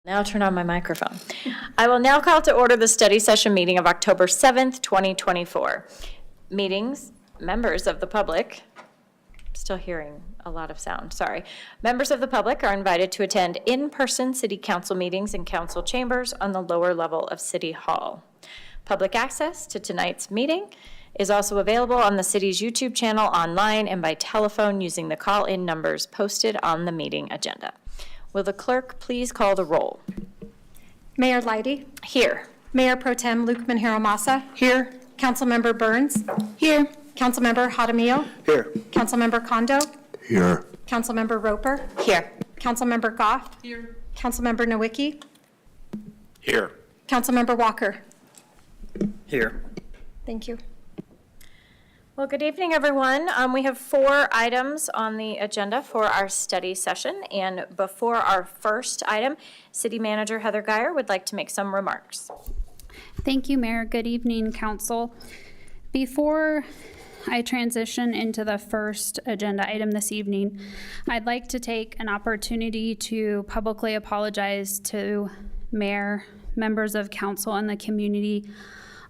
Now turn on my microphone. I will now call to order the study session meeting of October 7th, 2024. Members of the public, still hearing a lot of sound, sorry. Members of the public are invited to attend in-person city council meetings in council chambers on the lower level of City Hall. Public access to tonight's meeting is also available on the city's YouTube channel, online, and by telephone using the call-in numbers posted on the meeting agenda. Will the clerk please call the roll? Mayor Leidy. Here. Mayor Pro Tem Luke Manjero-Massa. Here. Councilmember Burns. Here. Councilmember Jaramillo. Here. Councilmember Kondo. Here. Councilmember Roper. Here. Councilmember Goff. Here. Councilmember Nowicki. Here. Councilmember Walker. Here. Thank you. Well, good evening, everyone. We have 4 items on the agenda for our study session. And before our first item, City Manager Heather Geyer would like to make some remarks. Thank you, Mayor. Good evening, Council. Before I transition into the first agenda item this evening, I'd like to take an opportunity to publicly apologize to Mayor, members of Council, and the community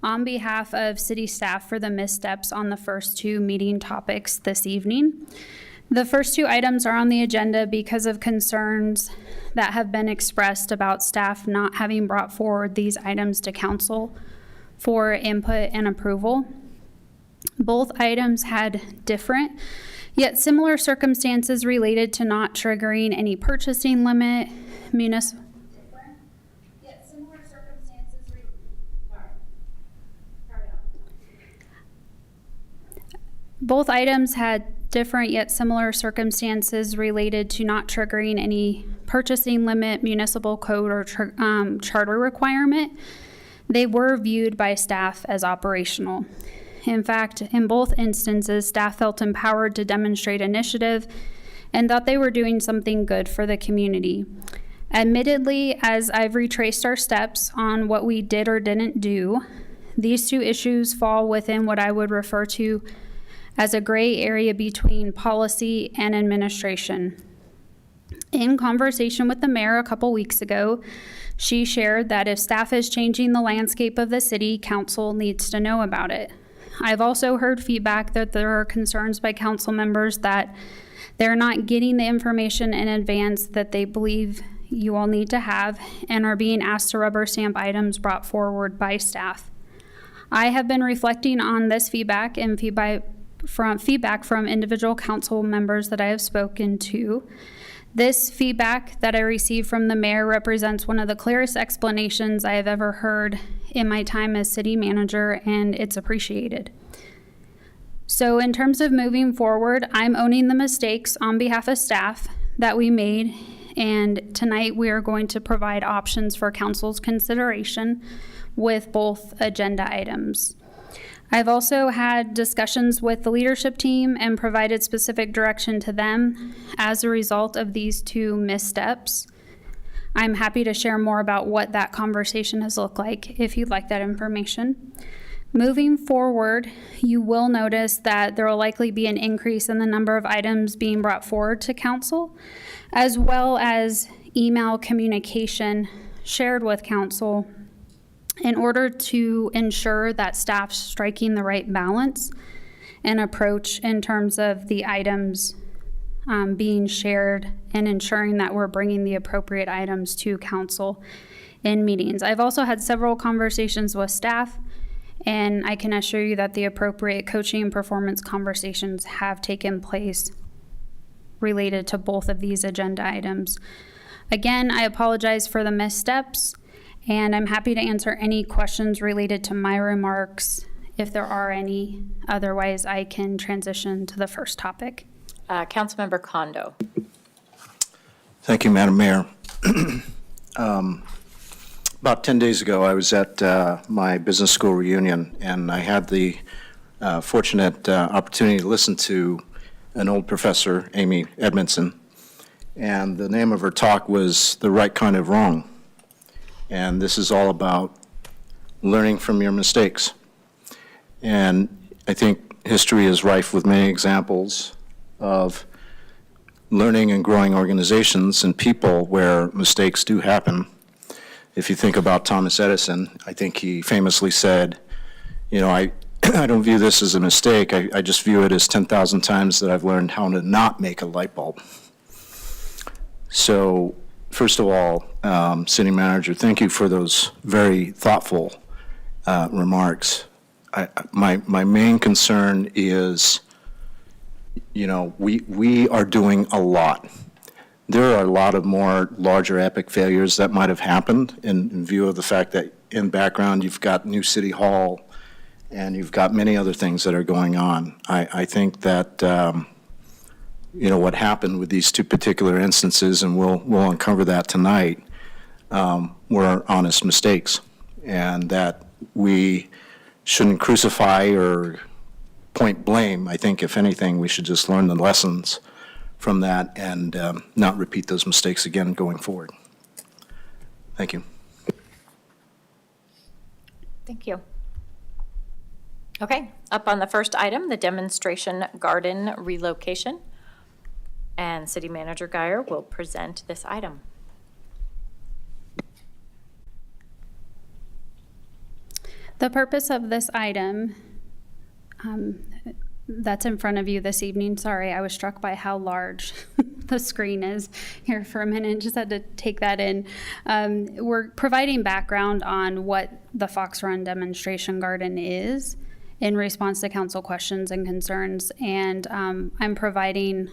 on behalf of city staff for the missteps on the first 2 meeting topics this evening. The first 2 items are on the agenda because of concerns that have been expressed about staff not having brought forward these items to council for input and approval. Both items had different yet similar circumstances related to not triggering any purchasing limit, municipal. Both items had different yet similar circumstances related to not triggering any purchasing limit, municipal code, or charter requirement. They were viewed by staff as operational. In fact, in both instances, staff felt empowered to demonstrate initiative and thought they were doing something good for the community. Admittedly, as I've retraced our steps on what we did or didn't do, these 2 issues fall within what I would refer to as a gray area between policy and administration. In conversation with the mayor a couple weeks ago, she shared that if staff is changing the landscape of the city, council needs to know about it. I've also heard feedback that there are concerns by council members that they're not getting the information in advance that they believe you all need to have and are being asked to rubber stamp items brought forward by staff. I have been reflecting on this feedback and feedback from individual council members that I have spoken to. This feedback that I received from the mayor represents one of the clearest explanations I have ever heard in my time as city manager, and it's appreciated. So in terms of moving forward, I'm owning the mistakes on behalf of staff that we made, and tonight we are going to provide options for council's consideration with both agenda items. I've also had discussions with the leadership team and provided specific direction to them as a result of these 2 missteps. I'm happy to share more about what that conversation has looked like if you'd like that information. Moving forward, you will notice that there will likely be an increase in the number of items being brought forward to council, as well as email communication shared with council in order to ensure that staff's striking the right balance and approach in terms of the items being shared and ensuring that we're bringing the appropriate items to council in meetings. I've also had several conversations with staff, and I can assure you that the appropriate coaching and performance conversations have taken place related to both of these agenda items. Again, I apologize for the missteps, and I'm happy to answer any questions related to my remarks if there are any. Otherwise, I can transition to the first topic. Councilmember Kondo. Thank you, Madam Mayor. About 10 days ago, I was at my business school reunion, and I had the fortunate opportunity to listen to an old professor, Amy Edmondson, and the name of her talk was The Right Kind of Wrong. And this is all about learning from your mistakes. And I think history is rife with many examples of learning and growing organizations and people where mistakes do happen If you think about Thomas Edison, I think he famously said, I don't view this as a mistake. I just view it as 10,000 times that I've learned how to not make a light bulb. So, first of all, City Manager, thank you for those very thoughtful remarks. My main concern is, we are doing a lot. There are a lot of more larger epic failures that might have happened in view of the fact that in background you've got new City Hall and you've got many other things that are going on. I think that, what happened with these two particular instances, and we'll uncover that tonight, were honest mistakes, and that we shouldn't crucify or point blame. I think, if anything, we should just learn the lessons from that and not repeat those mistakes again going forward. Thank you. Thank you. Okay, up on the first item, the demonstration garden relocation. And City Manager Geyer will present this item. The purpose of this item that's in front of you this evening, sorry, I was struck by how large the screen is here for a minute, just had to take that in. We're providing background on what the Fox Run Demonstration Garden is in response to council questions and concerns, and I'm providing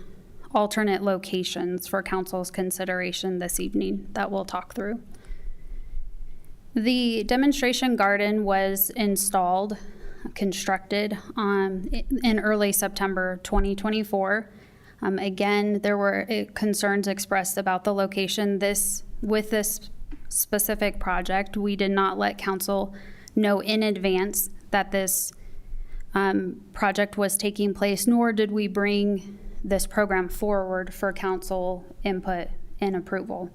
alternate locations for council's consideration this evening that we'll talk through. The demonstration garden was constructed in early September 2024. Again, there were concerns expressed about the location. With this specific project, we did not let council know in advance that this project was taking place, nor did we bring this program forward for council input and approval.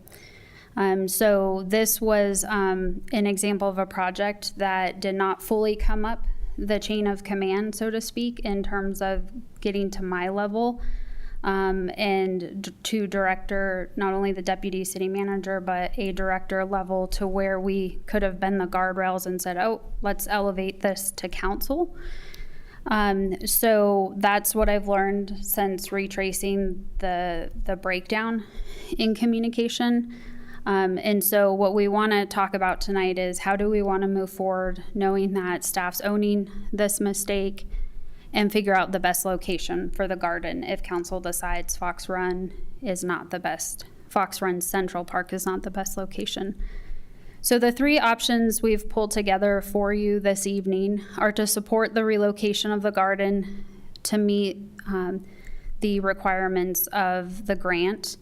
So this was an example of a project that did not fully come up the chain of command, so to speak, in terms of getting to my level and to director, not only the deputy city manager, but a director level to where we could have been the guardrails and said, oh, let's elevate this to council. So that's what I've learned since retracing the breakdown in communication. And so what we want to talk about tonight is how do we want to move forward knowing that staff's owning this mistake and figure out the best location for the garden if council decides Fox Run is not the best. Fox Run Central Park is not the best location. So the three options we've pulled together for you this evening are to support the relocation of the garden to meet the requirements of the grant.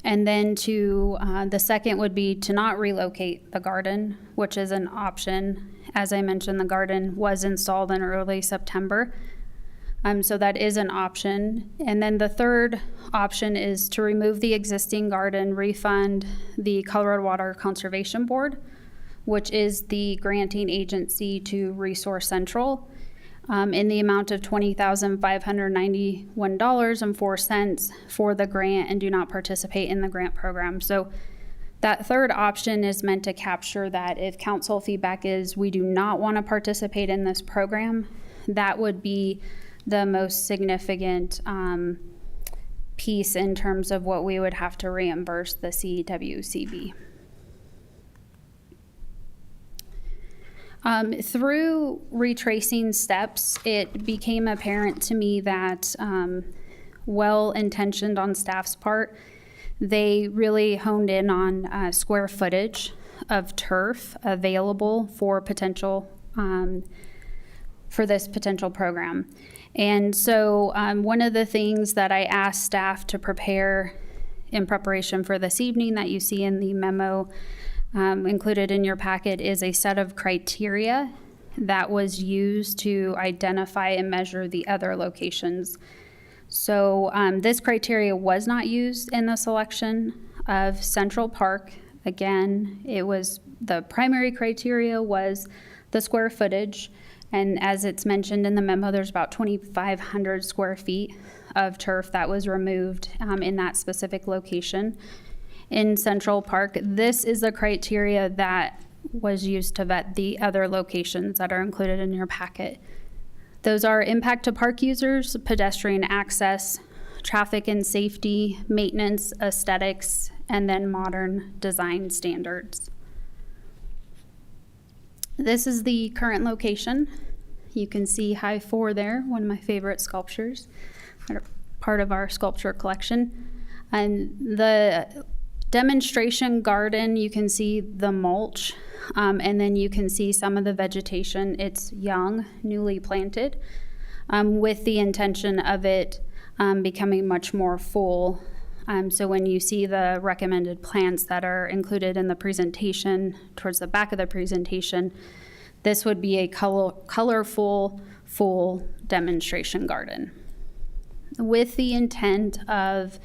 And then the second would be to not relocate the garden, which is an option. As I mentioned, the garden was installed in early September. So that is an option. And then the third option is to remove the existing garden, refund the Colorado Water Conservation Board, which is the granting agency to Resource Central, in the amount of $20,591.04 for the grant, and do not participate in the grant program. So that third option is meant to capture that if council feedback is we do not want to participate in this program, that would be the most significant piece in terms of what we would have to reimburse the CWCB. Through retracing steps, it became apparent to me that, well-intentioned on staff's part, they really honed in on square footage of turf available for potential, for this potential program. And so one of the things that I asked staff to prepare in preparation for this evening that you see in the memo included in your packet is a set of criteria that was used to identify and measure the other locations. So this criteria was not used in the selection of Central Park. Again, it was the primary criteria was the square footage. And as it's mentioned in the memo, there's about 2,500 square feet of turf that was removed in that specific location. in Central Park. This is the criteria that was used to vet the other locations that are included in your packet. Those are impact to park users, pedestrian access, traffic and safety, maintenance, aesthetics, and then modern design standards. This is the current location. You can see High 4 there, one of my favorite sculptures, part of our sculpture collection. And the demonstration garden, you can see the mulch, and then you can see some of the vegetation. It's young, newly planted, with the intention of it becoming much more full. So when you see the recommended plants that are included in the presentation, towards the back of the presentation, this would be a colorful, full demonstration garden with the intent of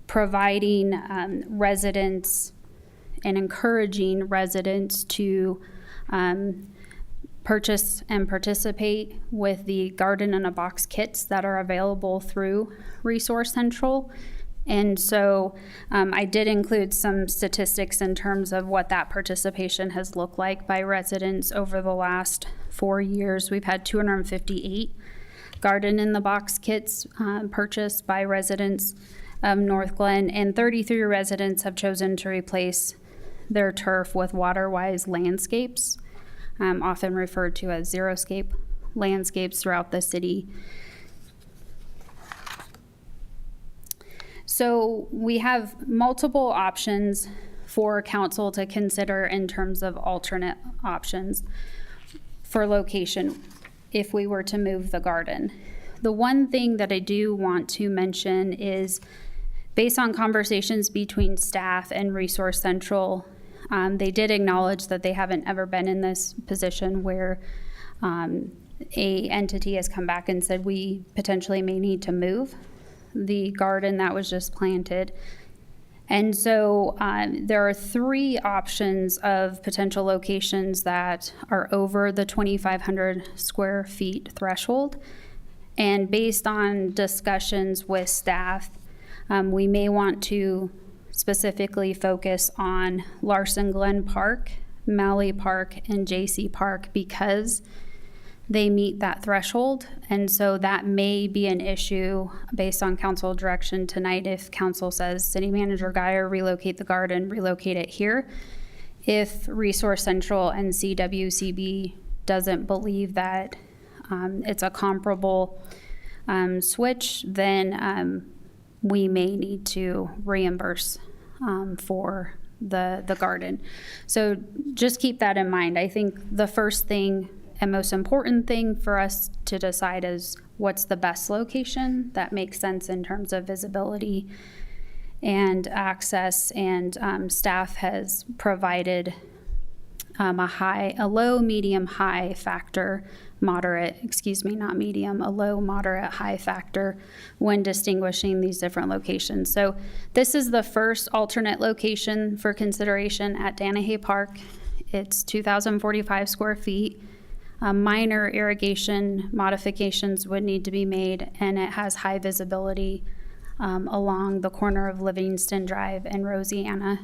providing residents and encouraging residents to purchase and participate with the Garden in a Box kits that are available through Resource Central. And so I did include some statistics in terms of what that participation has looked like by residents over the last 4 years. We've had 258 Garden in the Box kits purchased by residents of North Glen, and 33 residents have chosen to replace their turf with water-wise landscapes, often referred to as xeriscape landscapes throughout the city. So we have multiple options for council to consider in terms of alternate options for location if we were to move the garden. The one thing that I do want to mention is, based on conversations between staff and Resource Central, they did acknowledge that they haven't ever been in this position where a entity has come back and said we potentially may need to move the garden that was just planted. And so there are 3 options of potential locations that are over the 2,500 square feet threshold. And based on discussions with staff, we may want to specifically focus on Larson Glen Park, Malley Park, and JC Park because they meet that threshold. And so that may be an issue based on council direction tonight if council says, City Manager Geyer, relocate the garden, relocate it here. If Resource Central and CWCB doesn't believe that it's a comparable switch, then we may need to reimburse for the garden. So just keep that in mind. I think the first thing and most important thing for us to decide is what's the best location that makes sense in terms of visibility and access, and staff has provided a low, medium, high factor, a low, moderate, high factor when distinguishing these different locations. So this is the first alternate location for consideration at Danahay Park. It's 2,045 square feet. Minor irrigation modifications would need to be made, and it has high visibility along the corner of Livingston Drive and Rosianna.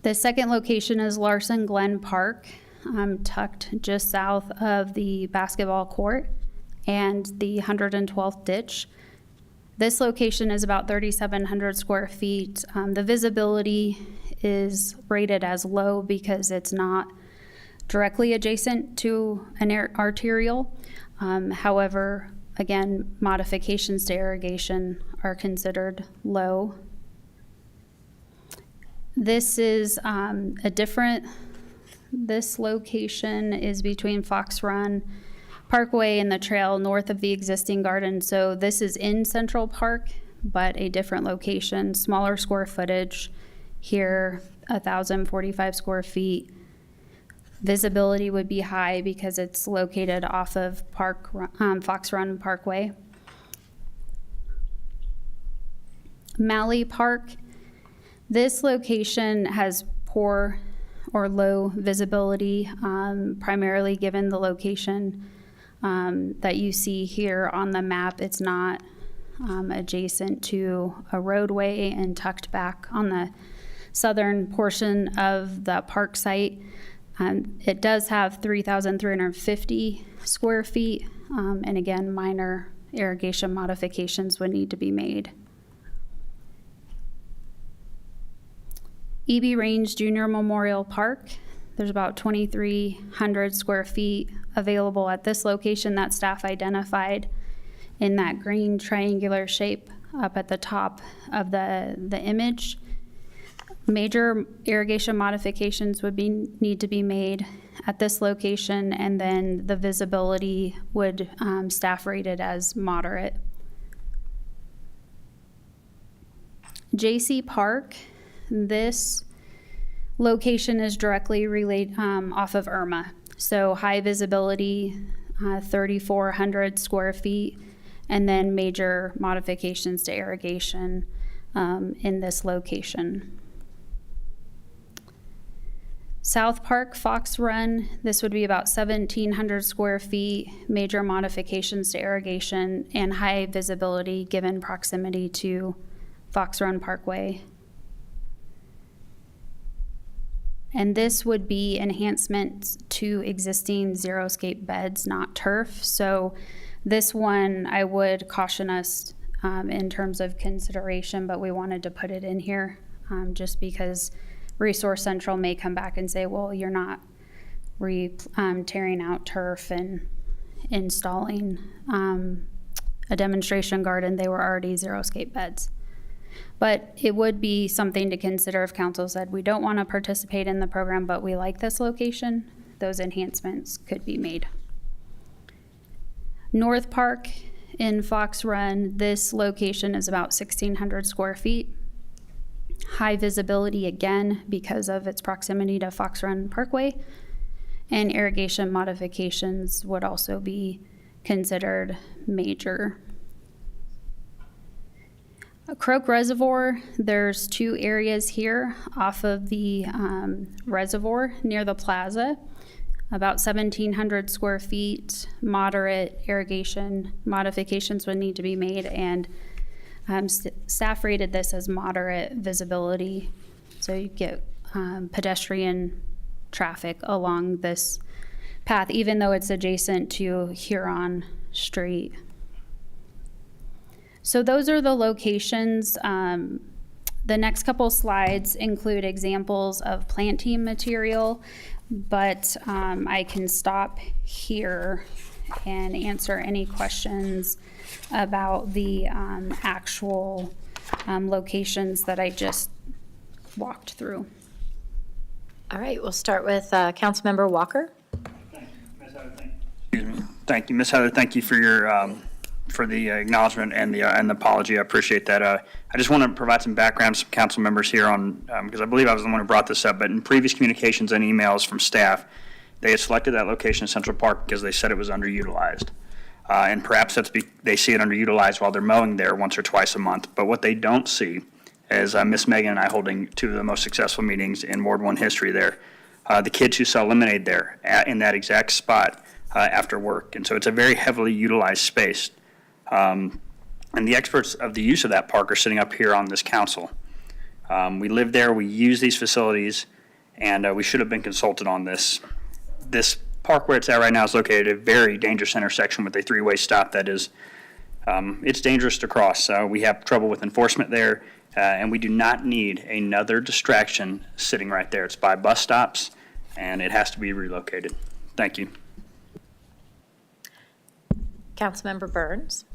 The second location is Larson Glen Park, tucked just south of the basketball court and the 112th ditch. This location is about 3,700 square feet. The visibility is rated as low because it's not directly adjacent to an arterial. However, again, modifications to irrigation are considered low. This is this location is between Fox Run Parkway and the trail north of the existing garden. So this is in Central Park, but a different location, smaller square footage. Here, 1,045 square feet. Visibility would be high because it's located off of Fox Run Parkway. Malley Park. This location has poor or low visibility, primarily given the location that you see here on the map. It's not adjacent to a roadway and tucked back on the southern portion of the park site. It does have 3,350 square feet, and again, minor irrigation modifications would need to be made. EB Range Junior Memorial Park, there's about 2,300 square feet available at this location that staff identified in that green triangular shape up at the top of the image. Major irrigation modifications would need to be made at this location, and then the visibility would staff rated as moderate. JC Park, this location is directly off of Irma. So high visibility, 3,400 square feet, and then major modifications to irrigation in this location. South Park Fox Run, this would be about 1,700 square feet, major modifications to irrigation, and high visibility given proximity to Fox Run Parkway. And this would be enhancements to existing xeriscape beds, not turf. So this one, I would caution us in terms of consideration, but we wanted to put it in here just because Resource Central may come back and say, well, you're not tearing out turf and installing a demonstration garden. They were already xeriscape beds. But it would be something to consider if council said, we don't want to participate in the program, but we like this location. Those enhancements could be made. North Park in Fox Run, this location is about 1,600 square feet. High visibility again because of its proximity to Fox Run Parkway, and irrigation modifications would also be considered major. Croak Reservoir, there's two areas here off of the reservoir near the plaza, about 1,700 square feet, moderate irrigation modifications would need to be made, and staff rated this as moderate visibility. So you get pedestrian traffic along this path, even though it's adjacent to Huron Street. So those are the locations. The next couple slides include examples of planting material, but I can stop here and answer any questions about the actual locations that I just walked through. All right, we'll start with Councilmember Walker. Thank you, Ms. Heather. Thank you for your for the acknowledgement and the apology. I appreciate that. I just want to provide some background to some council members here on because I believe I was the one who brought this up. But in previous communications and emails from staff, they had selected that location in Central Park because they said it was underutilized. And perhaps they see it underutilized while they're mowing there once or twice a month. But what they don't see is Miss Megan and I holding two of the most successful meetings in Ward 1 history there. The kids who sell lemonade there in that exact spot after work. And so it's a very heavily utilized space. And the experts of the use of that park are sitting up here on this council. We live there, we use these facilities, and we should have been consulted on this. This park where it's at right now is located at a very dangerous intersection with a three-way stop that is, it's dangerous to cross. We have trouble with enforcement there, and we do not need another distraction sitting right there. It's by bus stops, and it has to be relocated. Thank you. Councilmember Burns.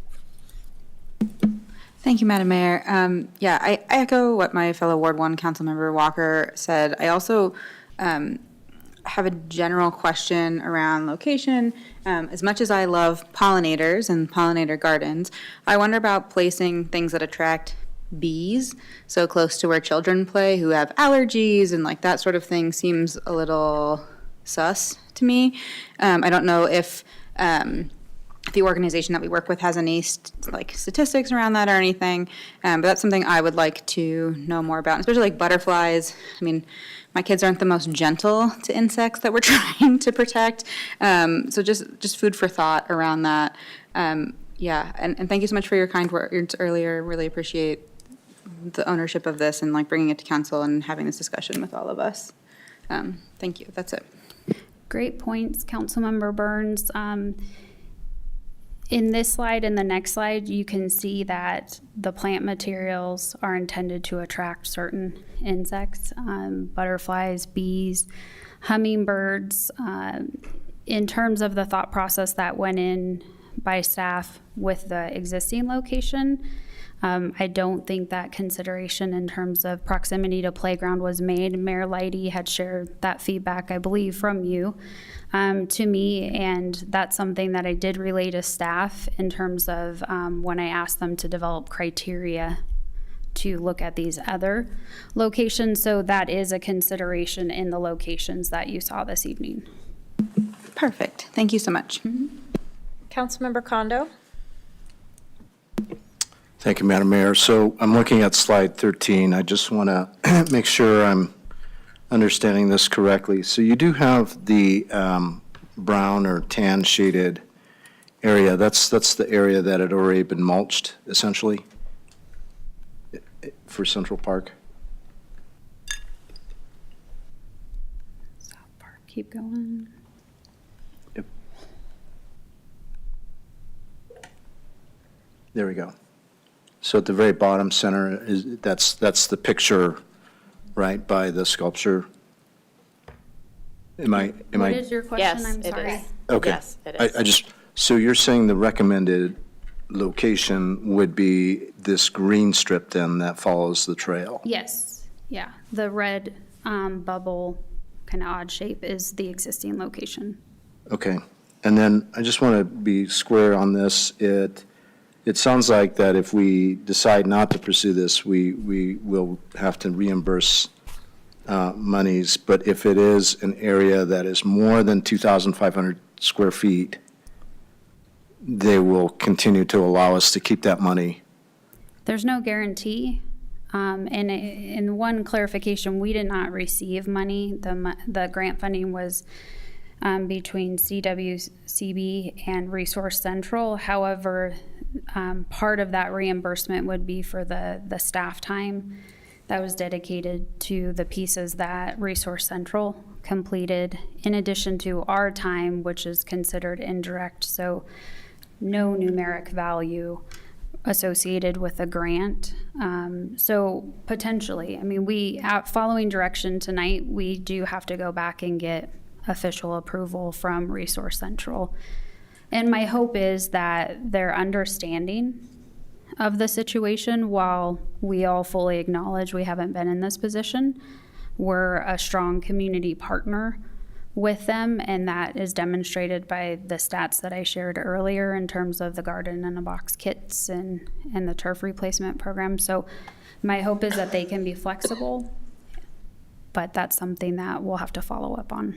Thank you, Madam Mayor. I echo what my fellow Ward 1 Councilmember Walker said. I also have a general question around location. As much as I love pollinators and pollinator gardens, I wonder about placing things that attract bees so close to where children play who have allergies, and like that sort of thing seems a little sus to me. I don't know if the organization that we work with has any statistics around that or anything, but that's something I would like to know more about, especially like butterflies. I mean, my kids aren't the most gentle to insects that we're trying to protect, so just food for thought around that. Yeah, and thank you so much for your kind words earlier. Really appreciate the ownership of this and like bringing it to council and having this discussion with all of us. Thank you. That's it. Great points, Councilmember Burns. In this slide and the next slide, you can see that the plant materials are intended to attract certain insects, butterflies, bees, hummingbirds. In terms of the thought process that went in by staff with the existing location, I don't think that consideration in terms of proximity to playground was made. Mayor Leidy had shared that feedback, I believe, from you to me, and that's something that I did relay to staff in terms of when I asked them to develop criteria to look at these other locations. So that is a consideration in the locations that you saw this evening. Perfect. Thank you so much. Councilmember Kondo? Thank you, Madam Mayor. So I'm looking at slide 13. I just want to make sure I'm understanding this correctly. So you do have the brown or tan shaded area. That's the area that had already been mulched, essentially, for Central Park. South Park, keep going. Yep. There we go. So at the very bottom center, that's the picture, right, by the sculpture? What is your question? Yes, I'm it sorry. is. Okay. Yes, it is. So you're saying the recommended location would be this green strip then that follows the trail? Yes, yeah. The red bubble, kind of odd shape, is the existing location. Okay. And then I just want to be square on this. It sounds like that if we decide not to pursue this, we will have to reimburse monies. But if it is an area that is more than 2,500 square feet, they will continue to allow us to keep that money. There's no guarantee. And in one clarification, we did not receive money. The grant funding was between CWCB and Resource Central. However, part of that reimbursement would be for the staff time that was dedicated to the pieces that Resource Central completed, in addition to our time, which is considered indirect. So no numeric value associated with a grant. So potentially, I mean, following direction tonight, we do have to go back and get official approval from Resource Central. And my hope is that their understanding of the situation, while we all fully acknowledge we haven't been in this position, we're a strong community partner with them, and that is demonstrated by the stats that I shared earlier in terms of the garden in a box kits and the turf replacement program. So my hope is that they can be flexible, but that's something that we'll have to follow up on.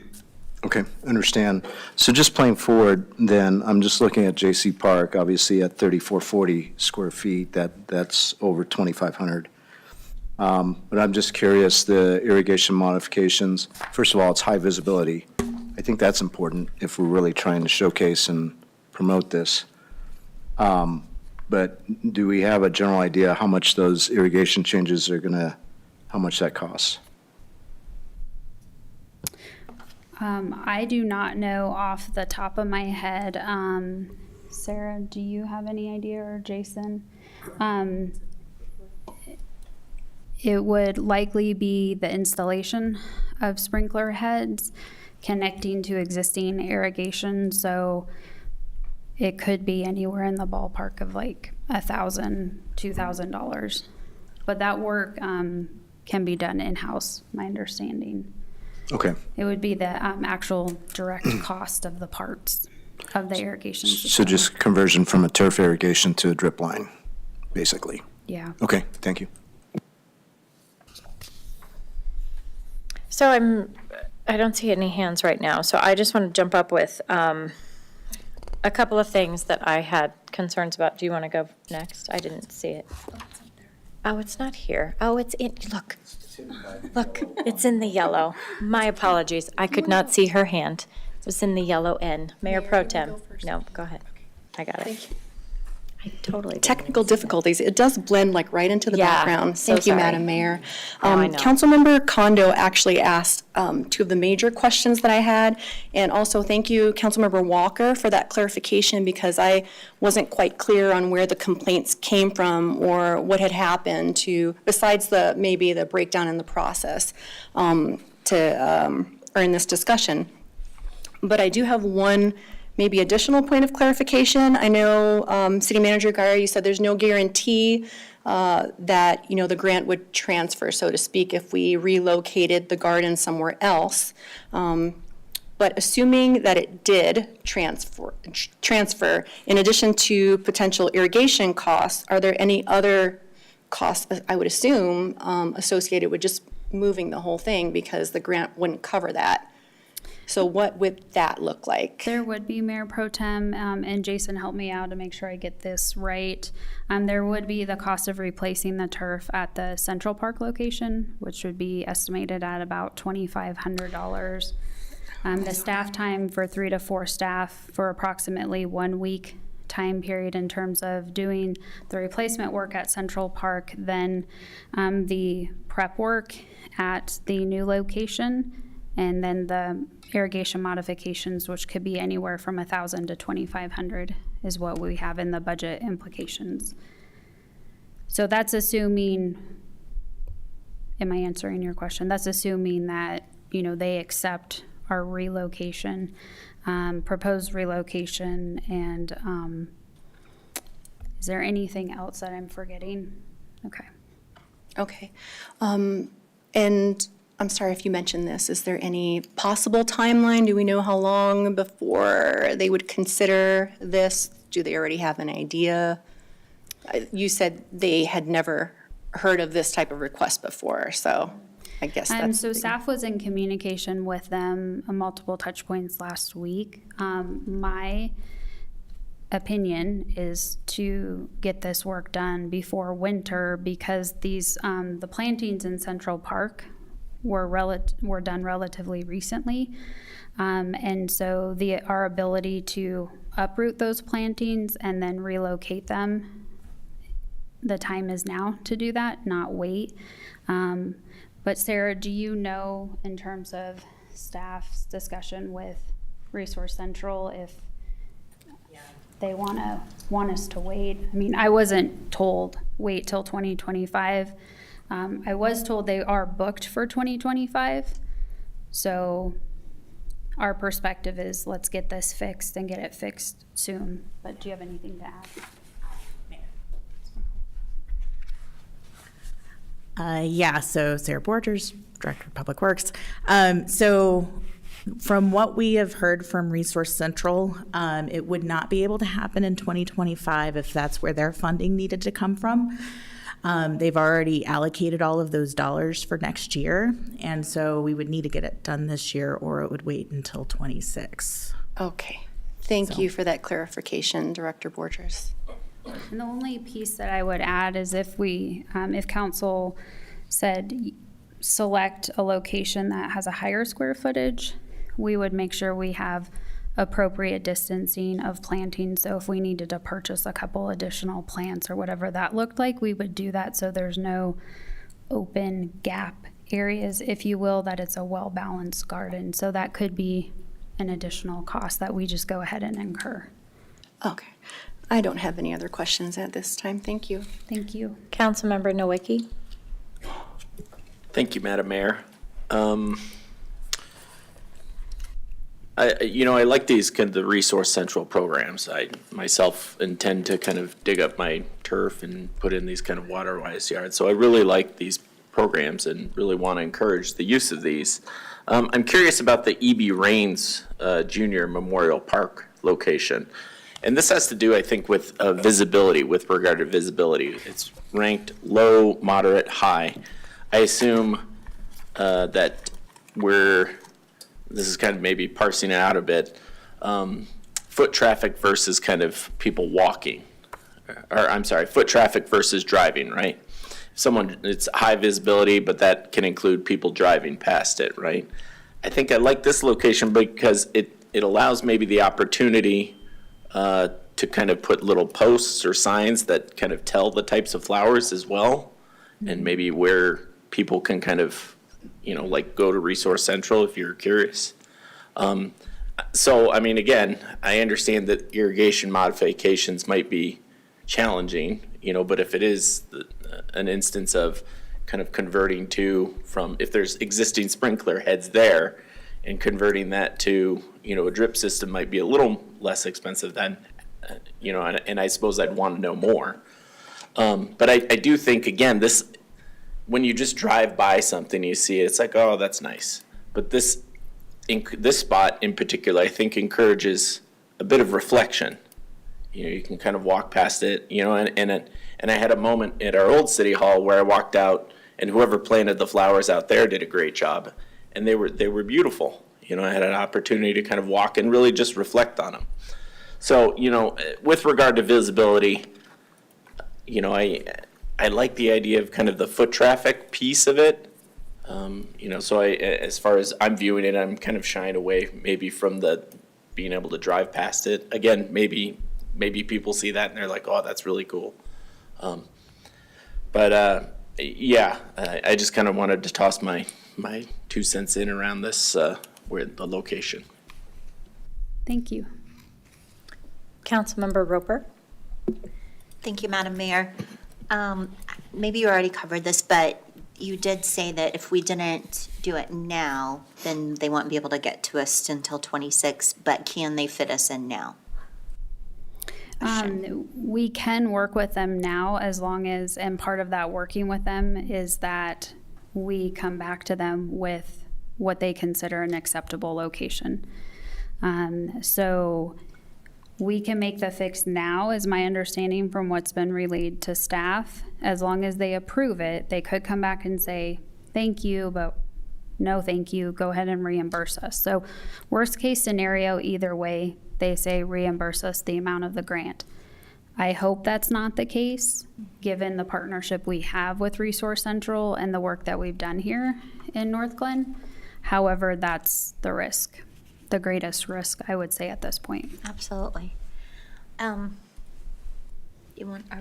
Okay, understand. So just playing forward, then, I'm just looking at J.C. Park, obviously at 3,440 square feet, that's over 2,500. But I'm just curious, the irrigation modifications, first of all, it's high visibility. I think that's important if we're really trying to showcase and promote this. But do we have a general idea how much those irrigation changes are how much that costs? I do not know off the top of my head. Sarah, do you have any idea, or Jason? It would likely be the installation of sprinkler heads connecting to existing irrigation. So it could be anywhere in the ballpark of like $1,000, $2,000. But that work can be done in-house, my understanding. Okay. It would be the actual direct cost of the parts of the irrigation system. So just conversion from a turf irrigation to a drip line, basically? Yeah. Okay, thank you. So I don't see any hands right now, so I just want to jump up with a couple of things that I had concerns about. Do you want to go next? I didn't see it. Oh, it's not here. Oh, it's in, look. Look, it's in the yellow. My apologies. I could not see her hand. It was in the yellow N. Mayor Pro Tem. No, go ahead. I got it. I totally. didn't Technical even see that. difficulties. It does blend like right into the Yeah, background. so Thank you, sorry. Madam Mayor. Now I know. Councilmember Kondo actually asked two of the major questions that I had. And also thank you, Councilmember Walker, for that clarification because I wasn't quite clear on where the complaints came from or what had happened to, besides maybe the breakdown in the process or in this discussion. But I do have one maybe additional point of clarification. I know, City Manager Geyer, you said there's no guarantee that, the grant would transfer, so to speak, if we relocated the garden somewhere else. But assuming that it did transfer, in addition to potential irrigation costs, are there any other costs, I would assume, associated with just moving the whole thing because the grant wouldn't cover that? So what would that look like? There would be Mayor Pro Tem, and Jason helped me out to make sure I get this right. There would be the cost of replacing the turf at the Central Park location, which would be estimated at about $2,500. The staff time for 3 to 4 staff for approximately 1 week time period in terms of doing the replacement work at Central Park, then the prep work at the new location, and then the irrigation modifications, which could be anywhere from $1,000 to $2,500 is what we have in the budget implications. So that's assuming, am I answering your question? That's assuming that, they accept our relocation, proposed relocation, and is there anything else that I'm forgetting? Okay. Okay. And I'm sorry if you mentioned this. Is there any possible timeline? Do we know how long before they would consider this? Do they already have an idea? You said they had never heard of this type of request before, so I guess that's. So staff was in communication with them on multiple touch points last week. My opinion is to get this work done before winter because these, the plantings in Central Park were done relatively recently. And so our ability to uproot those plantings and then relocate them, the time is now to do that, not wait. But Sarah, do you know in terms of staff's discussion with Resource Central if they want us to wait? I mean, I wasn't told wait till 2025. I was told they are booked for 2025. So our perspective is let's get this fixed and get it fixed soon. But do you have anything to add? Yeah, so Sarah Borgers, Director of Public Works. So from what we have heard from Resource Central, it would not be able to happen in 2025 if that's where their funding needed to come from. They've already allocated all of those dollars for next year, and so we would need to get it done this year or it would wait until 26. Okay. Thank you for that clarification, Director Borgers. And the only piece that I would add is if if council said select a location that has a higher square footage, we would make sure we have appropriate distancing of planting. So if we needed to purchase a couple additional plants or whatever that looked like, we would do that so there's no open gap areas, if you will, that it's a well-balanced garden. So that could be an additional cost that we just go ahead and incur. Okay. I don't have any other questions at this time. Thank you. Thank you. Councilmember Nowicki. Thank you, Madam Mayor. I like these kind of the Resource Central programs. I myself intend to kind of dig up my turf and put in these kind of water-wise yards. So I really like these programs and really want to encourage the use of these. I'm curious about the E.B. Raines Junior Memorial Park location. And this has to do, I think, with visibility, with regard to visibility. It's ranked low, moderate, high. I assume that this is kind of maybe parsing it out a bit, foot traffic versus kind of people walking. Or, I'm sorry, foot traffic versus driving, right? It's high visibility, but that can include people driving past it, right? I think I like this location because it allows maybe the opportunity to to kind of put little posts or signs that kind of tell the types of flowers as well, and maybe where people can kind of, like go to Resource Central if you're curious. So, I mean, again, I understand that irrigation modifications might be challenging, but if it is an instance of kind of converting from, if there's existing sprinkler heads there, and converting that to, a drip system might be a little less expensive than, and I suppose I'd want to know more. But I do think, again, when you just drive by something, you see it, it's like, oh, that's nice. But this spot in particular, I think encourages a bit of reflection. You can kind of walk past it, and I had a moment at our old city hall where I walked out, and whoever planted the flowers out there did a great job, and they were beautiful. I had an opportunity to kind of walk and really just reflect on them. So, with regard to visibility, I like the idea of kind of the foot traffic piece of it. So as far as I'm viewing it, I'm kind of shying away maybe from the being able to drive past it. Again, maybe people see that and they're like, oh, that's really cool. Yeah, I just kind of wanted to toss my 2 cents in around this, where the location. Thank you. Councilmember Roper? Thank you, Madam Mayor. Maybe you already covered this, but you did say that if we didn't do it now, then they won't be able to get to us until 26, but can they fit us in now? We can work with them now as long as, and part of that working with them is that we come back to them with what they consider an acceptable location. So we can make the fix now, is my understanding from what's been relayed to staff. As long as they approve it, they could come back and say, thank you, but no thank you, go ahead and reimburse us. So worst case scenario, either way, they say reimburse us the amount of the grant. I hope that's not the case, given the partnership we have with Resource Central and the work that we've done here in North Glen. However, that's the risk, the greatest risk, I would say, at this point. Absolutely. Are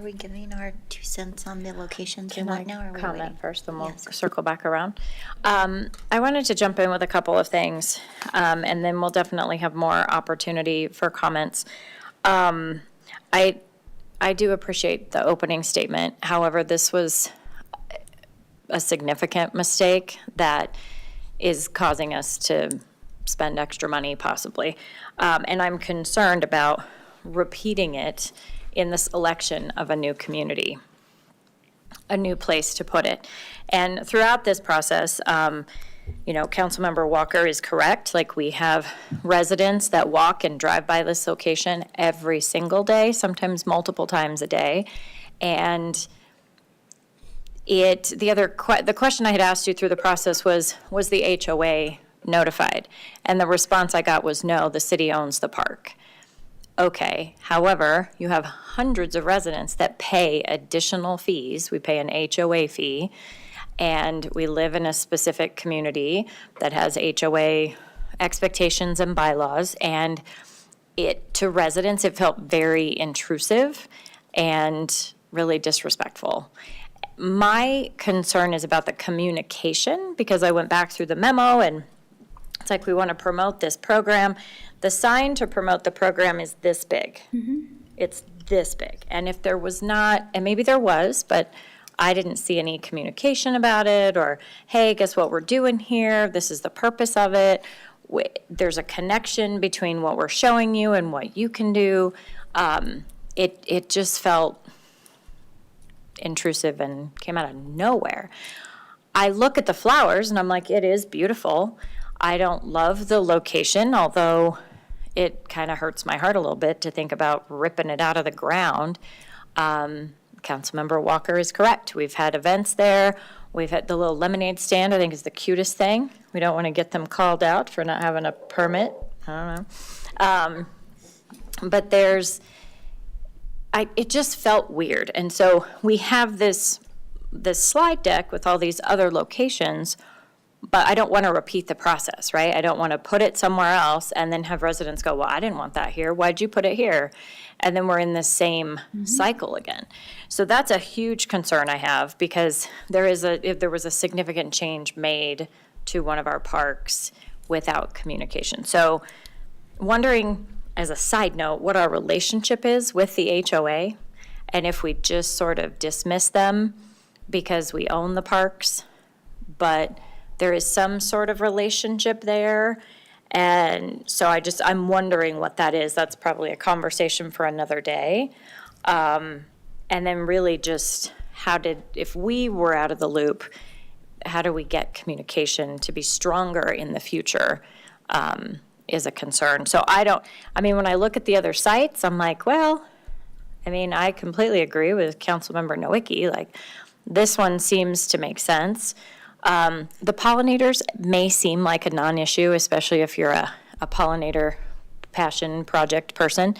we giving our 2 cents on the locations or Can I not now? Or are we comment waiting? first, then we'll Yes. circle back around? I wanted to jump in with a couple of things, and then we'll definitely have more opportunity for comments. I do appreciate the opening statement. However, this was a significant mistake that is causing us to spend extra money possibly. And I'm concerned about repeating it in the selection of a new community, a new place to put it. And throughout this process, Councilmember Walker is correct. Like, we have residents that walk and drive by this location every single day, sometimes multiple times a day. And the question I had asked you through the process was the HOA notified? And the response I got was, no, the city owns the park. Okay, however, you have hundreds of residents that pay additional fees. We pay an HOA fee, and we live in a specific community that has HOA expectations and bylaws, and to residents, it felt very intrusive and really disrespectful. My concern is about the communication, because I went back through the memo, and it's like, we want to promote this program. The sign to promote the program is this big. It's this big. And if there was not, and maybe there was, but I didn't see any communication about it, or, hey, guess what we're doing here? This is the purpose of it. There's a connection between what we're showing you and what you can do. It just felt intrusive and came out of nowhere. I look at the flowers and I'm like, it is beautiful. I don't love the location, although it kind of hurts my heart a little bit to think about ripping it out of the ground. Councilmember Walker is correct. We've had events there. We've had the little lemonade stand, I think, is the cutest thing. We don't want to get them called out for not having a permit. I don't know. But it just felt weird. And so we have this slide deck with all these other locations. but I don't want to repeat the process, right? I don't want to put it somewhere else and then have residents go, well, I didn't want that here. Why'd you put it here? And then we're in the same cycle again. So that's a huge concern I have, because if there was a significant change made to one of our parks without communication. So wondering, as a side note, what our relationship is with the HOA, and if we just sort of dismiss them because we own the parks, but there is some sort of relationship there. And so I'm wondering what that is. That's probably a conversation for another day. And then really just if we were out of the loop, how do we get communication to be stronger in the future, is a concern. So when I look at the other sites, I'm like, well, I completely agree with Councilmember Nowicki. Like, this one seems to make sense. The pollinators may seem like a non-issue, especially if you're a pollinator passion project person.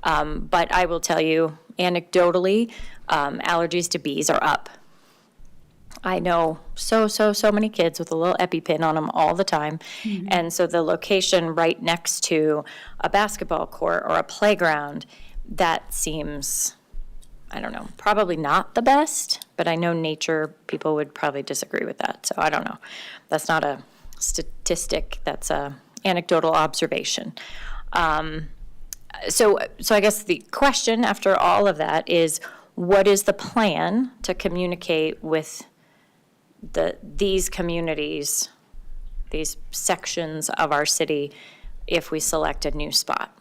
But I will tell you, anecdotally, allergies to bees are up. I know so many kids with a little EpiPen on them all the time. And so the location right next to a basketball court or a playground, that seems, I don't know, probably not the best, but I know nature people would probably disagree with that. So I don't know. That's not a statistic. That's a anecdotal observation. So I guess the question after all of that is, what is the plan to communicate with these communities, these sections of our city, if we select a new spot?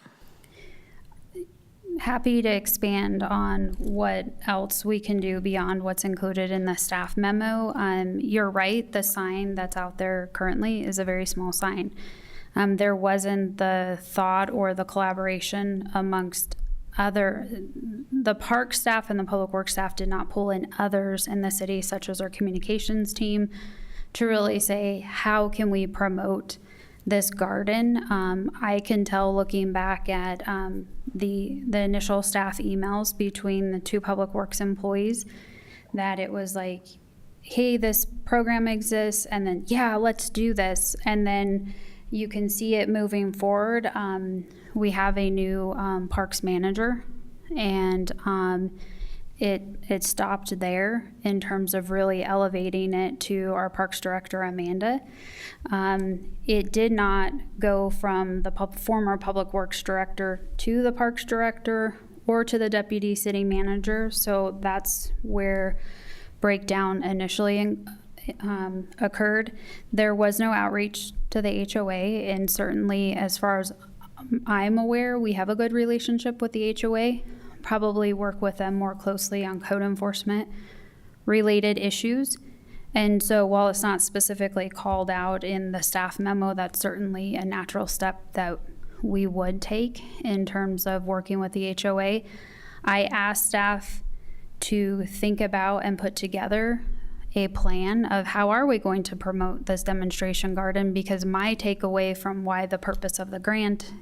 Happy to expand on what else we can do beyond what's included in the staff memo. You're right, the sign that's out there currently is a very small sign. There wasn't the thought or the collaboration amongst the park staff and the public works staff did not pull in others in the city, such as our communications team, to really say, how can we promote this garden? I can tell, looking back at the initial staff emails between the two public works employees, that it was like, hey, this program exists, and then, yeah, let's do this. And then you can see it moving forward. We have a new parks manager, and it stopped there in terms of really elevating it to our parks director, Amanda. It did not go from the former public works director to the parks director or to the deputy city manager. So that's where breakdown initially occurred. There was no outreach to the HOA, and certainly, as far as I'm aware, we have a good relationship with the HOA. Probably work with them more closely on code enforcement related issues. And so while it's not specifically called out in the staff memo, that's certainly a natural step that we would take in terms of working with the HOA. I asked staff to think about and put together a plan of how are we going to promote this demonstration garden, because my takeaway from why the purpose of the grant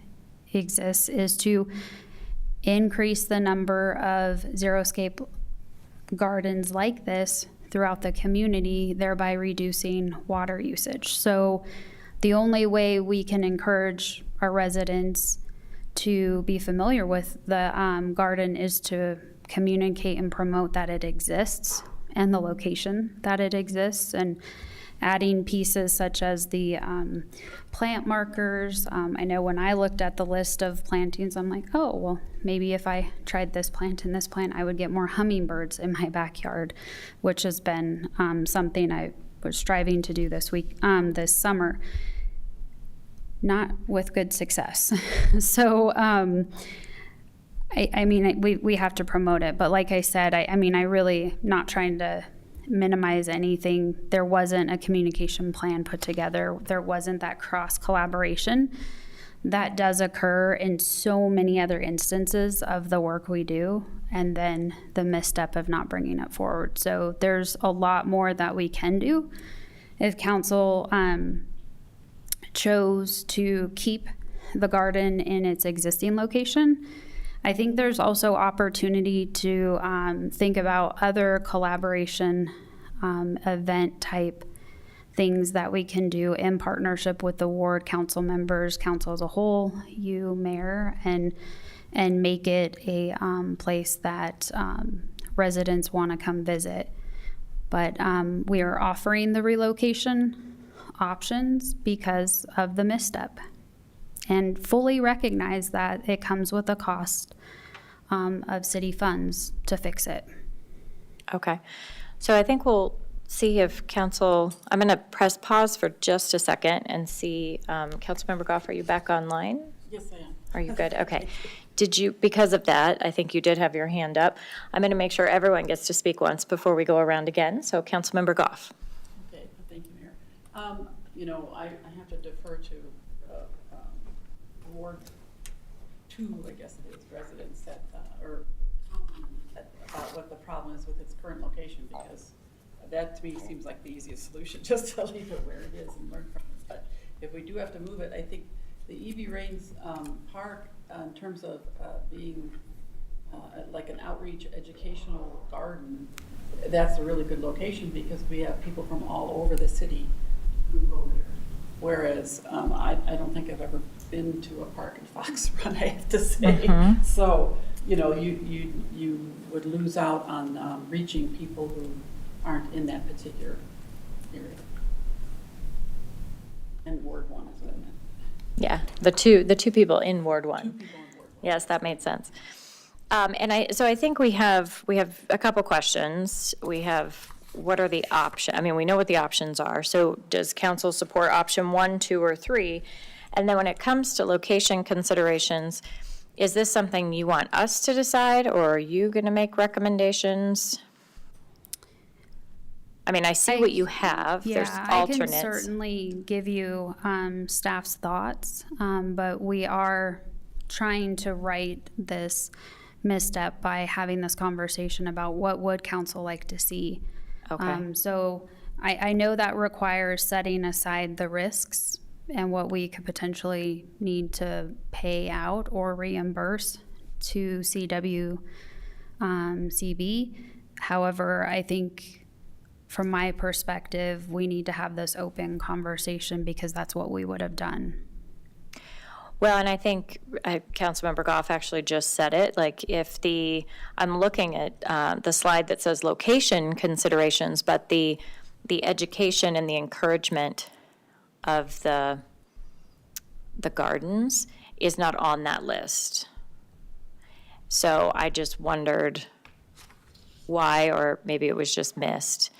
exists is to increase the number of xeriscape gardens like this throughout the community, thereby reducing water usage. So the only way we can encourage our residents to be familiar with the garden is to communicate and promote that it exists and the location that it exists, and adding pieces such as the plant markers. I know when I looked at the list of plantings, I'm like, oh, well, maybe if I tried this plant and this plant, I would get more hummingbirds in my backyard, which has been something I was striving to do this summer, not with good success. So, we have to promote it, but like I said, I really not trying to minimize anything. There wasn't a communication plan put together. There wasn't that cross collaboration that does occur in so many other instances of the work we do, and then the misstep of not bringing it forward. So there's a lot more that we can do. If council chose to keep the garden in its existing location, I think there's also opportunity to think about other collaboration event type things that we can do in partnership with the ward council members, council as a whole, you, mayor, and make it a place that residents want to come visit. But we are offering the relocation options because of the misstep, and fully recognize that it comes with a cost of city funds to fix it. Okay. So I think we'll see if council, I'm going to press pause for just a second and see, Councilmember Goff, are you back online? Yes, I am. Are you good? Okay. Did you, because of that, I think you did have your hand up. I'm going to make sure everyone gets to speak once before we go around again. So Councilmember Goff. Okay, thank you, Mayor. You know, I have to defer to Ward 2, I guess it is, residents that, about what the problem is with its current location, because that to me seems like the easiest solution, just to leave it where it is and learn from it. But if we do have to move it, I think the E.B. Rains Park, in terms of being like an outreach educational garden, that's a really good location because we have people from all over the city who go there. Whereas I don't think I've ever been to a park in Fox Run, I have to say. So, you know, you would lose out on reaching people who aren't in that particular area. And Ward 1 is what I meant. Yeah, the two people in Ward 1. 2 people in Ward 1. Yes, that made sense. So I think we have a couple questions. We have, what are the options? I mean, we know what the options are. So does council support option 1, 2, or 3? And then when it comes to location considerations, is this something you want us to decide, or are you going to make recommendations? I mean, I see what you have. There's alternates. I can certainly give you staff's thoughts, but we are trying to right this misstep by having this conversation about what would council like to see. Okay. So I know that requires setting aside the risks and what we could potentially need to pay out or reimburse to CWCB. However, I think from my perspective, we need to have this open conversation because that's what we would have done. Well, and I think Councilmember Goff actually just said it, like I'm looking at the slide that says location considerations, but the education and the encouragement of the gardens is not on that list. So I just wondered why, or maybe it was just missed.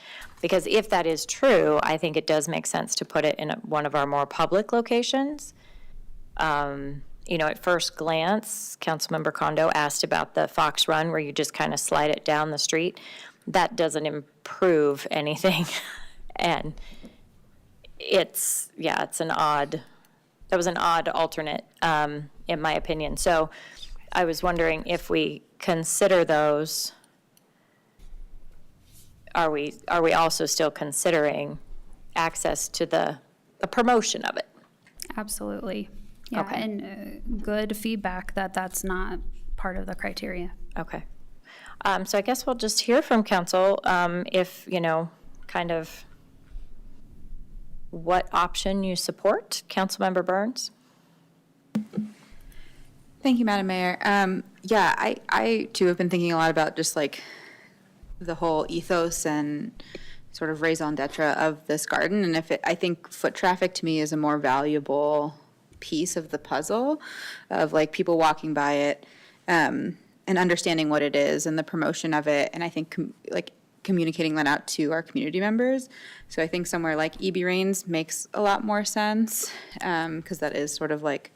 Because if that is true, I think it does make sense to put it in one of our more public locations. You know, at first glance, Councilmember Kondo asked about the Fox Run where you just kind of slide it down the street. That doesn't improve anything. And that was an odd alternate, in my opinion. So I was wondering if we consider those, are we also still considering access to the promotion of it? Absolutely. Yeah, Okay. and good feedback that that's not part of the criteria. Okay. So I guess we'll just hear from council if, kind of what option you support. Councilmember Burns? Thank you, Madam Mayor. I too have been thinking a lot about just like the whole ethos and sort of raison d'etre of this garden. And I think foot traffic to me is a more valuable piece of the puzzle of like people walking by it and understanding what it is and the promotion of it. And I think communicating that out to our community members. So I think somewhere like E.B. Rains makes a lot more sense because that is sort of like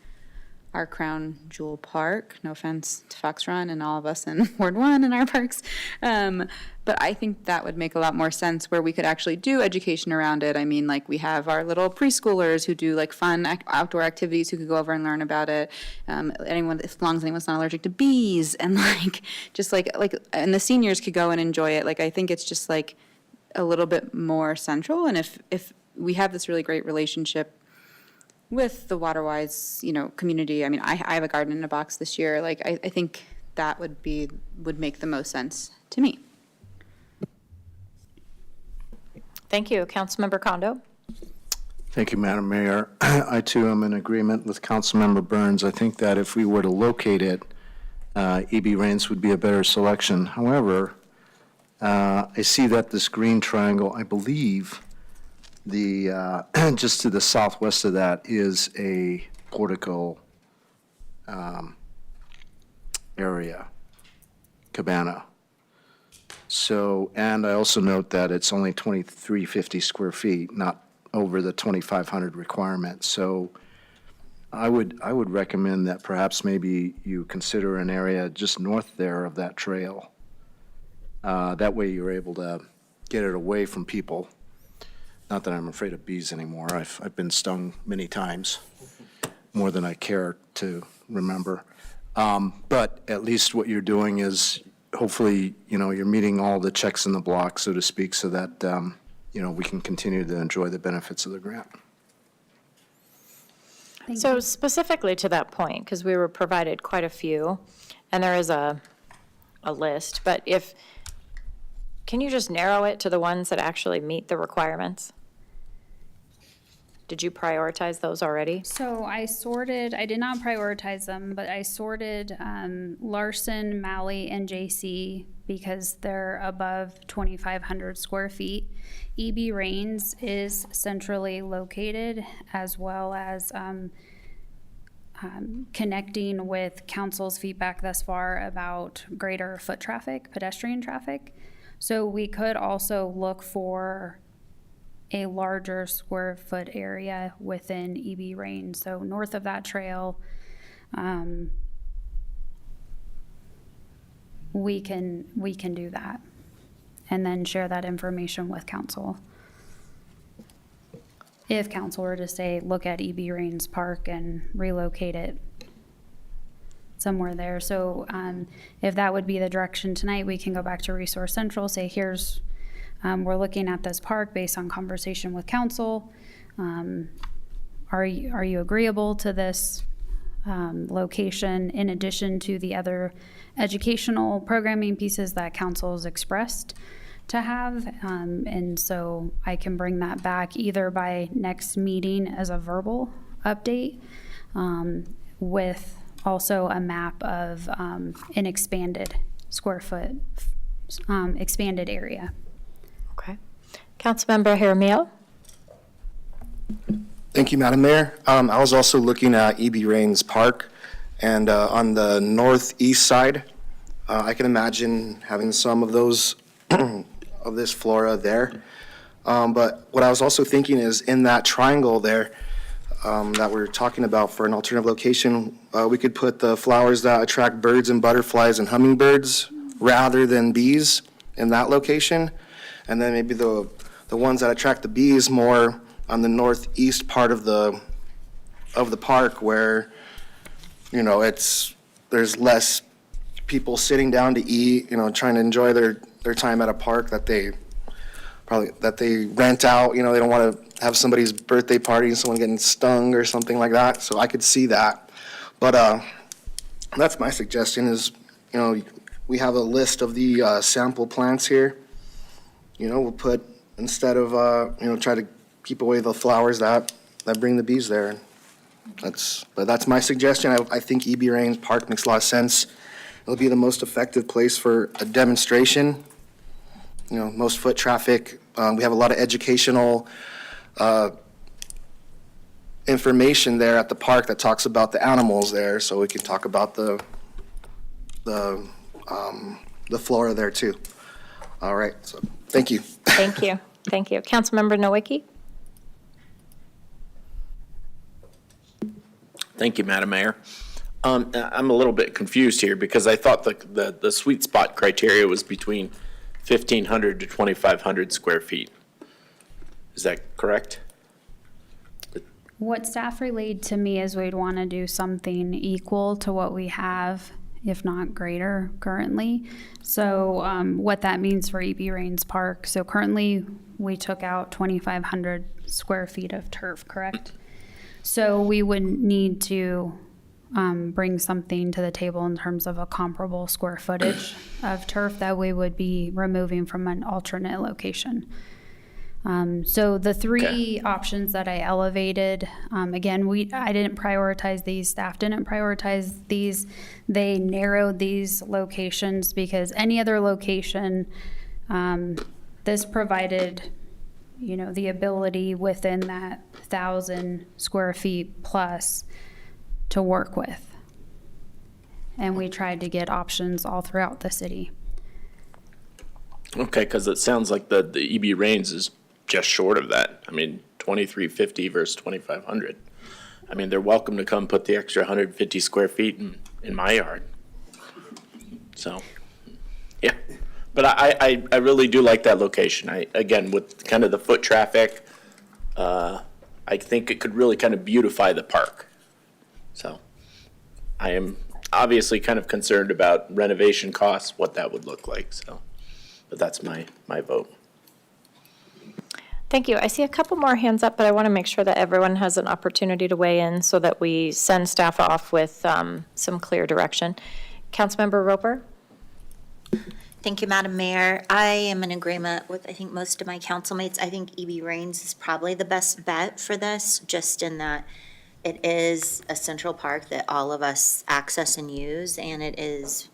our crown jewel park. No offense to Fox Run and all of us in Ward 1 in our parks. But I think that would make a lot more sense where we could actually do education around it. I mean, like we have our little preschoolers who do like fun outdoor activities who could go over and learn about it. As long as anyone's not allergic to bees and like, just like, and the seniors could go and enjoy it. Like, I think it's just like a little bit more central. And if we have this really great relationship with the Waterwise, community. I mean, I have a garden in a box this year. Like, I think that would make the most sense to me. Thank you. Councilmember Kondo? Thank you, Madam Mayor. I too am in agreement with Councilmember Burns. I think that if we were to locate it, EB Rains would be a better selection. However, I see that this green triangle, I believe, the just to the southwest of that is a portico area, cabana. So, and I also note that it's only 2,350 square feet, not over the 2,500 requirement. So I would recommend that perhaps maybe you consider an area just north there of that trail. That way you're able to get it away from people. Not that I'm afraid of bees anymore. I've been stung many times, more than I care to remember. But at least what you're doing is hopefully, you're meeting all the checks in the block, so to speak, so that, we can continue to enjoy the benefits of the grant. So specifically to that point, because we were provided quite a few, and there is a list, but can you just narrow it to the ones that actually meet the requirements? Did you prioritize those already? So I did not prioritize them, but I sorted Larson, Malley, and JC because they're above 2,500 square feet. EB Rains is centrally located, as well as connecting with council's feedback thus far about greater foot traffic, pedestrian traffic. So we could also look for a larger square foot area within EB Rains. So north of that trail, we can do that and then share that information with council. If council were to say, look at EB Rains Park and relocate it somewhere there. So if that would be the direction tonight, we can go back to Resource Central, say here's, we're looking at this park based on conversation with council. Are you agreeable to this location in addition to the other educational programming pieces that council has expressed to have? And so I can bring that back either by next meeting as a verbal update with also a map of an expanded square foot, expanded area. Okay. Councilmember Jaramillo? Thank you, Madam Mayor. I was also looking at EB Rains Park, and on the northeast side, I can imagine having some of those, of this flora there. But what I was also thinking is in that triangle there that we're talking about for an alternative location, we could put the flowers that attract birds and butterflies and hummingbirds rather than bees in that location. And then maybe the ones that attract the bees more on the northeast part of the park where, there's less people sitting down to eat, trying to enjoy their time at a park that they rent out. They don't want to have somebody's birthday party and someone getting stung or something like that. So I could see that. But that's my suggestion is, we have a list of the sample plants here. We'll put, instead of, try to keep away the flowers that bring the bees there. But that's my suggestion. I think EB Rains Park makes a lot of sense. It'll be the most effective place for a demonstration. Most foot traffic. We have a lot of educational information there at the park that talks about the animals there, so we can talk about the flora there too. All right, so thank you. Thank you. Thank you. Councilmember Nowicki? Thank you, Madam Mayor. I'm a little bit confused here because I thought the sweet spot criteria was between 1,500 to 2,500 square feet. Is that correct? What staff relayed to me is we'd want to do something equal to what we have, if not greater currently. So what that means for EB Rains Park. So currently we took out 2,500 square feet of turf, correct? So we would need to bring something to the table in terms of a comparable square footage of turf that we would be removing from an alternate location. So the three options that I elevated, again, I didn't prioritize these, staff didn't prioritize these. They narrowed these locations because any other location, this provided, the ability within that 1,000 square feet plus to work with. And we tried to get options all throughout the city. Okay, because it sounds like the EB Reigns is just short of that. I mean, 2,350 versus 2,500. I mean, they're welcome to come put the extra 150 square feet in my yard. So, yeah. But I really do like that location. Again, with kind of the foot traffic, I think it could really kind of beautify the park. So, I am obviously kind of concerned about renovation costs, what that would look like, so. But that's my vote. Thank you. I see a couple more hands up, but I want to make sure that everyone has an opportunity to weigh in so that we send staff off with some clear direction. Councilmember Roper? Thank you, Madam Mayor. I am in agreement with, I think, most of my council mates. I think EB Reigns is probably the best bet for this, just in that it is a central park that all of us access and use, and it is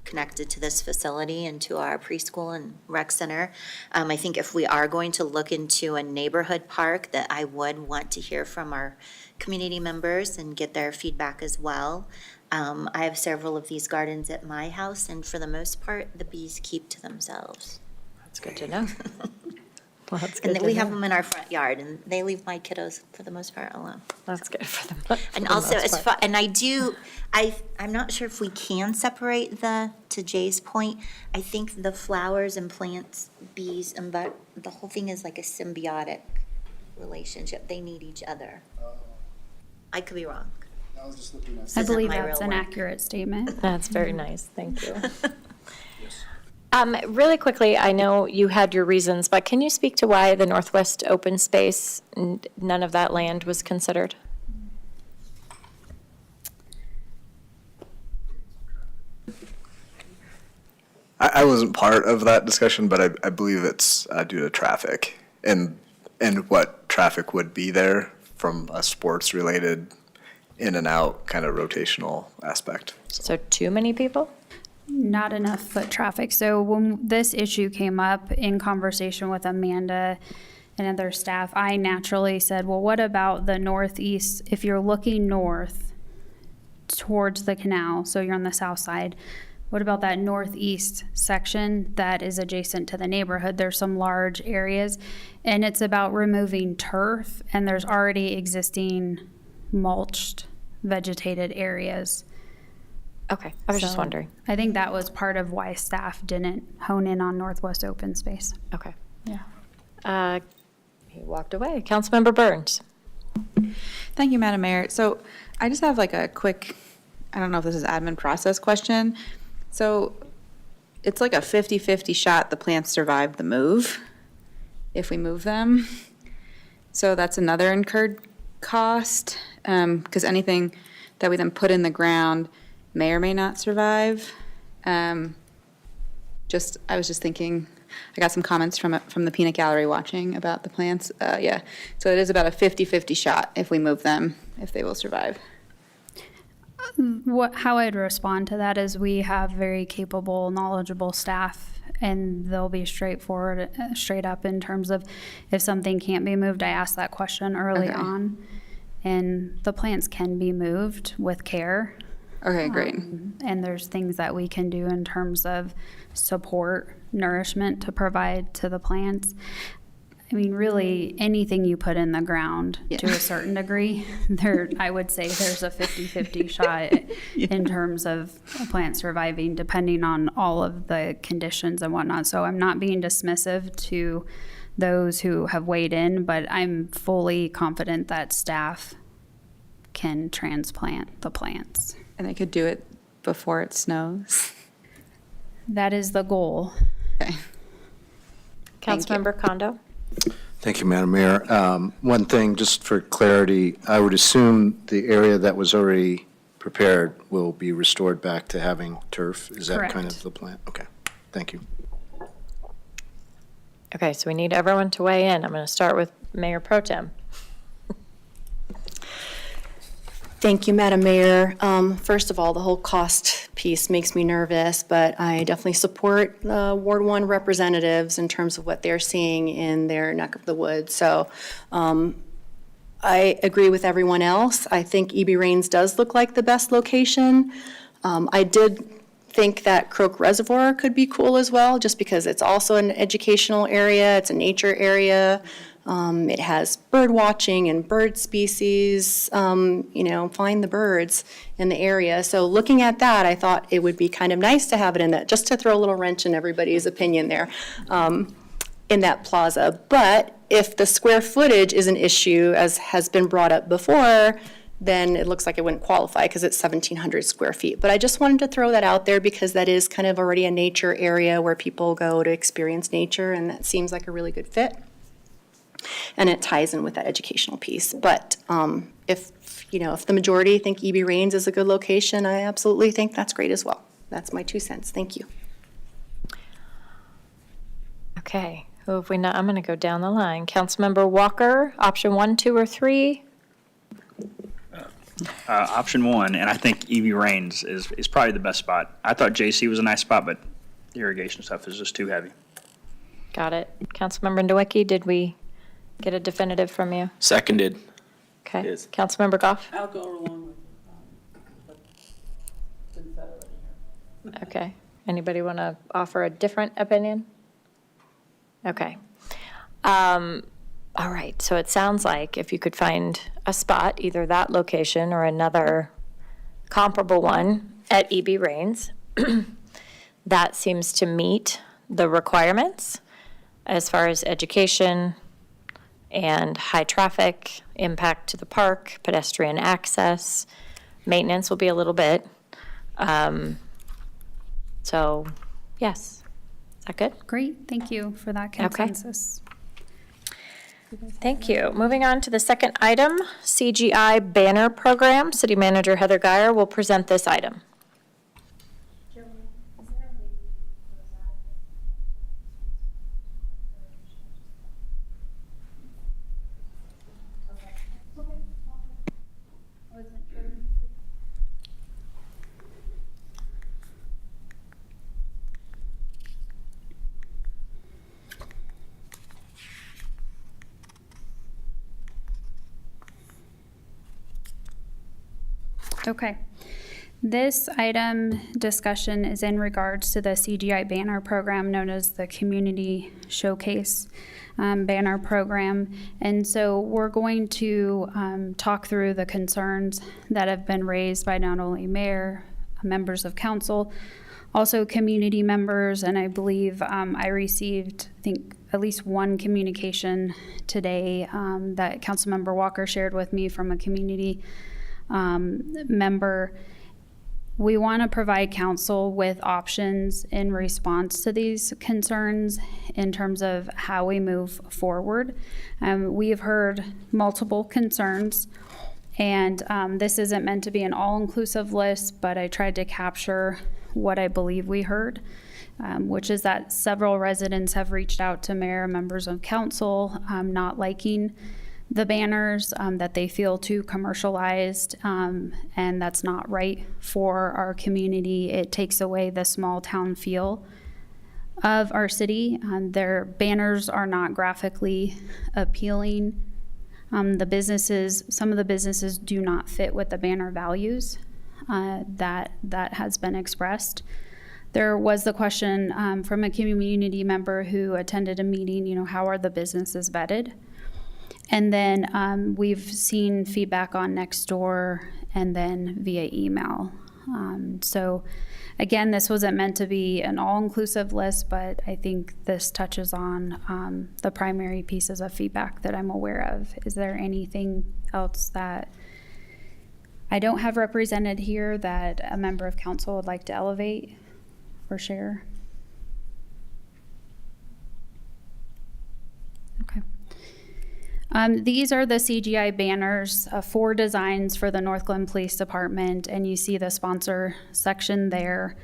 connected to this facility and to our preschool and rec center. I think if we are going to look into a neighborhood park, that I would want to hear from our community members and get their feedback as well. I have several of these gardens at my house, and for the most part, the bees keep to themselves. That's good to know. Well, that's good And to then we know. have them in our front yard, and they leave my kiddos, for the most part, alone. That's good for them. And also, as far, and I'm not sure if we can separate to Jay's point, I think the flowers and plants, bees, and the whole thing is like a symbiotic relationship. They need each other. I could be wrong. I believe my that's real an work. accurate statement. That's very nice. Thank you. Really quickly, I know you had your reasons, but can you speak to why the Northwest open space, none of that land was considered? I wasn't part of that discussion, but I believe it's due to traffic and what traffic would be there from a sports-related in and out kind of rotational aspect. So too many people? Not enough foot traffic. So when this issue came up in conversation with Amanda and other staff, I naturally said, well, what about the northeast? If you're looking north towards the canal, so you're on the south side, what about that northeast section that is adjacent to the neighborhood? There's some large areas, and it's about removing turf, and there's already existing mulched, vegetated areas. Okay, I was just So, wondering. I think that was part of why staff didn't hone in on Northwest open space. Okay. Yeah. He walked away. Councilmember Burns? Thank you, Madam Mayor. So I just have like a quick, I don't know if this is admin process question. So it's like a 50-50 shot the plants survive the move if we move them. So that's another incurred cost, because anything that we then put in the ground may or may not survive. I was just thinking, I got some comments from the peanut gallery watching about the plants. Yeah, so it is about a 50-50 shot if we move them, if they will survive. How I'd respond to that is we have very capable, knowledgeable staff, and they'll be straight up in terms of if something can't be moved. I asked that question early Okay. on, and the plants can be moved with care. Okay, great. And there's things that we can do in terms of support, nourishment to provide to the plants. I mean, really, anything you put in the ground to a certain degree, I would say there's a 50-50 shot in terms of a plant surviving, depending on all of the conditions and whatnot. So I'm not being dismissive to those who have weighed in, but I'm fully confident that staff can transplant the plants. And they could do it before it snows. That is the goal. Okay. Thank you. Councilmember Kondo? Thank you, Madam Mayor. One thing, just for clarity, I would assume the area that was already prepared will be restored back to having turf? Is that kind Correct. of the plan? Okay, thank you. Okay, so we need everyone to weigh in. I'm going to start with Mayor Pro Tem. Thank you, Madam Mayor. First of all, the whole cost piece makes me nervous, but I definitely support the Ward 1 representatives in terms of what they're seeing in their neck of the woods. So I agree with everyone else. I think EB Rains does look like the best location. I did think that Croak Reservoir could be cool as well, just because it's also an educational area, it's a nature area. It has bird watching and bird species, find the birds in the area. So looking at that, I thought it would be kind of nice to have it in that, just to throw a little wrench in everybody's opinion there, in that plaza. But if the square footage is an issue, as has been brought up before, then it looks like it wouldn't qualify because it's 1,700 square feet. But I just wanted to throw that out there because that is kind of already a nature area where people go to experience nature, and that seems like a really good fit. And it ties in with that educational piece. But if the majority think EB Rains is a good location, I absolutely think that's great as well. That's my 2 cents. Thank you. Okay, who have we not? I'm going to go down the line. Councilmember Walker, option 1, 2, or 3? Option 1, and I think EB Rains is probably the best spot. I thought JC was a nice spot, but the irrigation stuff is just too heavy. Got it. Councilmember Nowicki, did we get a definitive from you? Seconded. Okay. Yes. Councilmember Goff? I'll go along with what's been said already here. Okay. Anybody want to offer a different opinion? Okay. All right. So it sounds like if you could find a spot, either that location or another comparable one at EB Rains, that seems to meet the requirements as far as education and high traffic, impact to the park, pedestrian access, maintenance will be a little bit. So, yes. Is that good? Great, thank you for that consensus. Thank you. Moving on to the second item, CGI Banner Program. City Manager Heather Geyer will present this item. Okay. This item discussion is in regards to the CGI Banner program known as the Community Showcase Banner Program. And so we're going to talk through the concerns that have been raised by not only mayor, members of council, also community members, and I believe I received, I think, at least one communication today that Councilmember Walker shared with me from a community member. We want to provide council with options in response to these concerns in terms of how we move forward. We have heard multiple concerns, and this isn't meant to be an all-inclusive list, but I tried to capture what I believe we heard, which is that several residents have reached out to mayor, members of council, not liking the banners, that they feel too commercialized, and that's not right for our community. It takes away the small town feel of our city. Their banners are not graphically appealing. Some of the businesses do not fit with the banner values that has been expressed. There was the question from a community member who attended a meeting, how are the businesses vetted? And then we've seen feedback on Nextdoor and then via email. So again, this wasn't meant to be an all-inclusive list, but I think this touches on the primary pieces of feedback that I'm aware of. Is there anything else that I don't have represented here that a member of council would like to elevate or share? Okay. These are the CGI banners, 4 designs for the North Glen Police Department, and you see the sponsor section there.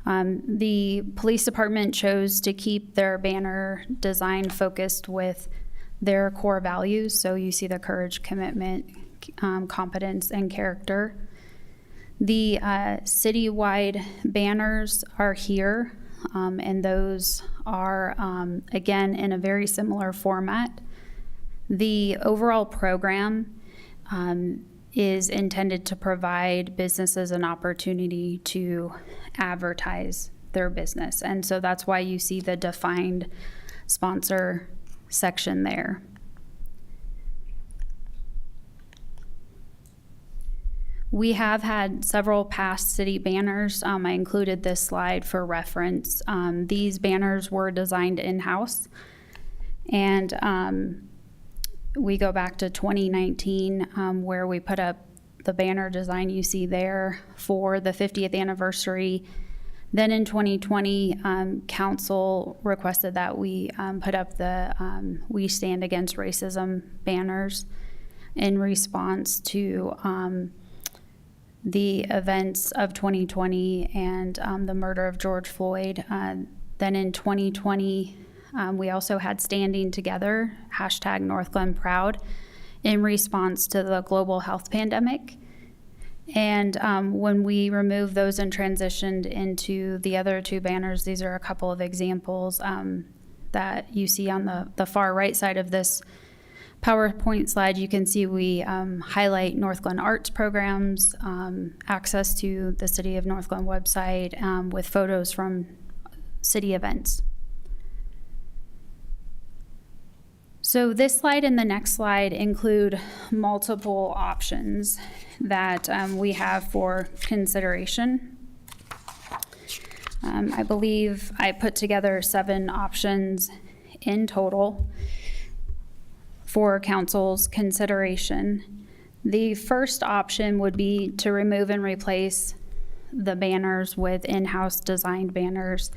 The police department chose to keep their banner design focused with their core values. So you see the courage, commitment, competence, and character. The citywide banners are here, and those are, again, in a very similar format. The overall program is intended to provide businesses an opportunity to advertise their business. And so that's why you see the defined sponsor section there. We have had several past city banners. I included this slide for reference. These banners were designed in-house, and we go back to 2019 where we put up the banner design you see there for the 50th anniversary. Then in 2020, council requested that we put up the We Stand Against Racism banners in response to the events of 2020 and the murder of George Floyd. Then in 2020, we also had Standing Together, hashtag North Glen Proud, in response to the global health pandemic. And when we removed those and transitioned into the other two banners, these are a couple of examples that you see on the far right side of this PowerPoint slide. You can see we highlight North Glen Arts programs, access to the City of North Glen website with photos from city events. So this slide and the next slide include multiple options that we have for consideration. I believe I put together 7 options in total for council's consideration. The first option would be to remove and replace the banners with in-house designed banners.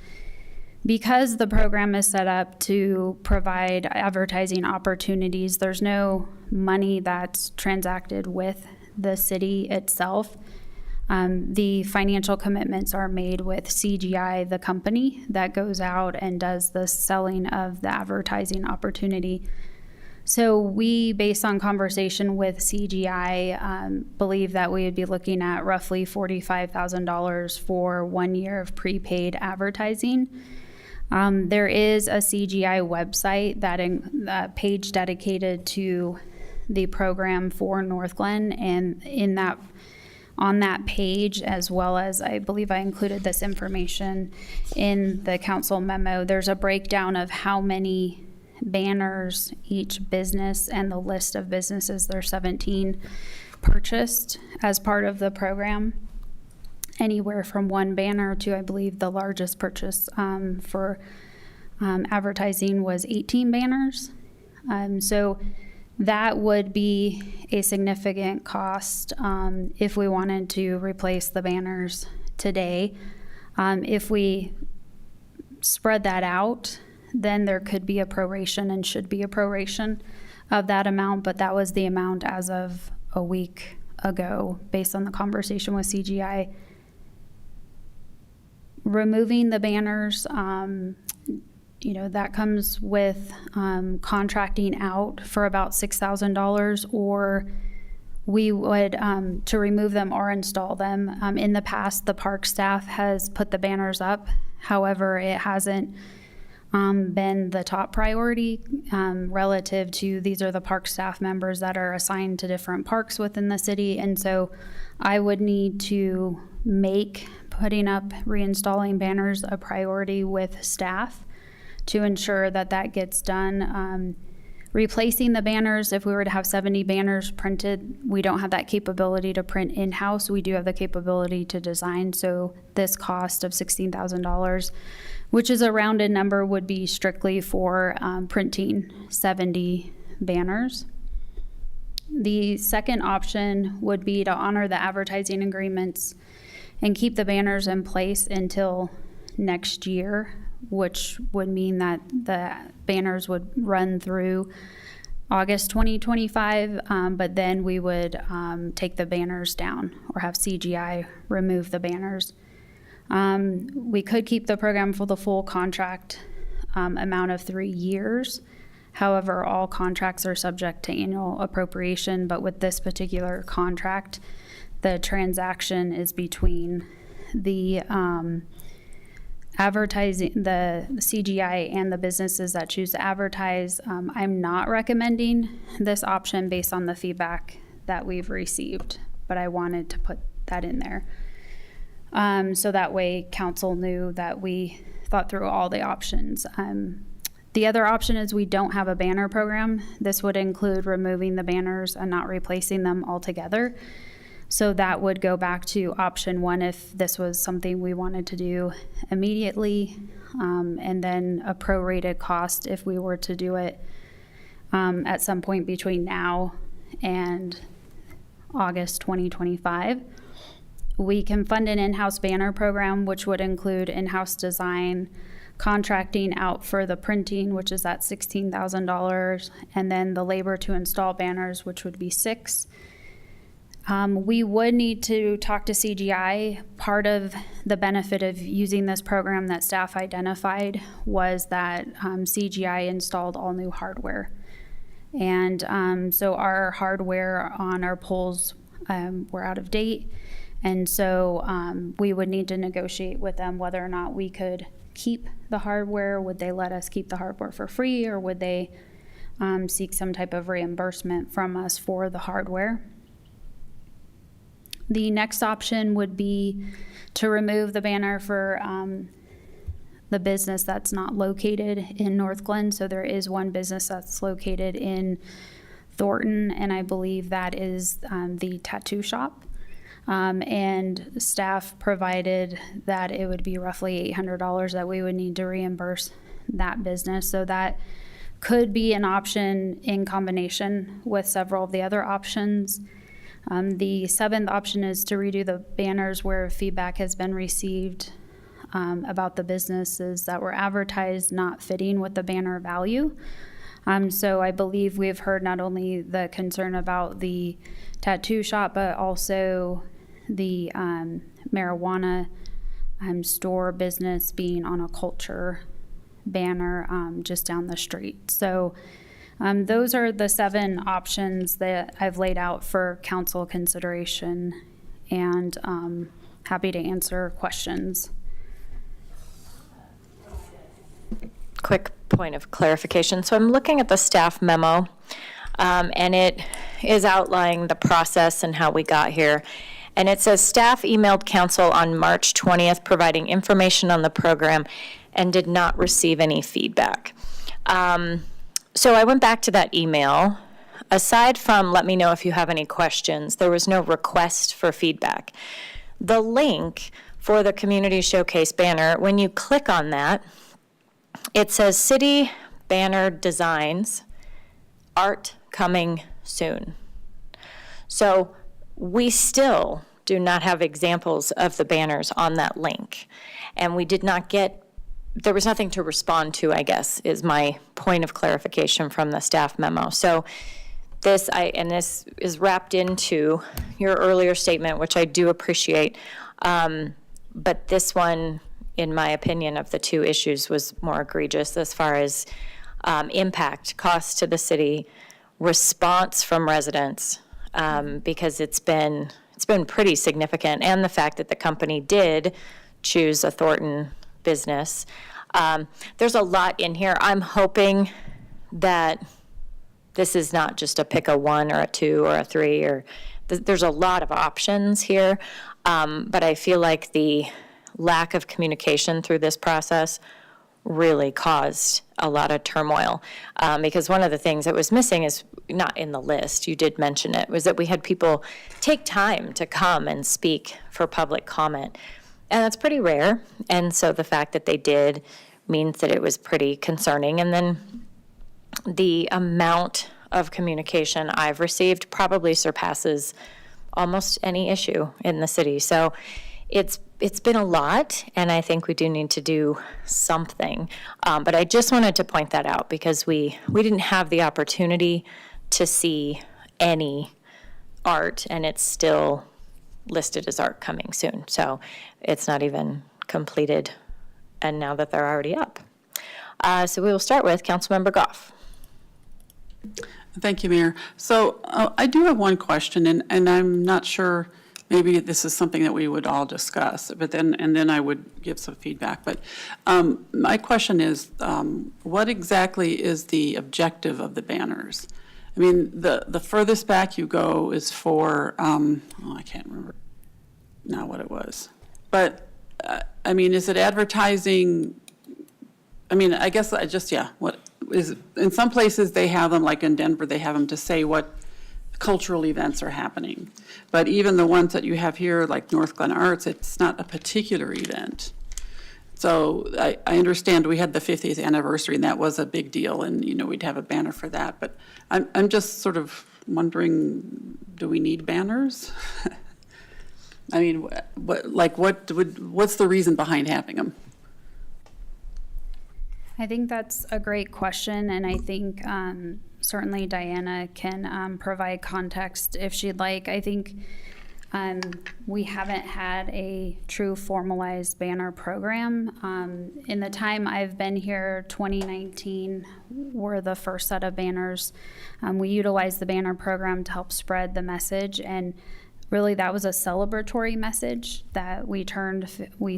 Because the program is set up to provide advertising opportunities, there's no money that's transacted with the city itself. The financial commitments are made with CGI, the company that goes out and does the selling of the advertising opportunity. So we, based on conversation with CGI, believe that we would be looking at roughly $45,000 for 1 year of prepaid advertising. There is a CGI website that page dedicated to the program for North Glen, and on that page, as well as I believe I included this information in the council memo, there's a breakdown of how many banners each business and the list of businesses, there's 17, purchased as part of the program. Anywhere from 1 banner to, I believe, the largest purchase for advertising was 18 banners. So that would be a significant cost if we wanted to replace the banners today. If we spread that out, then there could be a proration and should be a proration of that amount, but that was the amount as of a week ago based on the conversation with CGI. Removing the banners, that comes with contracting out for about $6,000, or we would, to remove them or install them. In the past, the park staff has put the banners up. However, it hasn't been the top priority relative to these are the park staff members that are assigned to different parks within the city. And so I would need to make putting up, reinstalling banners a priority with staff to ensure that that gets done. Replacing the banners, if we were to have 70 banners printed, we don't have that capability to print in-house. We do have the capability to design. So this cost of $16,000, which is a rounded number, would be strictly for printing 70 banners. The second option would be to honor the advertising agreements and keep the banners in place until next year, which would mean that the banners would run through August 2025, but then we would take the banners down or have CGI remove the banners. We could keep the program for the full contract amount of 3 years. However, all contracts are subject to annual appropriation, but with this particular contract, the transaction is between the advertising, the CGI and the businesses that choose to advertise. I'm not recommending this option based on the feedback that we've received, but I wanted to put that in there. So that way council knew that we thought through all the options. The other option is we don't have a banner program. This would include removing the banners and not replacing them altogether. So that would go back to option one if this was something we wanted to do immediately, and then a prorated cost if we were to do it at some point between now and August 2025. We can fund an in-house banner program, which would include in-house design, contracting out for the printing, which is at $16,000, and then the labor to install banners, which would be $6,000. We would need to talk to CGI. Part of the benefit of using this program that staff identified was that CGI installed all new hardware. And so our hardware on our poles were out of date. And so we would need to negotiate with them whether or not we could keep the hardware. Would they let us keep the hardware for free, or would they seek some type of reimbursement from us for the hardware? The next option would be to remove the banner for the business that's not located in North Glen. So there is one business that's located in Thornton, and I believe that is the tattoo shop. And staff provided that it would be roughly $800 that we would need to reimburse that business. So that could be an option in combination with several of the other options. The seventh option is to redo the banners where feedback has been received about the businesses that were advertised not fitting with the banner value. So I believe we've heard not only the concern about the tattoo shop, but also the marijuana store business being on a culture banner just down the street. So those are the 7 options that I've laid out for council consideration, and happy to answer questions. Quick point of clarification. So I'm looking at the staff memo, and it is outlining the process and how we got here. And it says staff emailed council on March 20th providing information on the program and did not receive any feedback. So I went back to that email. Aside from let me know if you have any questions, there was no request for feedback. The link for the Community Showcase banner, when you click on that, it says City Banner Designs, Art Coming Soon. So we still do not have examples of the banners on that link. And we did not get, there was nothing to respond to, I guess, is my point of clarification from the staff memo. So this is wrapped into your earlier statement, which I do appreciate. But this one, in my opinion, of the 2 issues was more egregious as far as impact, cost to the city, response from residents, because it's been pretty significant, and the fact that the company did choose a Thornton business. There's a lot in here. I'm hoping that this is not just a pick a 1 or a 2 or a 3, or there's a lot of options here. But I feel like the lack of communication through this process really caused a lot of turmoil. Because one of the things that was missing is not in the list, you did mention it, was that we had people take time to come and speak for public comment. And that's pretty rare. And so the fact that they did means that it was pretty concerning. And then the amount of communication I've received probably surpasses almost any issue in the city. So it's been a lot, and I think we do need to do something. But I just wanted to point that out because we didn't have the opportunity to see any art, and it's still listed as art coming soon. So it's not even completed, and now that they're already up. So we will start with Councilmember Goff. Thank you, Mayor. So I do have one question, and I'm not sure, maybe this is something that we would all discuss, but then I would give some feedback. But my question is, what exactly is the objective of the banners? I mean, the furthest back you go is for, I can't remember now what it was. But, I mean, is it advertising? I mean, I guess what is, in some places they have them, like in Denver, they have them to say what cultural events are happening. But even the ones that you have here, like North Glen Arts, it's not a particular event. So I understand we had the 50th anniversary, and that was a big deal, and, we'd have a banner for that. But I'm just sort of wondering, do we need banners? I mean, what's the reason behind having them? I think that's a great question, and I think certainly Diana can provide context if she'd like. I think we haven't had a true formalized banner program. In the time I've been here, 2019 were the first set of banners. We utilized the banner program to help spread the message, and really that was a celebratory message that we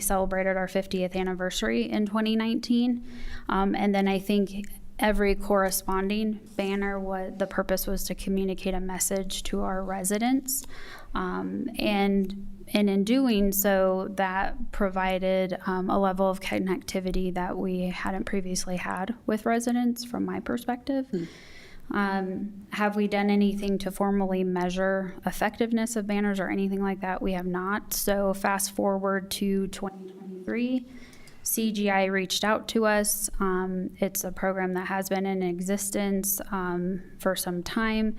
celebrated our 50th anniversary in 2019. And then I think every corresponding banner, the purpose was to communicate a message to our residents. And in doing so, that provided a level of connectivity that we hadn't previously had with residents from my perspective. Have we done anything to formally measure effectiveness of banners or anything like that? We have not. So fast forward to 2023, CGI reached out to us. It's a program that has been in existence for some time.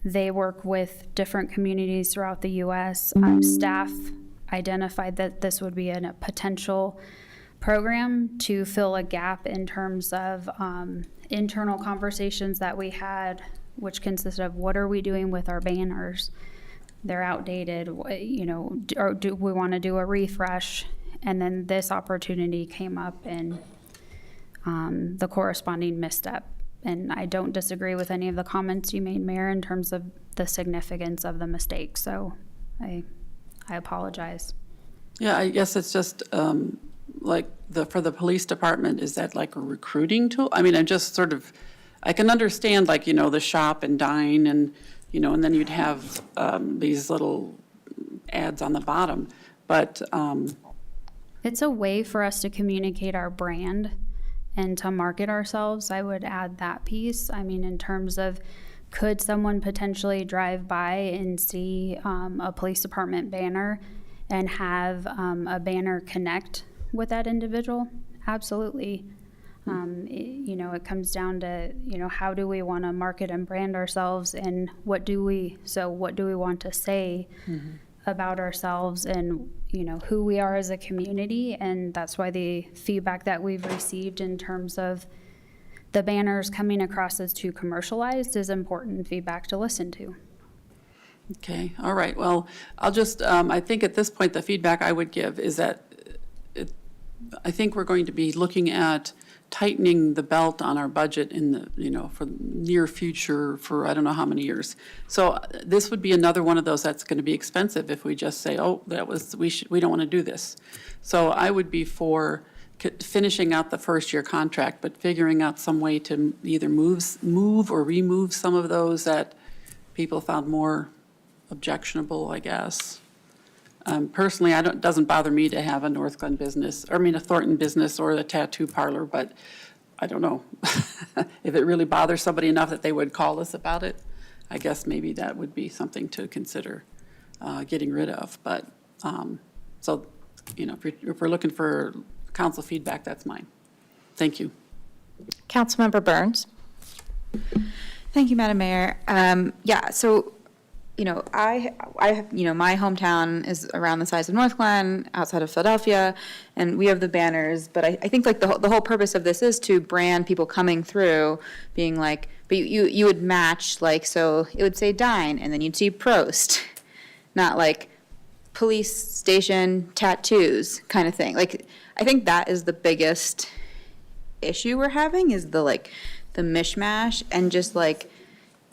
They work with different communities throughout the U.S. Staff identified that this would be a potential program to fill a gap in terms of internal conversations that we had, which consisted of what are we doing with our banners? They're outdated, or do we want to do a refresh? And then this opportunity came up in the corresponding misstep. And I don't disagree with any of the comments you made, Mayor, in terms of the significance of the mistake. So I apologize. Yeah, I guess it's just for the police department, is that like a recruiting tool? I mean, I can understand the shop and dine and, and then you'd have these little ads on the bottom. But it's a way for us to communicate our brand and to market ourselves. I would add that piece. I mean, in terms of, could someone potentially drive by and see a police department banner and have a banner connect with that individual? Absolutely. It comes down to, how do we want to market and brand ourselves, and what do we want to say about ourselves, and, who we are as a community. And that's why the feedback that we've received in terms of the banners coming across as too commercialized is important feedback to listen to. Okay, all right. Well, I'll just, I think at this point, the feedback I would give is that I think we're going to be looking at tightening the belt on our budget in the, for the near future for I don't know how many years. So this would be another one of those that's going to be expensive if we just say, oh, we don't want to do this. So I would be for finishing out the first year contract, but figuring out some way to either move or remove some of those that people found more objectionable, I guess. Personally, it doesn't bother me to have a North Glen business, a Thornton business or a tattoo parlor, but I don't know. If it really bothers somebody enough that they would call us about it, I guess maybe that would be something to consider getting rid of. But, if we're looking for council feedback, that's mine. Thank you. Councilmember Burns. Thank you, Madam Mayor. So I have, my hometown is around the size of North Glen, outside of Philadelphia, and we have the banners. But I think the whole purpose of this is to brand people coming through, being like, but you would match, so it would say dine, and then you'd see Prost, not like police station tattoos kind of thing. Like, I think that is the biggest issue we're having, is the mishmash and just like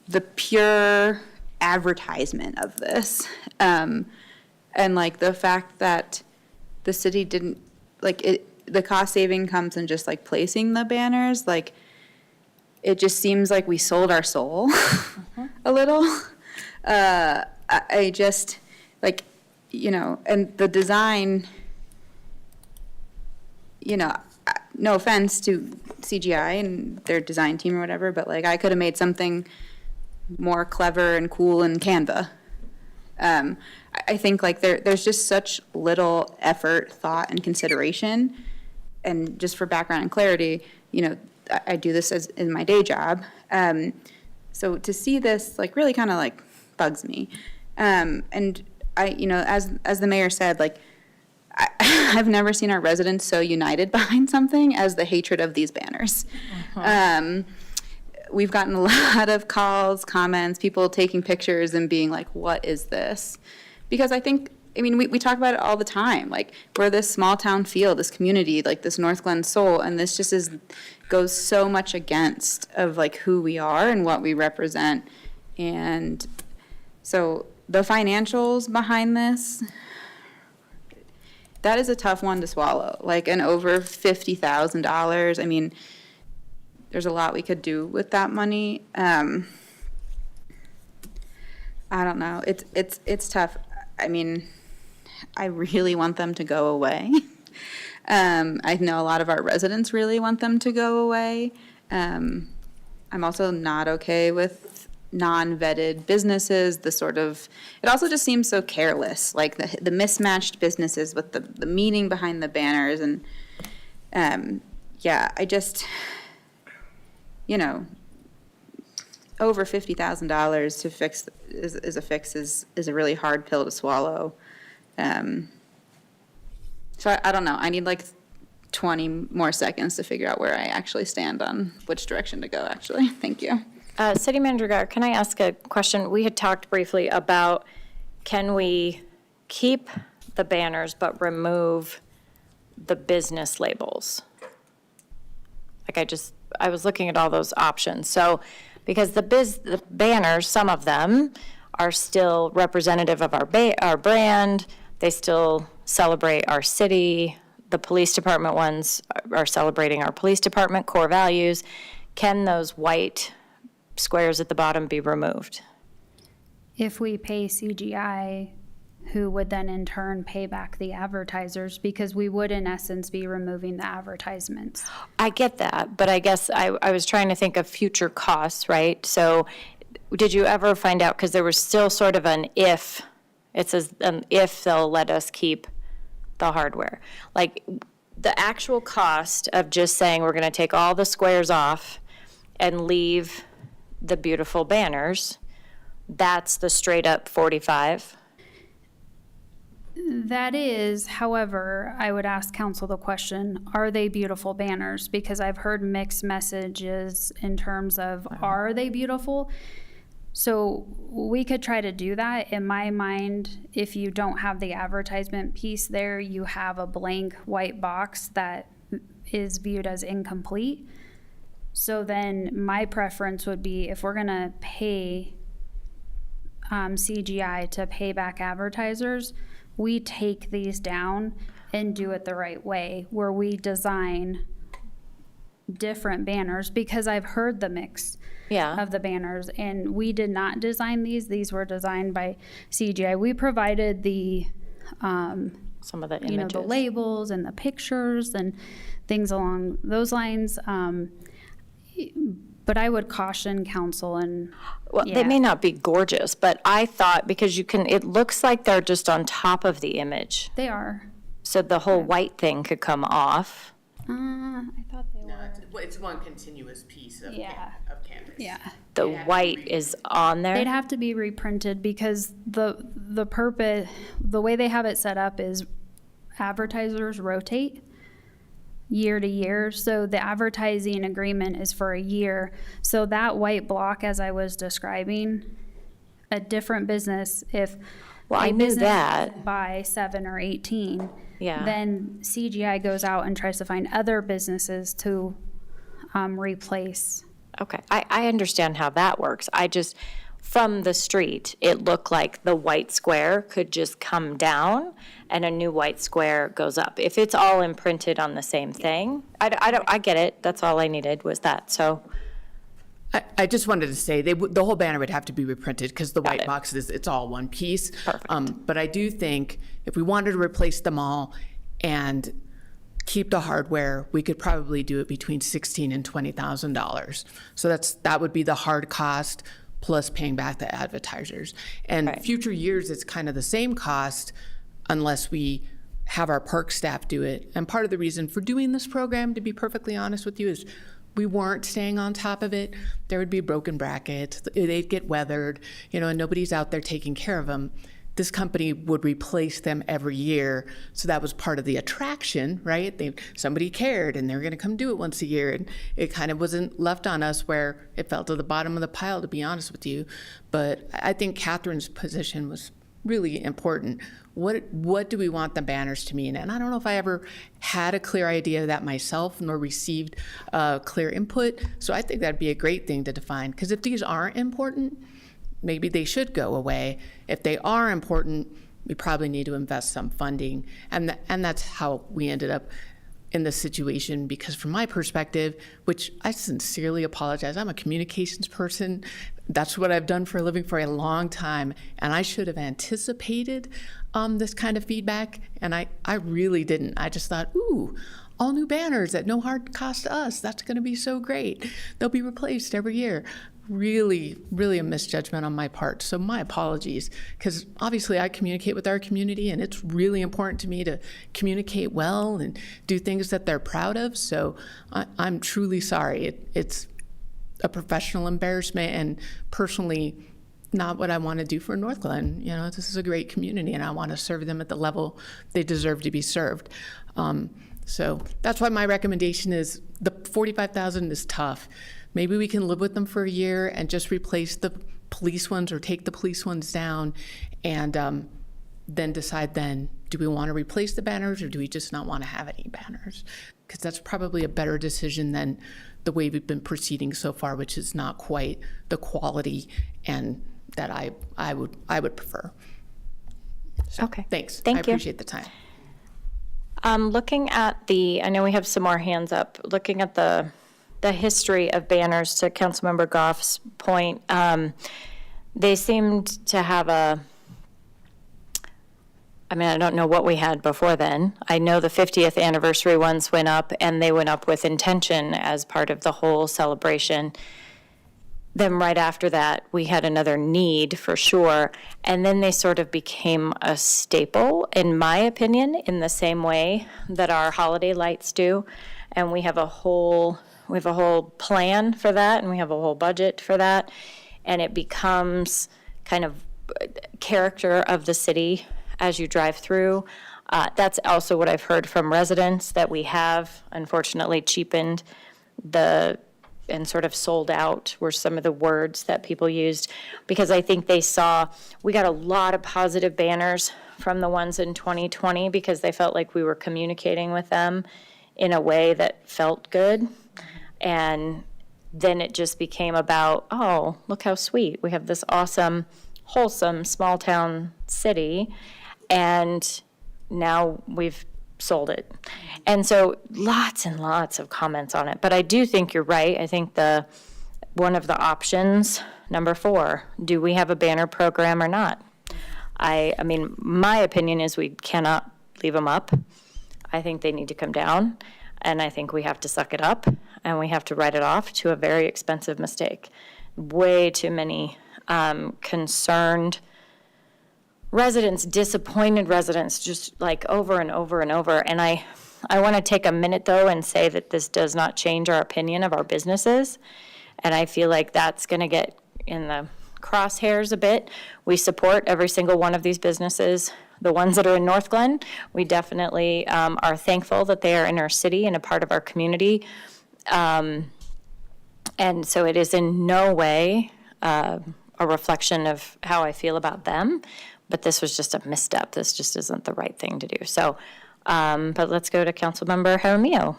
the pure advertisement of this. And like the fact that the city didn't, the cost saving comes in just like placing the banners, like, it just seems like we sold our soul a little. I just, like, and the design, no offense to CGI and their design team or whatever, but like, I could have made something more clever and cool in Canva. I think like there's just such little effort, thought, and consideration. And just for background and clarity, I do this as in my day job. So to see this like really kind of like bugs me. And I, as the mayor said, like, I've never seen our residents so united behind something as the hatred of these banners. We've gotten a lot of calls, comments, people taking pictures and being like, what is this? Because we talk about it all the time. Like, we're this small town feel, this community, like this North Glen soul, and this just goes so much against of like who we are and what we represent. And so the financials behind this, that is a tough one to swallow. Like, an over $50,000. I mean, there's a lot we could do with that money. I don't know. It's tough. I mean, I really want them to go away. I know a lot of our residents really want them to go away. I'm also not okay with non-vetted businesses, it also just seems so careless, like the mismatched businesses with the meaning behind the banners. And I just, over $50,000 to fix is a really hard pill to swallow. So I don't know. I need like 20 more seconds to figure out where I actually stand on which direction to go, actually. Thank you. City Manager Geyer, can I ask a question? We had talked briefly about, can we keep the banners but remove the business labels? Like, I was looking at all those options. So, because the banners, some of them are still representative of our brand, they still celebrate our city. The police department ones are celebrating our police department core values. Can those white squares at the bottom be removed? If we pay CGI, who would then in turn pay back the advertisers, because we would in essence be removing the advertisements. I get that, but I guess I was trying to think of future costs, right? So did you ever find out, because there was still sort of an if, it says if they'll let us keep the hardware. Like, the actual cost of just saying we're going to take all the squares off and leave the beautiful banners, that's the straight up 45. That is, however, I would ask council the question, are they beautiful banners? Because I've heard mixed messages in terms of, are they beautiful? So we could try to do that. In my mind, if you don't have the advertisement piece there, you have a blank white box that is viewed as incomplete. So then my preference would be, if we're gonna pay CGI to pay back advertisers, we take these down and do it the right way, where we design different banners, because I've heard the mix of the banners, and we did not design these were designed by CGI. We provided the some of the images, the labels and the pictures and things along those lines, but I would caution council and they may not be gorgeous, but I thought, because it looks like they're just on top of the image, they are. So the whole white thing could come off. I thought they were. It's one continuous piece of canvas. Yeah. The white is on there. They'd have to be reprinted, because the purpose, the way they have it set up is advertisers rotate year to year. So the advertising agreement is for a year. So that white block, as I was describing, a different business, if Well, I a knew business that. doesn't buy 7 or 18, Yeah. then CGI goes out and tries to find other businesses to replace. Okay, I understand how that works. I just, from the street, it looked like the white square could just come down and a new white square goes up. If it's all imprinted on the same thing, I get it. That's all I needed was that, so. I just wanted to say, the whole banner would have to be reprinted because the white it. box it's all one piece. Perfect. But I do think if we wanted to replace them all and keep the hardware, we could probably do it between $16,000 and $20,000. So that would be the hard cost plus paying back the advertisers. And Right. future years, it's kind of the same cost unless we have our park staff do it. And part of the reason for doing this program, to be perfectly honest with you, is we weren't staying on top of it. There would be broken brackets, they'd get weathered, and nobody's out there taking care of them. This company would replace them every year, so that was part of the attraction, right? Somebody cared, and they were going to come do it once a year, and it kind of wasn't left on us where it fell to the bottom of the pile, to be honest with you. But I think Catherine's position was really important. What do we want the banners to mean? And I don't know if I ever had a clear idea of that myself, nor received clear input. So I think that'd be a great thing to define, because if these aren't important, maybe they should go away. If they are important, we probably need to invest some funding. And that's how we ended up in this situation, because from my perspective, which I sincerely apologize, I'm a communications person. That's what I've done for a living for a long time, and I should have anticipated this kind of feedback, and I really didn't. I just thought, ooh, all new banners at no hard cost to us. That's going to be so great. They'll be replaced every year. Really, really a misjudgment on my part. So my apologies, because obviously I communicate with our community, and it's really important to me to communicate well and do things that they're proud of. So I'm truly sorry. It's a professional embarrassment, and personally not what I want to do for North Glen. This is a great community, and I want to serve them at the level they deserve to be served. So that's why my recommendation is the $45,000 is tough. Maybe we can live with them for a year and just replace the police ones or take the police ones down, and then decide do we want to replace the banners, or do we just not want to have any banners? Because that's probably a better decision than the way we've been proceeding so far, which is not quite the quality and that I would prefer. So, Okay. Thanks. Thank I you. appreciate the time. Looking at I know we have some more hands up, looking at the history of banners, to Councilmember Goff's point, they seemed to have I don't know what we had before then. I know the 50th anniversary ones went up, and they went up with intention as part of the whole celebration. Then right after that, we had another need for sure, and then they sort of became a staple, in my opinion, in the same way that our holiday lights do. And we have a whole plan for that, and we have a whole budget for that, and it becomes kind of character of the city as you drive through. That's also what I've heard from residents, that we have unfortunately cheapened and sort of sold out were some of the words that people used, because I think we got a lot of positive banners from the ones in 2020, because they felt like we were communicating with them in a way that felt good. And then it just became about, oh, look how sweet. We have this awesome, wholesome, small town city, and now we've sold it. And so lots and lots of comments on it. But I do think you're right. I think one of the options, number 4, do we have a banner program or not? I mean, my opinion is we cannot leave them up. I think they need to come down, and I think we have to suck it up, and we have to write it off to a very expensive mistake. Way too many concerned residents, disappointed residents, just like over and over and over. And I want to take a minute, though, and say that this does not change our opinion of our businesses. And I feel like that's going to get in the crosshairs a bit. We support every single one of these businesses. The ones that are in North Glen, we definitely are thankful that they are in our city and a part of our community. And so it is in no way a reflection of how I feel about them. but this was just a misstep. This just isn't the right thing to do. So, but let's go to Councilmember Jaramillo.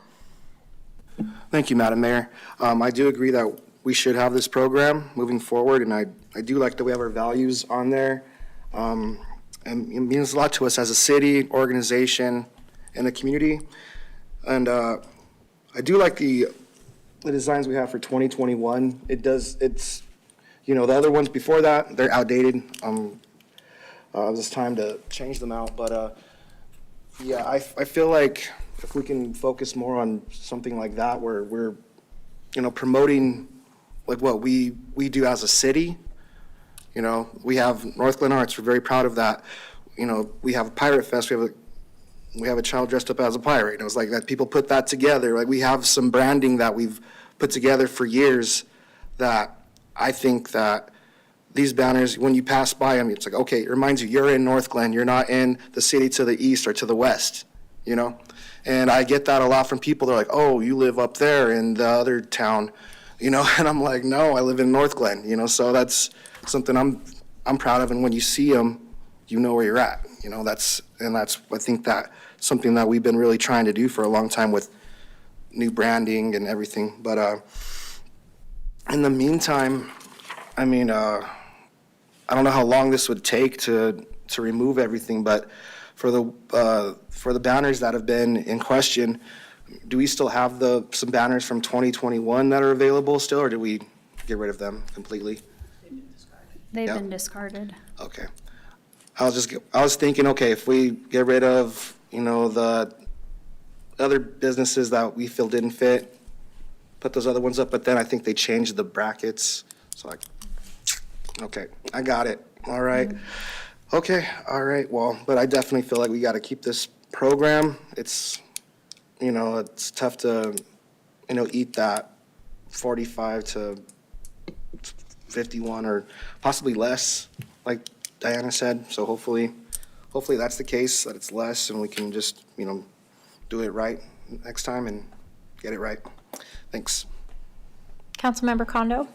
Thank you, Madam Mayor. I do agree that we should have this program moving forward, and I do like that we have our values on there. And it means a lot to us as a city, organization, and the community. And I do like the designs we have for 2021. It's, the other ones before that, they're outdated. It's time to change them out. But yeah, I feel like if we can focus more on something like that, where we're, promoting like what we do as a city. We have North Glen Arts. We're very proud of that. We have a Pirate Fest. We have a child dressed up as a pirate. It's like that. People put that together. Like we have some branding that we've put together for years. That I think that these banners, when you pass by them, it's like, okay, it reminds you you're in North Glen. You're not in the city to the east or to the west. And I get that a lot from people. They're like, oh, you live up there in the other town, and I'm like, no, I live in North Glen, so that's something I'm proud of. And when you see them, you know where you're at, that's I think that something that we've been really trying to do for a long time with new branding and everything. But in the meantime, I don't know how long this would take to remove everything, but for the banners that have been in question, do we still have some banners from 2021 that are available still, or do we get rid of them completely? They've been discarded. Okay. I was thinking, okay, if we get rid of, the other businesses that we feel didn't fit, put those other ones up, but then I think they changed the brackets. So okay, I got it. All right. Okay, all right, well, but I definitely feel like we got to keep this program. It's, it's tough to, eat that 45 to 51 or possibly less, like Diana said. So hopefully that's the case, that it's less, and we can just, do it right next time and get it right. Thanks. Councilmember Kondo.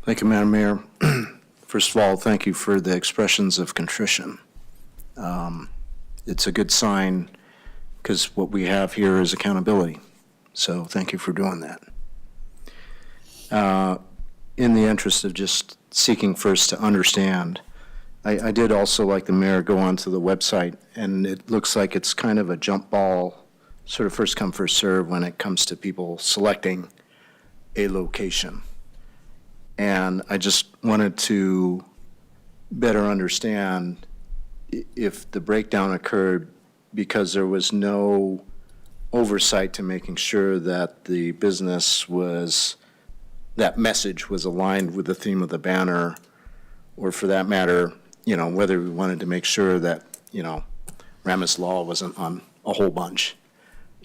Thank you, Madam Mayor. First of all, thank you for the expressions of contrition. It's a good sign because what we have here is accountability. So thank you for doing that. In the interest of just seeking first to understand, I did also, like the mayor, go onto the website, and it looks like it's kind of a jump ball, sort of first come, first serve when it comes to people selecting a location. And I just wanted to better understand if the breakdown occurred because there was no oversight to making sure that the business that message was aligned with the theme of the banner, or for that matter, whether we wanted to make sure that, Ramis Law wasn't on a whole bunch.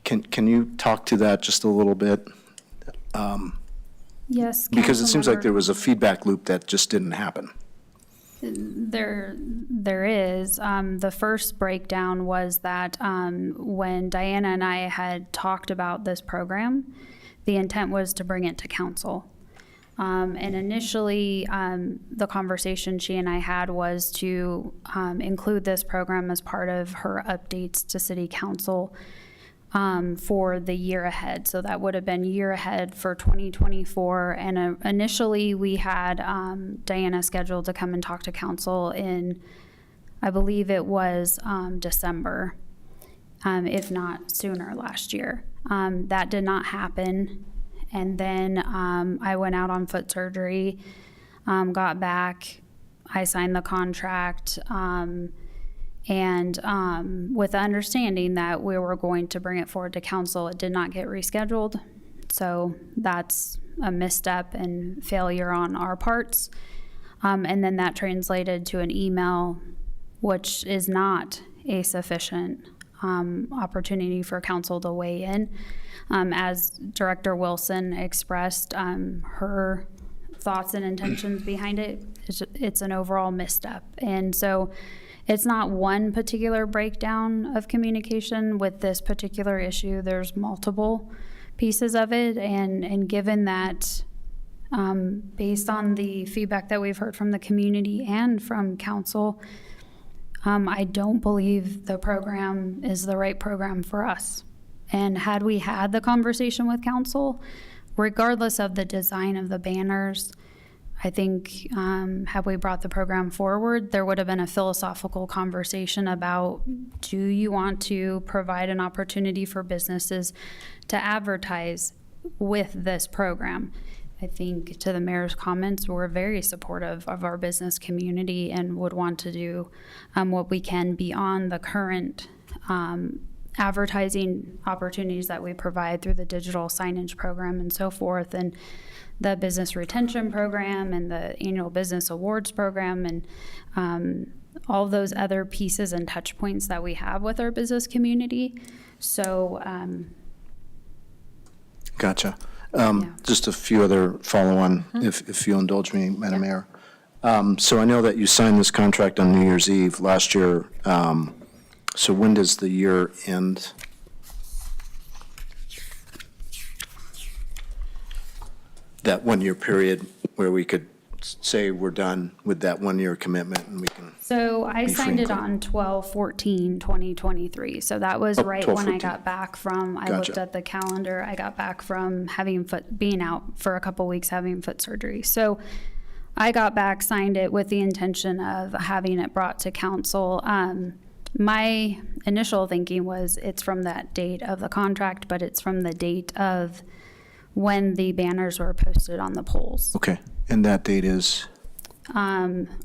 Can you talk to that just a little bit? Yes. Because it seems like Councilmember. there was a feedback loop that just didn't happen. There is. The first breakdown was that when Diana and I had talked about this program, the intent was to bring it to council. And initially, the conversation she and I had was to include this program as part of her updates to City Council for the year ahead. So that would have been year ahead for 2024. And initially, we had Diana scheduled to come and talk to council in, I believe it was December, if not sooner last year. That did not happen. And then I went out on foot surgery, got back, I signed the contract, and with the understanding that we were going to bring it forward to council, it did not get rescheduled. So that's a misstep and failure on our parts. And then that translated to an email, which is not a sufficient opportunity for council to weigh in. As Director Wilson expressed her thoughts and intentions behind it, it's an overall misstep. And so it's not one particular breakdown of communication with this particular issue. There's multiple pieces of it. And given that Based on the feedback that we've heard from the community and from council, I don't believe the program is the right program for us. And had we had the conversation with council, regardless of the design of the banners, I think had we brought the program forward, there would have been a philosophical conversation about, do you want to provide an opportunity for businesses to advertise with this program? I think to the mayor's comments, we're very supportive of our business community and would want to do what we can beyond the current advertising opportunities that we provide through the digital signage program and so forth, and the business retention program and the annual business awards program, and all those other pieces and touch points that we have with our business community. So Gotcha. Just a few other follow-on, if you indulge me, Madam Mayor. So I know that you signed this contract on New Year's Eve last year. So when does the year end? That 1 year period where we could say we're done with that 1 year commitment and we can. So I signed it on 12/14/2023. So that was right when I 12/14. got back from, I looked Gotcha. at the calendar, I got back from being out for a couple weeks having foot surgery. So I got back, signed it with the intention of having it brought to council. My initial thinking was it's from that date of the contract, but it's from the date of when the banners were posted on the polls. Okay, and that date is?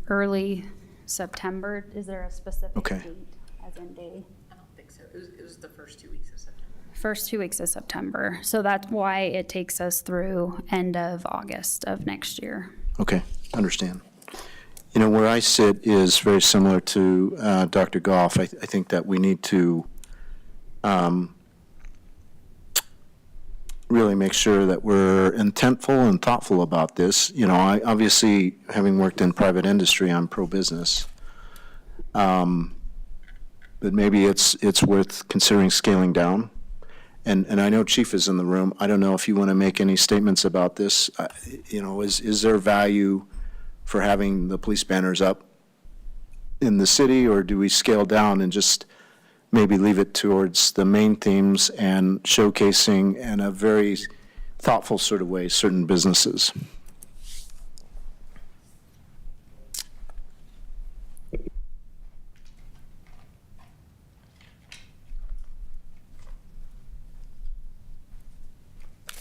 Early September. Is there a specific Okay. date as in day? I don't think so. It was the first 2 weeks of September. First 2 weeks of September. So that's why it takes us through end of August of next year. Okay, understand. You know, where I sit is very similar to Dr. Goff. I think that we need to really make sure that we're intentful and thoughtful about this. You know, I obviously, having worked in private industry, I'm pro-business. But maybe it's worth considering scaling down. And I know Chief is in the room. I don't know if you want to make any statements about this. You know, is there value for having the police banners up in the city, or do we scale down and just maybe leave it towards the main themes and showcasing in a very thoughtful sort of way certain businesses?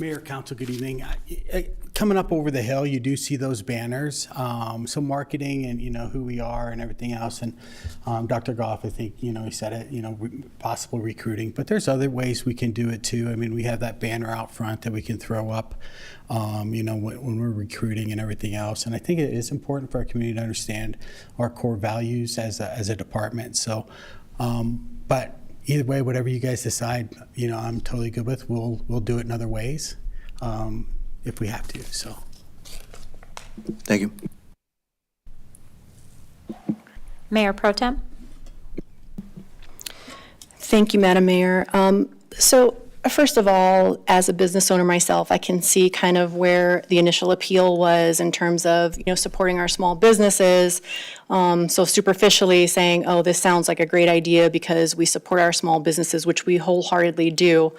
Mayor, Council, good evening. Coming up over the hill, you do see those banners. So marketing and, you know, who we are and everything else. And Dr. Goff, I think, you know, he said it, you know, possible recruiting. But there's other ways we can do it too. I mean, we have that banner out front that we can throw up, you know, when we're recruiting and everything else. And I think it is important for our community to understand our core values as a department. So, but either way, whatever you guys decide, you know, I'm totally good with. We'll do it in other ways if we have to. So, Thank you. Mayor Pro Tem? Thank you, Madam Mayor. So first of all, as a business owner myself, I can see kind of where the initial appeal was in terms of, you know, supporting our small businesses. So superficially saying, oh, this sounds like a great idea because we support our small businesses, which we wholeheartedly do.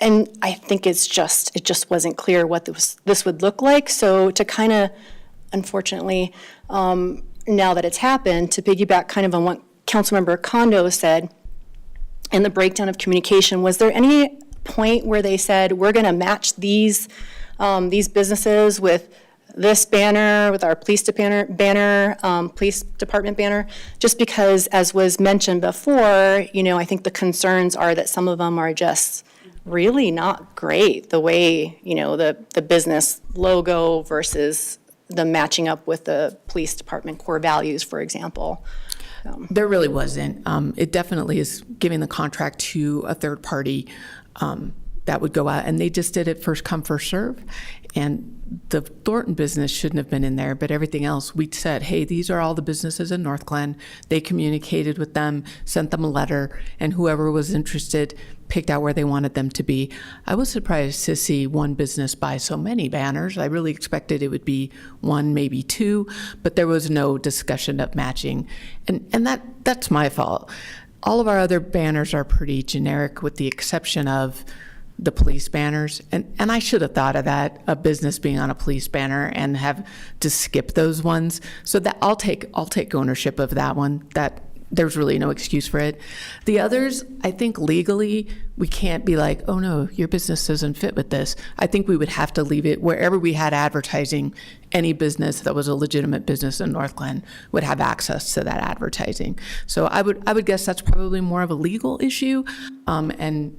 And I think it just wasn't clear what this would look like. So to kind of, unfortunately, now that it's happened, to piggyback kind of on what Councilmember Kondo said, and the breakdown of communication, was there any point where they said, we're going to match these businesses with this banner, with our police department banner, just because, as was mentioned before, you know, I think the concerns are that some of them are just really not great, the way, you know, the business logo versus the matching up with the police department core values, for example. There really wasn't. It definitely is giving the contract to a third party that would go out, and they just did it first come, first serve. And the Thornton business shouldn't have been in there, but everything else, we said, hey, these are all the businesses in North Glen. They communicated with them, sent them a letter, and whoever was interested picked out where they wanted them to be. I was surprised to see one business buy so many banners. I really expected it would be one, maybe two, but there was no discussion of matching. And that's my fault. All of our other banners are pretty generic with the exception of the police banners. And I should have thought of that, a business being on a police banner, and have to skip those ones. So that I'll take ownership of that one. That there's really no excuse for it. The others, I think legally, we can't be like, oh no, your business doesn't fit with this. I think we would have to leave it wherever we had advertising. Any business that was a legitimate business in North Glen would have access to that advertising. So I would guess that's probably more of a legal issue, and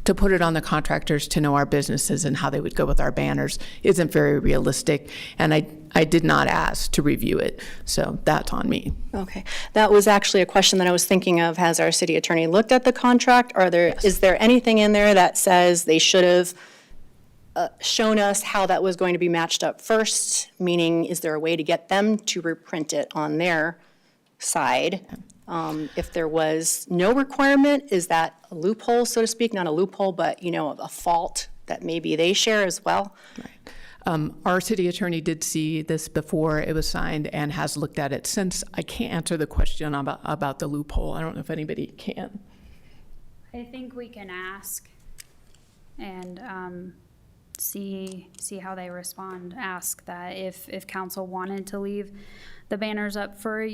to put it on the contractors to know our businesses and how they would go with our banners isn't very realistic. And I did not ask to review it, so that's on me. Okay, that was actually a question that I was thinking of. Has our city attorney looked at the contract? Is there anything in there that says they should have shown us how that was going to be matched up first? Meaning, is there a way to get them to reprint it on their side? If there was no requirement, is that a loophole, so to speak? Not a loophole, but, a fault that maybe they share as well? Right. Our city attorney did see this before it was signed and has looked at it since. I can't answer the question about the loophole. I don't know if anybody can. I think we can ask and see how they respond. Ask that if council wanted to leave the banners up for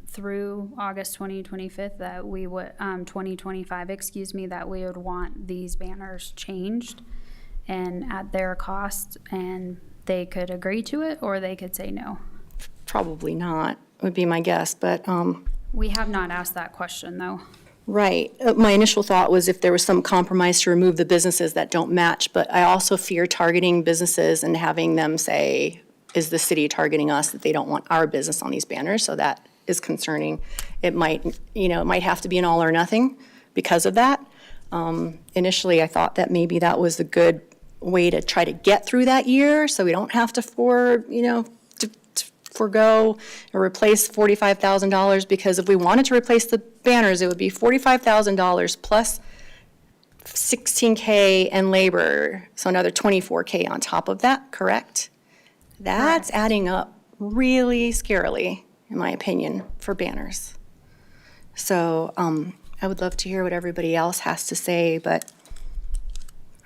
through August 2025, that we would 2025, excuse me, that we would want these banners changed and at their cost, and they could agree to it or they could say no. Probably not, would be my guess, but We have not asked that question though. right. My initial thought was if there was some compromise to remove the businesses that don't match, but I also fear targeting businesses and having them say, is the city targeting us, that they don't want our business on these banners? So that is concerning. It might have to be an all or nothing because of that. Initially, I thought that maybe that was a good way to try to get through that year, so we don't have to forego or replace $45,000, because if we wanted to replace the banners, it would be $45,000 plus $16K and labor, so another $24K on top of that, correct? That's adding up really scarily, in my opinion, for banners. So I would love to hear what everybody else has to say, but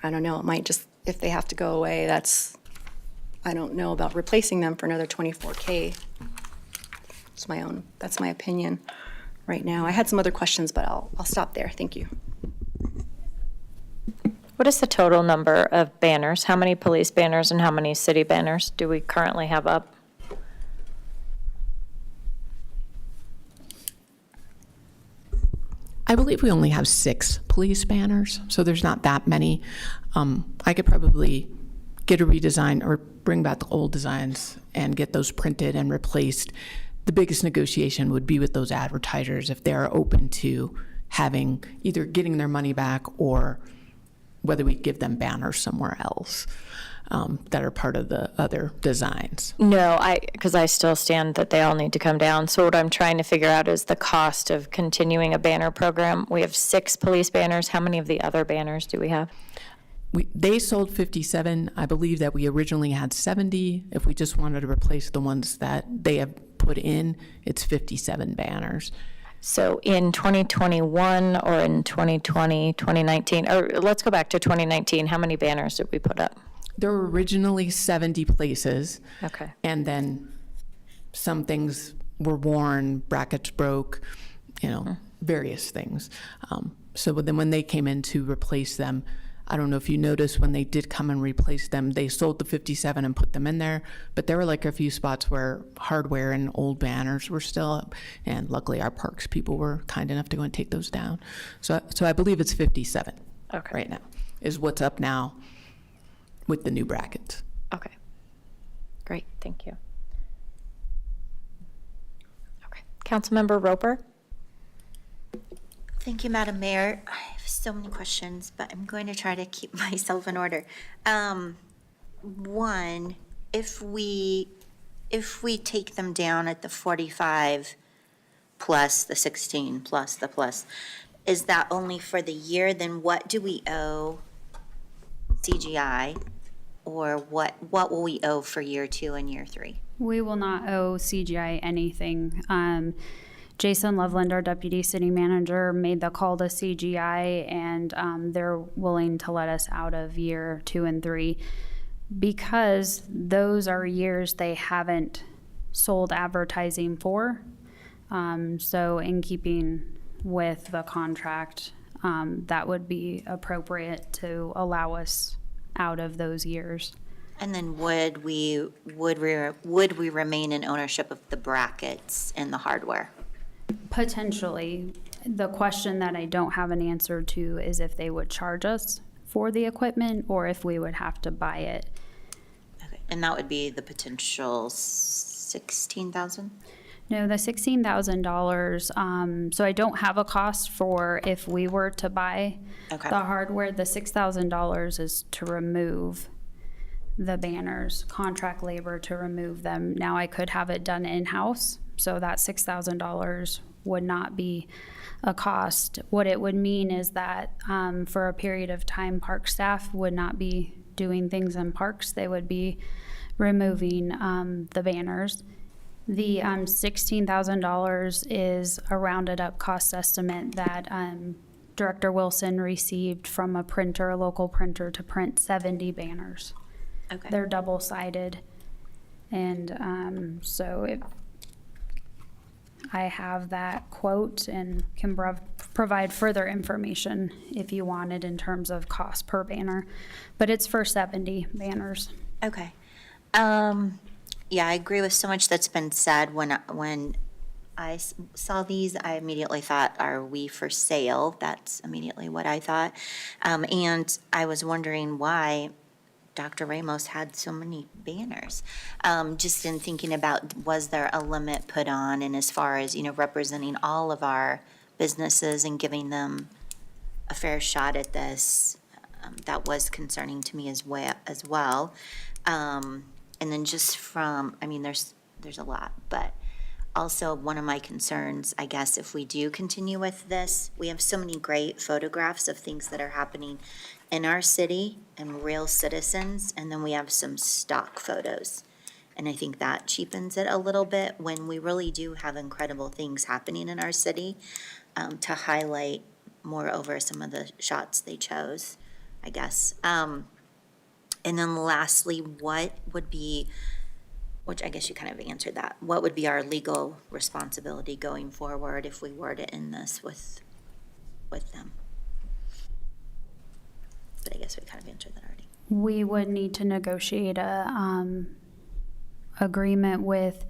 I don't know, it might just, if they have to go away, I don't know about replacing them for another $24K. That's my opinion right now. I had some other questions, but I'll stop there. Thank you. What is the total number of banners? How many police banners and how many city banners do we currently have up? I believe we only have 6 police banners, so there's not that many. I could probably get a redesign or bring back the old designs and get those printed and replaced. The biggest negotiation would be with those advertisers if they're open to having either getting their money back or whether we give them banners somewhere else that are part of the other designs. No, because I still stand that they all need to come down. So what I'm trying to figure out is the cost of continuing a banner program. We have 6 police banners. How many of the other banners do we have? They sold 57. I believe that we originally had 70. If we just wanted to replace the ones that they have put in, it's 57 banners. So in 2021 or in 2020, 2019, or let's go back to 2019, how many banners did we put up? There were originally 70 places. Okay. And then some things were worn, brackets broke, various things. So then when they came in to replace them, I don't know if you noticed when they did come and replace them, they sold the 57 and put them in there, but there were like a few spots where hardware and old banners were still up, and luckily our parks people were kind enough to go and take those down. So I believe it's 57 right now is what's up now with the new brackets. Okay. Great, thank you. Okay, Councilmember Roper? Thank you, Madam Mayor. I have so many questions, but I'm going to try to keep myself in order. One, if we take them down at the 45 plus the 16 plus the plus, is that only for the year? Then what do we owe CGI? Or what will we owe for year 2 and year 3? We will not owe CGI anything. Jason Loveland, our deputy city manager, made the call to CGI, and they're willing to let us out of year 2 and 3 because those are years they haven't sold advertising for. So in keeping with the contract, that would be appropriate to allow us out of those years. And then would we remain in ownership of the brackets and the hardware? Potentially. The question that I don't have an answer to is if they would charge us for the equipment or if we would have to buy it. Okay. And that would be the potential 16,000? No, the $16,000, so I don't have a cost for if we were to buy Okay. the hardware. The $6,000 is to remove the banners, contract labor to remove them. Now I could have it done in-house, so that $6,000 would not be a cost. What it would mean is that for a period of time, park staff would not be doing things in parks. They would be removing the banners. The $16,000 is a rounded up cost estimate that Director Wilson received from a printer, a local printer, to print 70 banners. Okay. They're double-sided. And so I have that quote and can provide further information if you wanted in terms of cost per banner. But it's for 70 banners. Okay. Yeah, I agree with so much that's been said. When I saw these, I immediately thought, are we for sale? That's immediately what I thought. And I was wondering why Dr. Ramos had so many banners. Just in thinking about, was there a limit put on? And as far as, representing all of our businesses and giving them a fair shot at this, that was concerning to me as well. And then just from, there's a lot, but also one of my concerns, I guess, if we do continue with this, we have so many great photographs of things that are happening in our city and real citizens, and then we have some stock photos. And I think that cheapens it a little bit when we really do have incredible things happening in our city, to highlight moreover some of the shots they chose, I guess. And then lastly, what would be, which I guess you kind of answered that, what would be our legal responsibility going forward if we were to end this with them? But I guess we kind of answered that already. We would need to negotiate a agreement with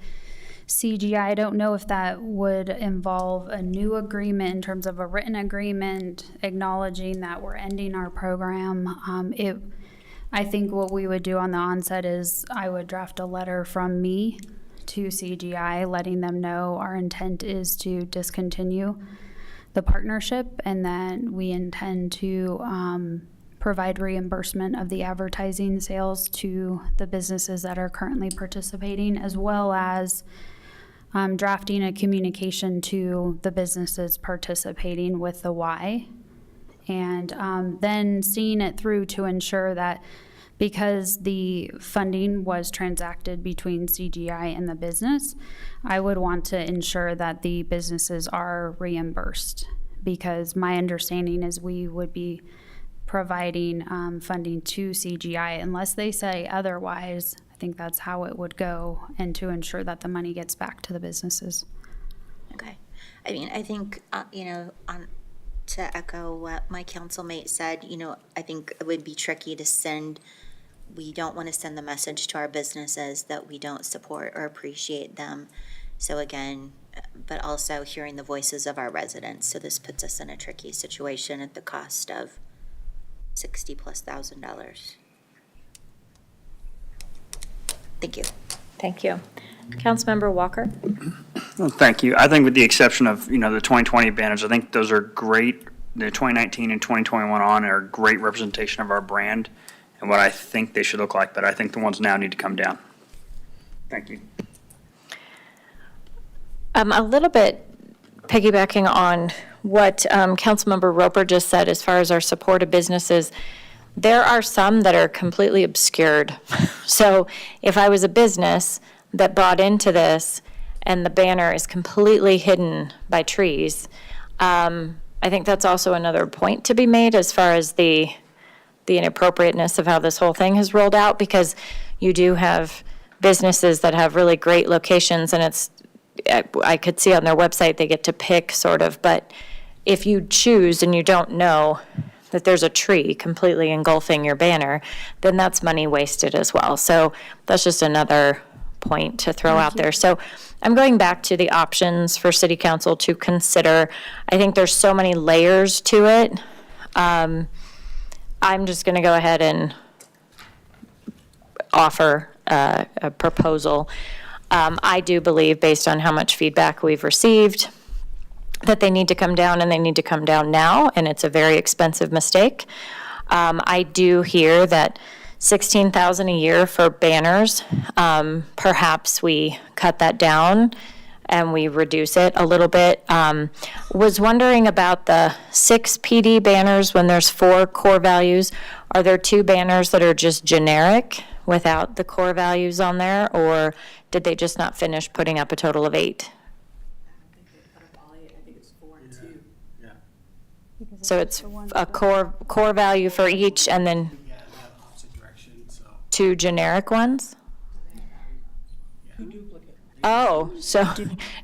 CGI. I don't know if that would involve a new agreement in terms of a written agreement acknowledging that we're ending our program. I think what we would do on the onset is I would draft a letter from me to CGI letting them know our intent is to discontinue the partnership and that we intend to provide reimbursement of the advertising sales to the businesses that are currently participating, as well as drafting a communication to the businesses participating with the why. And then seeing it through to ensure that because the funding was transacted between CGI and the business, I would want to ensure that the businesses are reimbursed, because my understanding is we would be providing funding to CGI unless they say otherwise. I think that's how it would go, and to ensure that the money gets back to the businesses. Okay. I think, to echo what my councilmate said, I think it would be tricky to we don't want to send the message to our businesses that we don't support or appreciate them. So again, but also hearing the voices of our residents. So this puts us in a tricky situation at the cost of $60,000+. Thank you. Thank you. Councilmember Walker? Well, thank you. I think with the exception of, the 2020 banners, I think those are great. The 2019 and 2021 on are a great representation of our brand and what I think they should look like, but I think the ones now need to come down. Thank you. A little bit piggybacking on what Councilmember Roper just said as far as our support of businesses, there are some that are completely obscured. So if I was a business that bought into this and the banner is completely hidden by trees, I think that's also another point to be made as far as the inappropriateness of how this whole thing has rolled out, because you do have businesses that have really great locations, and I could see on their website they get to pick sort of, but if you choose and you don't know that there's a tree completely engulfing your banner, then that's money wasted as well. So that's just another point to throw out there. So I'm going back to the options for city council to consider. I think there's so many layers to it. I'm just going to go ahead and offer a proposal. I do believe, based on how much feedback we've received, that they need to come down, and they need to come down now, and it's a very expensive mistake. I do hear that $16,000 a year for banners, perhaps we cut that down and we reduce it a little bit. Was wondering about the 6 PD banners when there's 4 core values. Are there 2 banners that are just generic without the core values on there, or did they just not finish putting up a total of 8? So it's a core value for each, and then 2 generic ones? Oh, so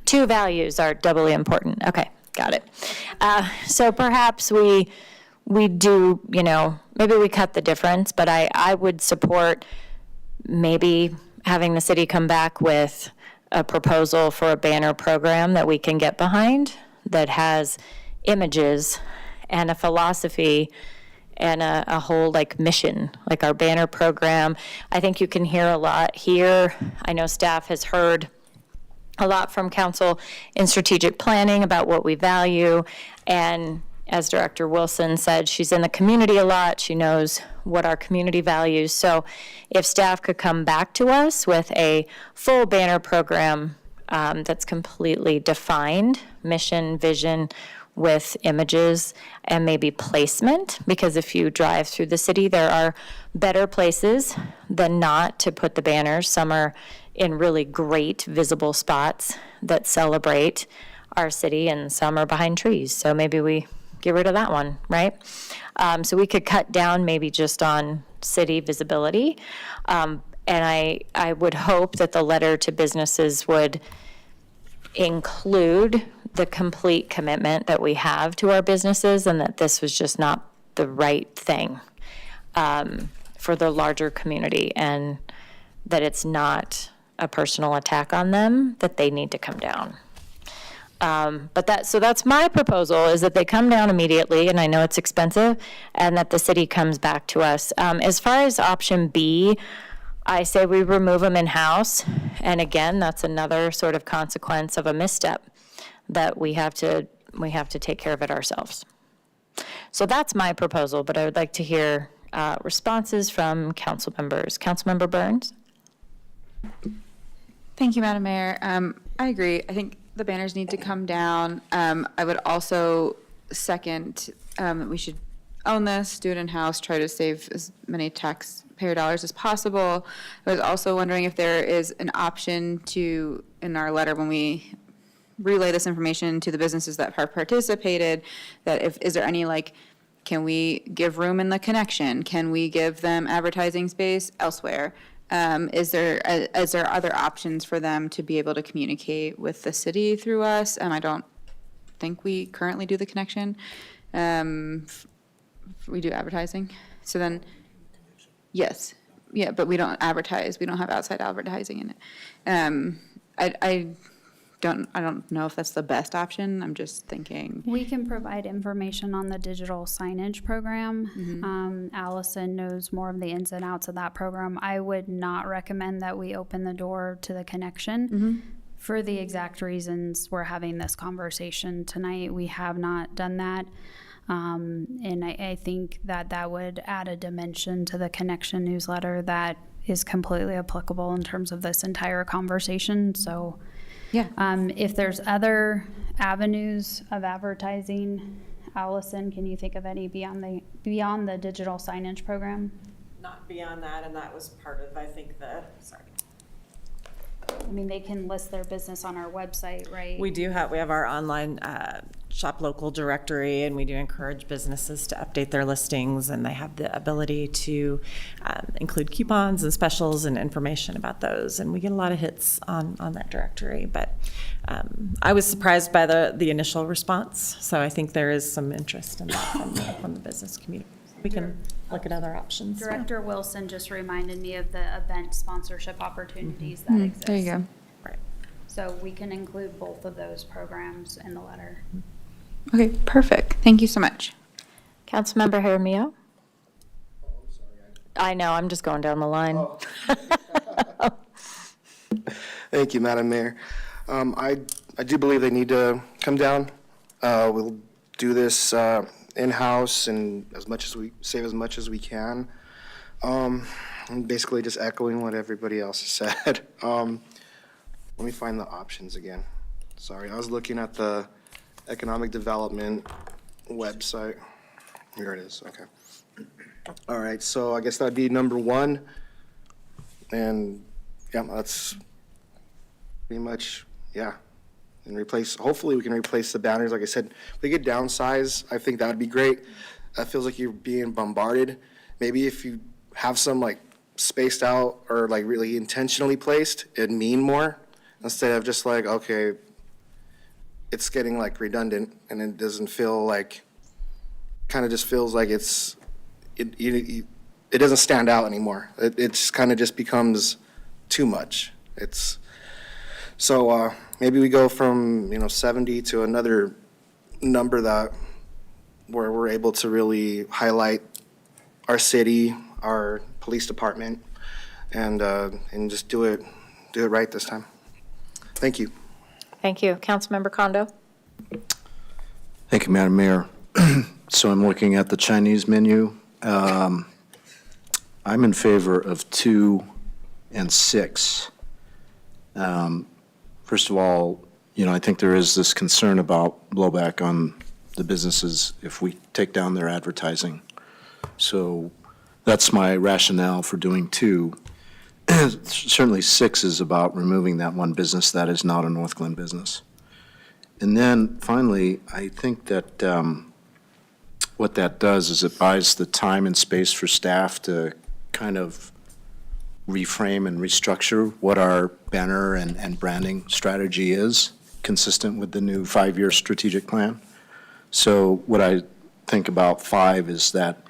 2 values are doubly important. Okay, got it. So perhaps we do, maybe we cut the difference, but I would support maybe having the city come back with a proposal for a banner program that we can get behind that has images and a philosophy and a whole mission, like our banner program. I think you can hear a lot here. I know staff has heard a lot from council in strategic planning about what we value. And as Director Wilson said, she's in the community a lot. She knows what our community values. So if staff could come back to us with a full banner program that's completely defined, mission, vision, with images and maybe placement, because if you drive through the city, there are better places than not to put the banners. Some are in really great visible spots that celebrate our city, and some are behind trees. So maybe we get rid of that one, right? So we could cut down maybe just on city visibility. And I would hope that the letter to businesses would include the complete commitment that we have to our businesses, and that this was just not the right thing for the larger community, and that it's not a personal attack on them, that they need to come down. So that's my proposal, is that they come down immediately, and I know it's expensive, and that the city comes back to us. As far as option B, I say we remove them in-house, and again, that's another sort of consequence of a misstep, that we have to take care of it ourselves. So that's my proposal, but I would like to hear responses from council members. Councilmember Burns? Thank you, Madam Mayor. I agree. I think the banners need to come down. I would also second that we should own this, do it in-house, try to save as many taxpayer dollars as possible. I was also wondering if there is an option to, in our letter, when we relay this information to the businesses that have participated, that is there any, can we give room in the connection? Can we give them advertising space elsewhere? Is there other options for them to be able to communicate with the city through us? I don't think we currently do the connection. We do advertising. So then, yes. Yeah, but we don't advertise. We don't have outside advertising in it. I I don't know if that's the best option. I'm just thinking. We can provide information on the digital signage program. Allison knows more of the ins and outs of that program. I would not recommend that we open the door to the connection. For the exact reasons we're having this conversation tonight, we have not done that. And I think that would add a dimension to the connection newsletter that is completely applicable in terms of this entire conversation. So Yeah. if there's other avenues of advertising, Allison, can you think of any beyond the digital signage program? Not beyond that, and that was part of, I think, sorry. I mean, they can list their business on our website, right? We have our online shop local directory, and we do encourage businesses to update their listings, and they have the ability to include coupons and specials and information about those, and we get a lot of hits on that directory. But I was surprised by the initial response, so I think there is some interest in that from the business community. We can look at other options. Director Wilson just reminded me of the event sponsorship opportunities that exist. There you go. Right. So we can include both of those programs in the letter. Okay, perfect. Thank you so much. Councilmember Jaramillo? I know, I'm just going down the line. Thank you, Madam Mayor. I do believe they need to come down. We'll do this in-house and save as much as we can. I'm basically just echoing what everybody else has said. Let me find the options again. Sorry, I was looking at the economic development website. Here it is, okay. All right, so I guess that'd be number 1. And yeah, that's pretty much, yeah. And hopefully we can replace the banners. Like I said, if we could downsize, I think that would be great. That feels like you're being bombarded. Maybe if you have some like spaced out or like really intentionally placed, it'd mean more instead of just like, okay, it's getting like redundant and it doesn't feel like, kind of just feels like it doesn't stand out anymore. It's kind of just becomes too much. So maybe we go from 70 to another number where we're able to really highlight our city, our police department, and just do it right this time. Thank you. Thank you. Councilmember Kondo? Thank you, Madam Mayor. So I'm looking at the Chinese menu. I'm in favor of 2 and 6. First of all, I think there is this concern about blowback on the businesses if we take down their advertising. So that's my rationale for doing 2. Certainly 6 is about removing that one business that is not a North Glen business. And then finally, I think that what that does is it buys the time and space for staff to kind of reframe and restructure what our banner and branding strategy is, consistent with the new 5-year strategic plan. So what I think about 5 is that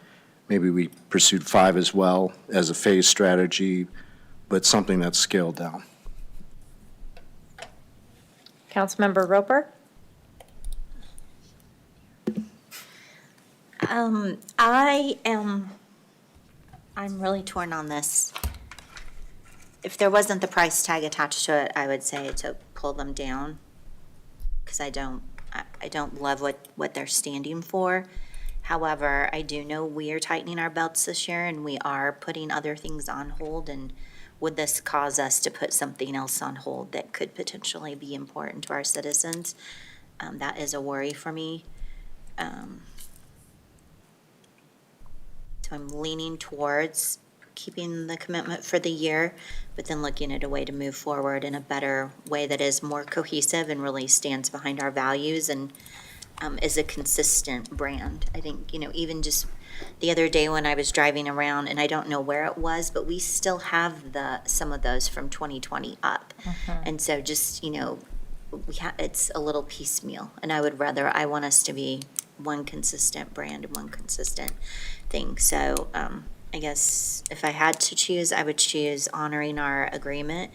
maybe we pursued 5 as well as a phase strategy, but something that's scaled down. Councilmember Roper? I'm really torn on this. If there wasn't the price tag attached to it, I would say to pull them down, because I don't love what they're standing for. However, I do know we are tightening our belts this year, and we are putting other things on hold, and would this cause us to put something else on hold that could potentially be important to our citizens? That is a worry for me. So I'm leaning towards keeping the commitment for the year, but then looking at a way to move forward in a better way that is more cohesive and really stands behind our values and is a consistent brand. I think, even just the other day when I was driving around, and I don't know where it was, but we still have some of those from 2020 up. And so just, it's a little piecemeal, and I want us to be one consistent brand and one consistent thing. So I guess if I had to choose, I would choose honoring our agreement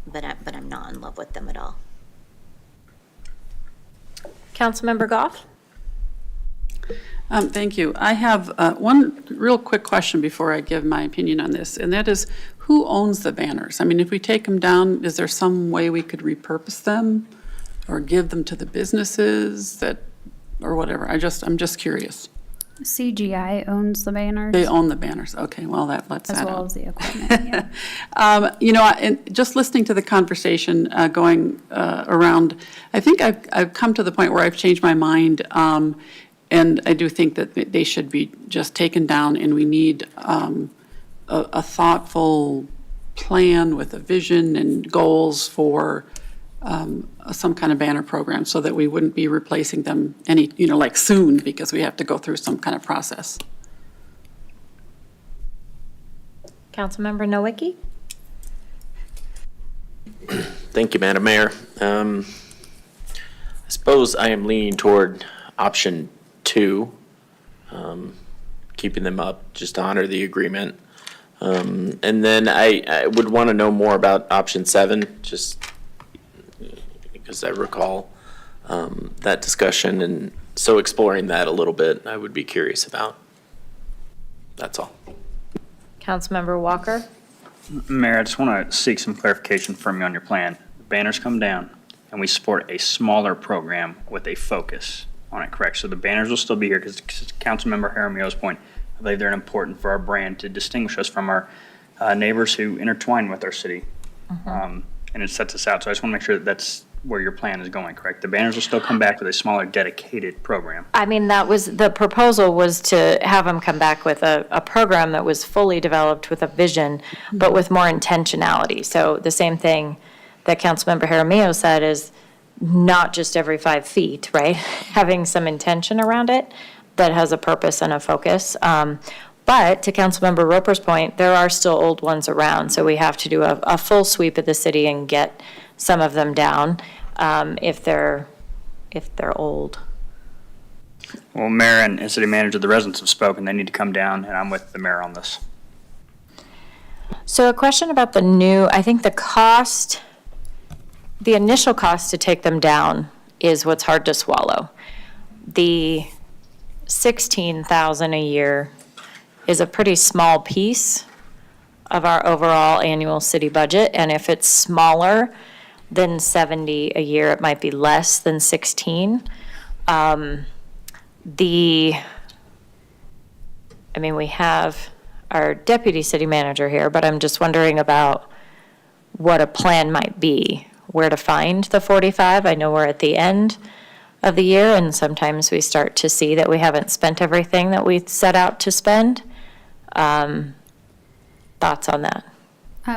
but I'm not in love with them at all. Councilmember Goff? Thank you. I have one real quick question before I give my opinion on this, and that is, who owns the banners? I mean, if we take them down, is there some way we could repurpose them or give them to the businesses that, or whatever? I'm just curious. CGI owns the banners. They own the banners. Okay, well, that lets As that well out. as the equipment, yeah. You know, and just listening to the conversation going around, I think I've come to the point where I've changed my mind, and I do think that they should be just taken down, and we need a thoughtful plan with a vision and goals for some kind of banner program so that we wouldn't be replacing them like soon, because we have to go through some kind of process. Councilmember Nowicki? Thank you, Madam Mayor. I suppose I am leaning toward option 2, keeping them up, just to honor the agreement. And then I would want to know more about option 7, just because I recall that discussion, and so exploring that a little bit, I would be curious about. That's all. Councilmember Walker? Mayor, I just want to seek some clarification from you on your plan. The banners come down, and we support a smaller program with a focus on it, correct? So the banners will still be here, because Councilmember Jaramillo's point, I believe they're important for our brand to distinguish us from our neighbors who intertwine with our city. And it sets us out. So I just want to make sure that that's where your plan is going, correct? The banners will still come back with a smaller, dedicated program. I mean, the proposal was to have them come back with a program that was fully developed with a vision, but with more intentionality. So the same thing that Councilmember Jaramillo said is not just every 5 feet, right? Having some intention around it that has a purpose and a focus. But to Councilmember Roper's point, there are still old ones around, so we have to do a full sweep of the city and get some of them down if they're old. Well, Mayor and City Manager, the residents have spoken. They need to come down, and I'm with the mayor on this. So a question about I think the initial cost to take them down is what's hard to swallow. The $16,000 a year is a pretty small piece of our overall annual city budget, and if it's smaller than 70 a year, it might be less than 16. We have our deputy city manager here, but I'm just wondering about what a plan might be, where to find the 45. I know we're at the end of the year, and sometimes we start to see that we haven't spent everything that we set out to spend. Thoughts on that?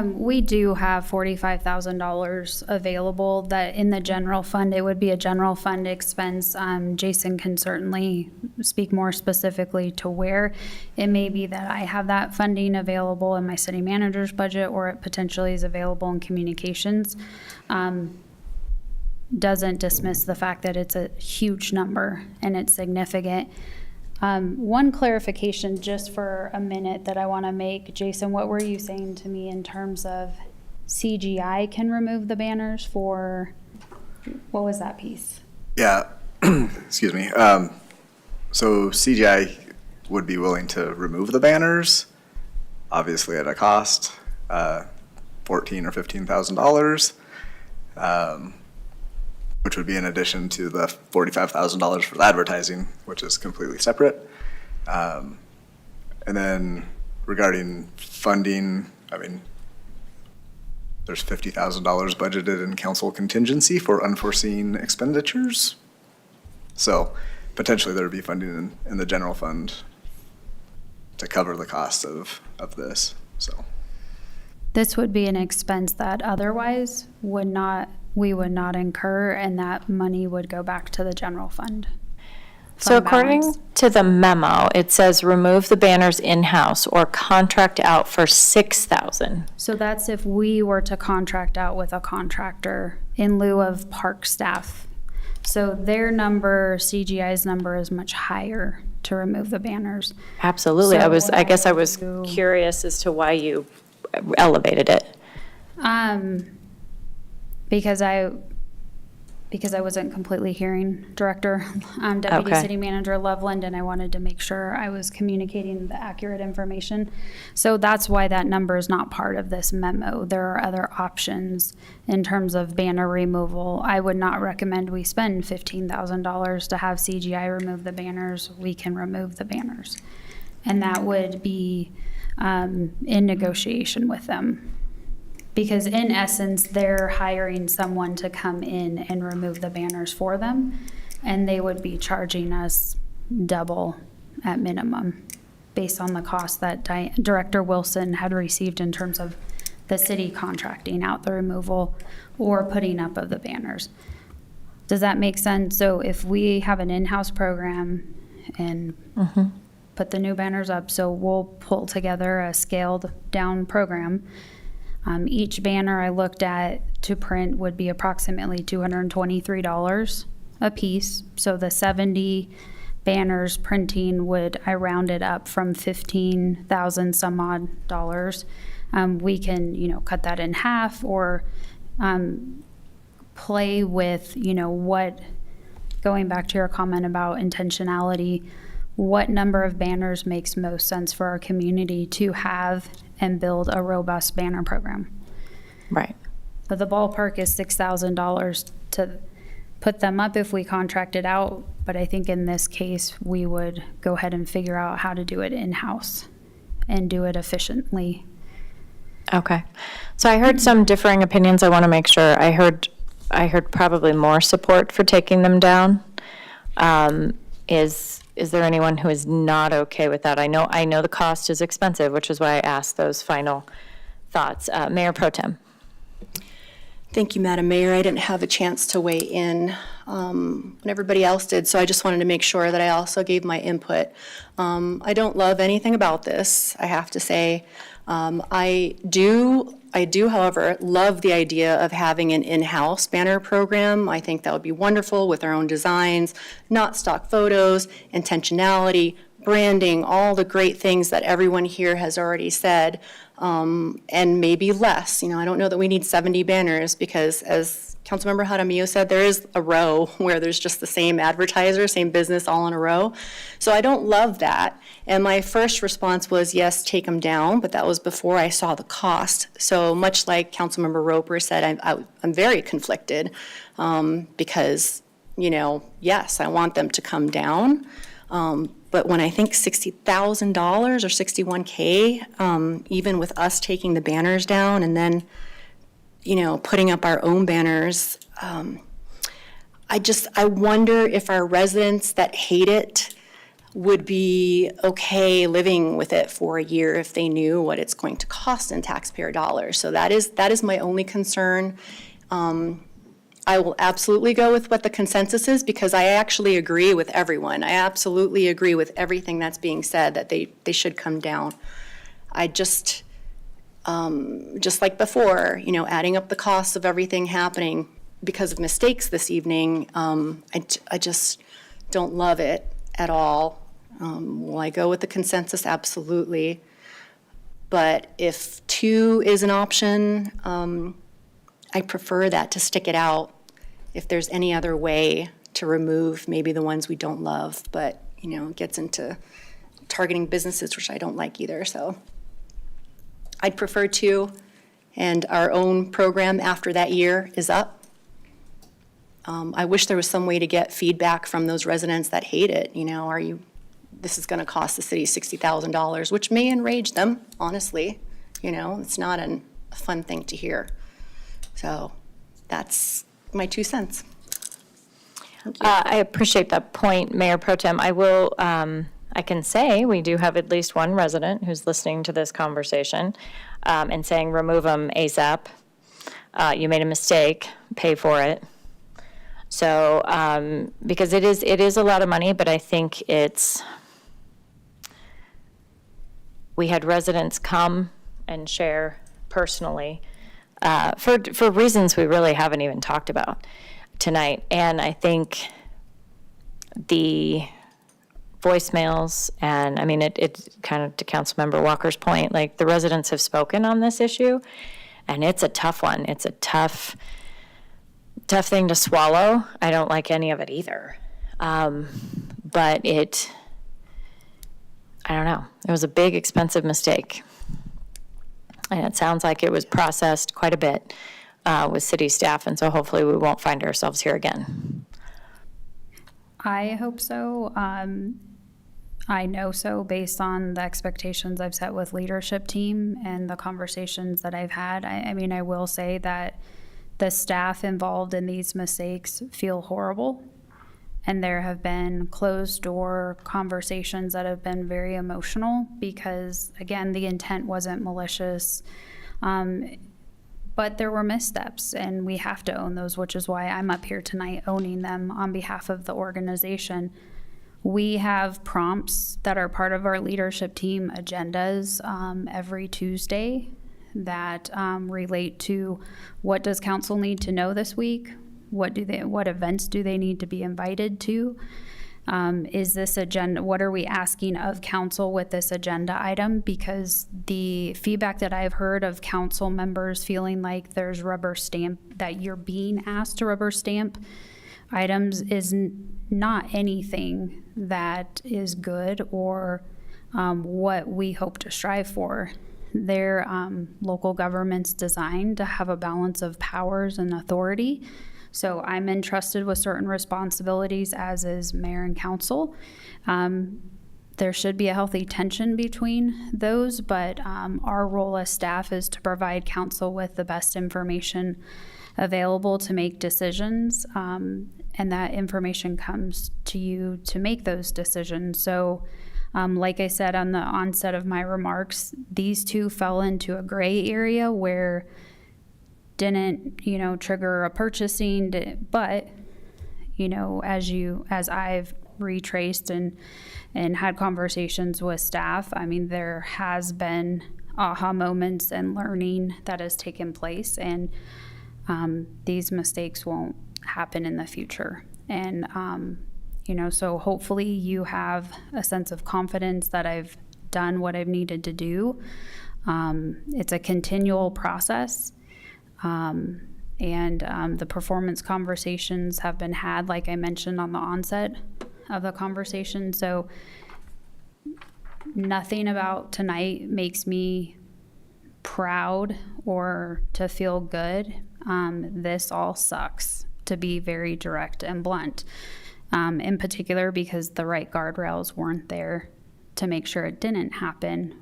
We do have $45,000 available that in the general fund, it would be a general fund expense. Jason can certainly speak more specifically to where. It may be that I have that funding available in my city manager's budget, or it potentially is available in communications. Doesn't dismiss the fact that it's a huge number and it's significant. One clarification just for a minute that I want to make. Jason, what were you saying to me in terms of CGI can remove the banners for, what was that piece? Yeah, excuse me. So CGI would be willing to remove the banners, obviously at a cost, $14,000 or $15,000, which would be in addition to the $45,000 for the advertising, which is completely separate. And then regarding funding, there's $50,000 budgeted in council contingency for unforeseen expenditures. So potentially there would be funding in the general fund to cover the cost of this, so. This would be an expense that otherwise we would not incur, and that money would go back to the general fund. So according to the memo, it says remove the banners in-house or contract out for $6,000. So that's if we were to contract out with a contractor in lieu of park staff. So their number, CGI's number, is much higher to remove the banners. Absolutely. So I guess I was curious as to why you elevated it. because I wasn't completely hearing Director, Deputy Okay. City Manager Loveland, and I wanted to make sure I was communicating the accurate information. So that's why that number is not part of this memo. There are other options in terms of banner removal. I would not recommend we spend $15,000 to have CGI remove the banners. We can remove the banners. And that would be in negotiation with them. Because in essence, they're hiring someone to come in and remove the banners for them, and they would be charging us double at minimum, based on the cost that Director Wilson had received in terms of the city contracting out the removal or putting up of the banners. Does that make sense? So if we have an in-house program and put the new banners up, so we'll pull together a scaled down program. Each banner I looked at to print would be approximately $223 a piece. So the 70 banners printing would, I rounded up from 15,000 some odd dollars. We can, cut that in half or play with, what, going back to your comment about intentionality, what number of banners makes most sense for our community to have and build a robust banner program. Right. But the ballpark is $6,000 to put them up if we contract it out. But I think in this case, we would go ahead and figure out how to do it in-house and do it efficiently. Okay. So I heard some differing opinions. I want to make sure. I heard probably more support for taking them down. Is there anyone who is not okay with that? I know the cost is expensive, which is why I asked those final thoughts. Mayor Pro Tem. Thank you, Madam Mayor. I didn't have a chance to weigh in when everybody else did, so I just wanted to make sure that I also gave my input. I don't love anything about this, I have to say. I do, however, love the idea of having an in-house banner program. I think that would be wonderful with our own designs, not stock photos, intentionality, branding, all the great things that everyone here has already said, and maybe less. I don't know that we need 70 banners because, as Councilmember Jaramillo said, there is a row where there's just the same advertiser, same business all in a row. So I don't love that. And my first response was, yes, take them down, but that was before I saw the cost. So much like Councilmember Roper said, I'm very conflicted because, yes, I want them to come down. But when I think $60,000 or $61K, even with us taking the banners down and then, putting up our own banners, I wonder if our residents that hate it would be okay living with it for a year if they knew what it's going to cost in taxpayer dollars. So that is my only concern. I will absolutely go with what the consensus is because I actually agree with everyone. I absolutely agree with everything that's being said, that they should come down. I just like before, adding up the costs of everything happening because of mistakes this evening, I just don't love it at all. Will I go with the consensus? Absolutely. But if 2 is an option, I prefer that to stick it out. If there's any other way to remove maybe the ones we don't love, but, it gets into targeting businesses, which I don't like either, so. I'd prefer 2, and our own program after that year is up. I wish there was some way to get feedback from those residents that hate it, this is gonna cost the city $60,000, which may enrage them, honestly. It's not a fun thing to hear. So that's my 2 cents. I appreciate that point, Mayor Pro Tem. I will, I can say we do have at least one resident who's listening to this conversation and saying, remove them ASAP. You made a mistake, pay for it. So, because it is a lot of money, but I think we had residents come and share personally for reasons we really haven't even talked about tonight. And I think the voicemails, and I mean, it kind of to Councilmember Walker's point, like the residents have spoken on this issue, and it's a tough one. It's a tough tough thing to swallow. I don't like any of it either. But I don't know. It was a big, expensive mistake. And it sounds like it was processed quite a bit with city staff, and so hopefully we won't find ourselves here again. I hope so. I know so based on the expectations I've set with leadership team and the conversations that I've had. I mean, I will say that the staff involved in these mistakes feel horrible. And there have been closed door conversations that have been very emotional because, again, the intent wasn't malicious. But there were missteps, and we have to own those, which is why I'm up here tonight owning them on behalf of the organization. We have prompts that are part of our leadership team agendas every Tuesday that relate to what does council need to know this week? What events do they need to be invited to? Is this agenda, what are we asking of council with this agenda item? Because the feedback that I've heard of council members feeling like there's rubber stamp, that you're being asked to rubber stamp items is not anything that is good or what we hope to strive for. They're local government's designed to have a balance of powers and authority. So I'm entrusted with certain responsibilities, as is mayor and council. There should be a healthy tension between those, but our role as staff is to provide council with the best information available to make decisions, and that information comes to you to make those decisions. So like I said on the onset of my remarks, these two fell into a gray area where didn't, trigger a purchasing, but, as I've retraced and had conversations with staff, I mean, there has been aha moments and learning that has taken place, and these mistakes won't happen in the future. And, so hopefully you have a sense of confidence that I've done what I've needed to do. It's a continual process. The performance conversations have been had, like I mentioned on the onset of the conversation. So nothing about tonight makes me proud or to feel good. This all sucks, to be very direct and blunt, in particular because the right guardrails weren't there to make sure it didn't happen.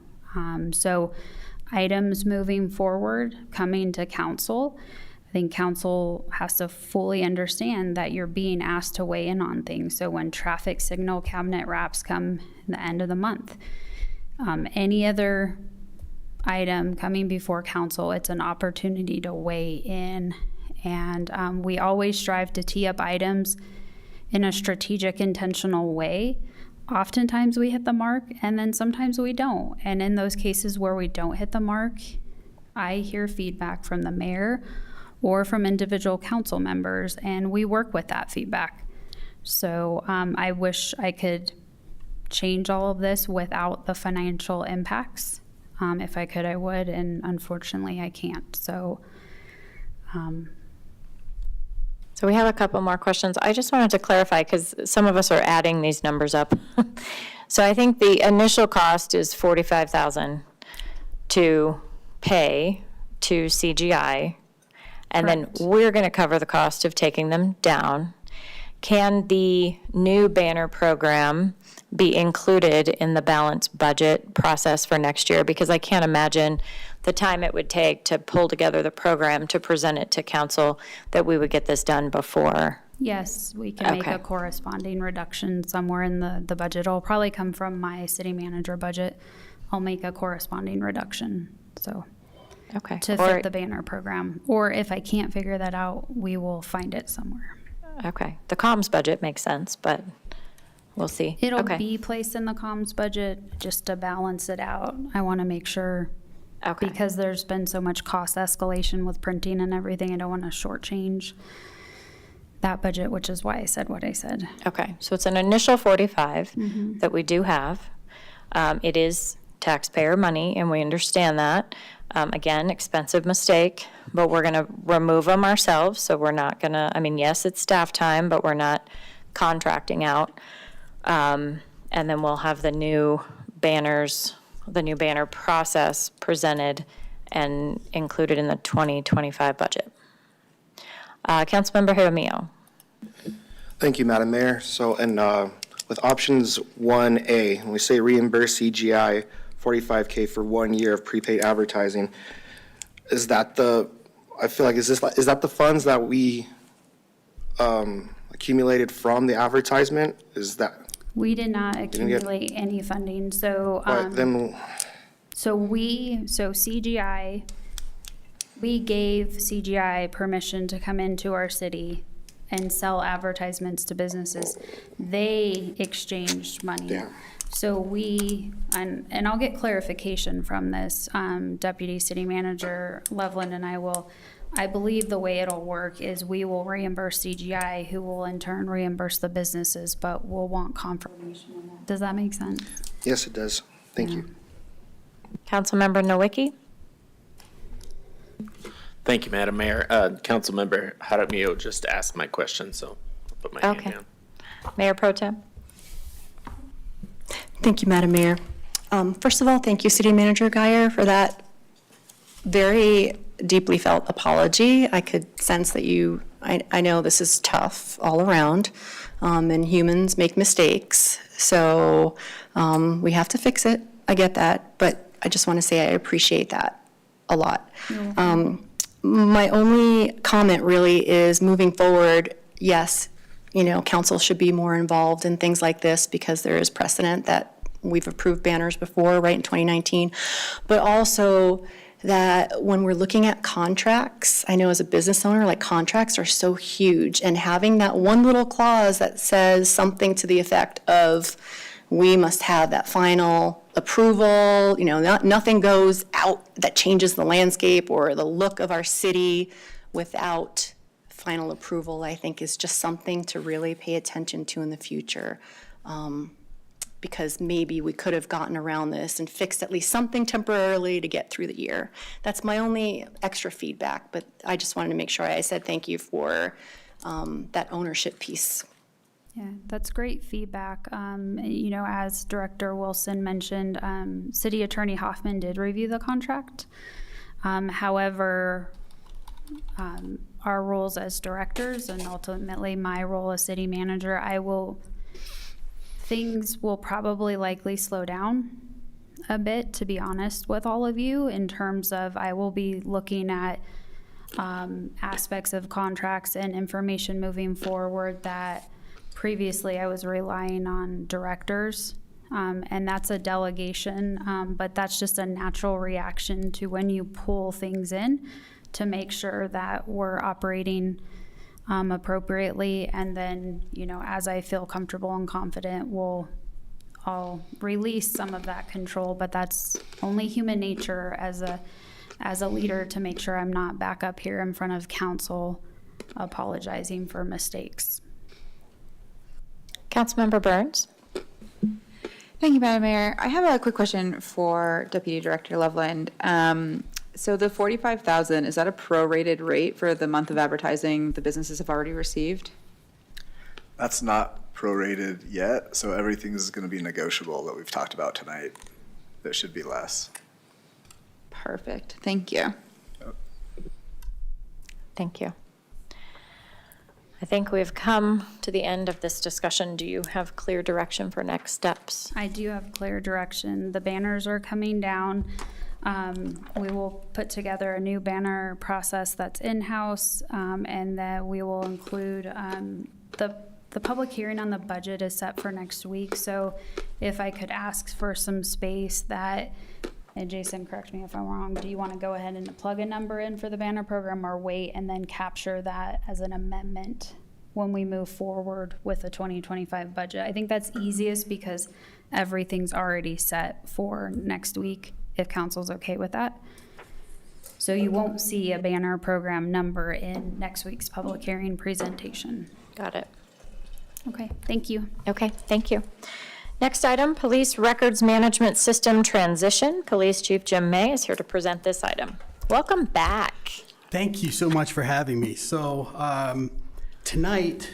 So items moving forward, coming to council, I think council has to fully understand that you're being asked to weigh in on things. So when traffic signal cabinet wraps come the end of the month, any other item coming before council, it's an opportunity to weigh in. And we always strive to tee up items in a strategic, intentional way. Oftentimes we hit the mark, and then sometimes we don't. And in those cases where we don't hit the mark, I hear feedback from the mayor or from individual council members, and we work with that feedback. So I wish I could change all of this without the financial impacts. If I could, I would, and unfortunately I can't. So we have a couple more questions. I just wanted to clarify, because some of us are adding these numbers up. So I think the initial cost is $45,000 to pay to CGI, and Correct. then we're going to cover the cost of taking them down. Can the new banner program be included in the balanced budget process for next year? Because I can't imagine the time it would take to pull together the program to present it to council, that we would get this done before. yes, we can make Okay. a corresponding reduction somewhere in the budget. It'll probably come from my city manager budget. I'll make a corresponding reduction, so, Okay. to fit the banner program. Or if I can't figure that out, we will find it somewhere. Okay. The comms budget makes sense, but we'll see. It'll Okay. be placed in the comms budget just to balance it out. I want to make sure, Okay. because there's been so much cost escalation with printing and everything, I don't want to shortchange that budget, which is why I said what I said. Okay, so it's an initial 45 Mm-hmm. that we do have. It is taxpayer money, and we understand that. Again, expensive mistake, but we're going to remove them ourselves, so we're not going to, I mean, yes, it's staff time, but we're not contracting out. And then we'll have the new banners, the new banner process presented and included in the 2025 budget. Councilmember Jaramillo. Thank you, Madam Mayor. So, and with options 1A, when we say reimburse CGI $45K for 1 year of prepaid advertising, is that I feel like, is that the funds that we accumulated from the advertisement? Is that? We did not accumulate any funding, so, CGI, we gave CGI permission to come into our city and sell advertisements to businesses. They exchanged money. Yeah. So and I'll get clarification from this, Deputy City Manager Loveland and I believe the way it'll work is we will reimburse CGI, who will in turn reimburse the businesses, but we'll want confirmation on that. Does that make sense? Yes, it does. Thank you. Councilmember Nowicki. Thank you, Madam Mayor. Councilmember Jaramillo just asked my question, so I'll put my hand Okay. down. Mayor Pro Tem. Thank you, Madam Mayor. First of all, thank you, City Manager Geyer, for that very deeply felt apology. I could sense that I know this is tough all around, and humans make mistakes, so we have to fix it. I get that, but I just want to say I appreciate that a lot. My only comment really is moving forward, yes, council should be more involved in things like this because there is precedent that we've approved banners before, right, in 2019. But also that when we're looking at contracts, I know as a business owner, like contracts are so huge. And having that one little clause that says something to the effect of, we must have that final approval, nothing goes out that changes the landscape or the look of our city without final approval, I think is just something to really pay attention to in the future. Because maybe we could have gotten around this and fixed at least something temporarily to get through the year. That's my only extra feedback, but I just wanted to make sure I said thank you for that ownership piece. Yeah, that's great feedback. As Director Wilson mentioned, City Attorney Hoffman did review the contract. However, our roles as directors and ultimately my role as city manager, things will probably likely slow down a bit, to be honest with all of you, in terms of I will be looking at aspects of contracts and information moving forward that previously I was relying on directors, and that's a delegation, but that's just a natural reaction to when you pull things in to make sure that we're operating appropriately. And then, as I feel comfortable and confident, I'll release some of that control, but that's only human nature as a leader to make sure I'm not back up here in front of council apologizing for mistakes. Councilmember Burns. Thank you, Madam Mayor. I have a quick question for Deputy Director Loveland. So the $45,000, is that a prorated rate for the month of advertising the businesses have already received? That's not prorated yet, so everything is going to be negotiable that we've talked about tonight. That should be less. Perfect. Thank you. Thank you. I think we've come to the end of this discussion. Do you have clear direction for next steps? I do have clear direction. The banners are coming down. We will put together a new banner process that's in-house, and that we will include the public hearing on the budget is set for next week. So if I could ask for some space and Jason, correct me if I'm wrong, do you want to go ahead and plug a number in for the banner program or wait and then capture that as an amendment when we move forward with the 2025 budget? I think that's easiest because everything's already set for next week, if council's okay with that. So you won't see a banner program number in next week's public hearing presentation. Got it. Okay, thank you. Okay, thank you. Next item, Police Records Management System Transition. Police Chief Jim May is here to present this item. Welcome back. Thank you so much for having me. So tonight,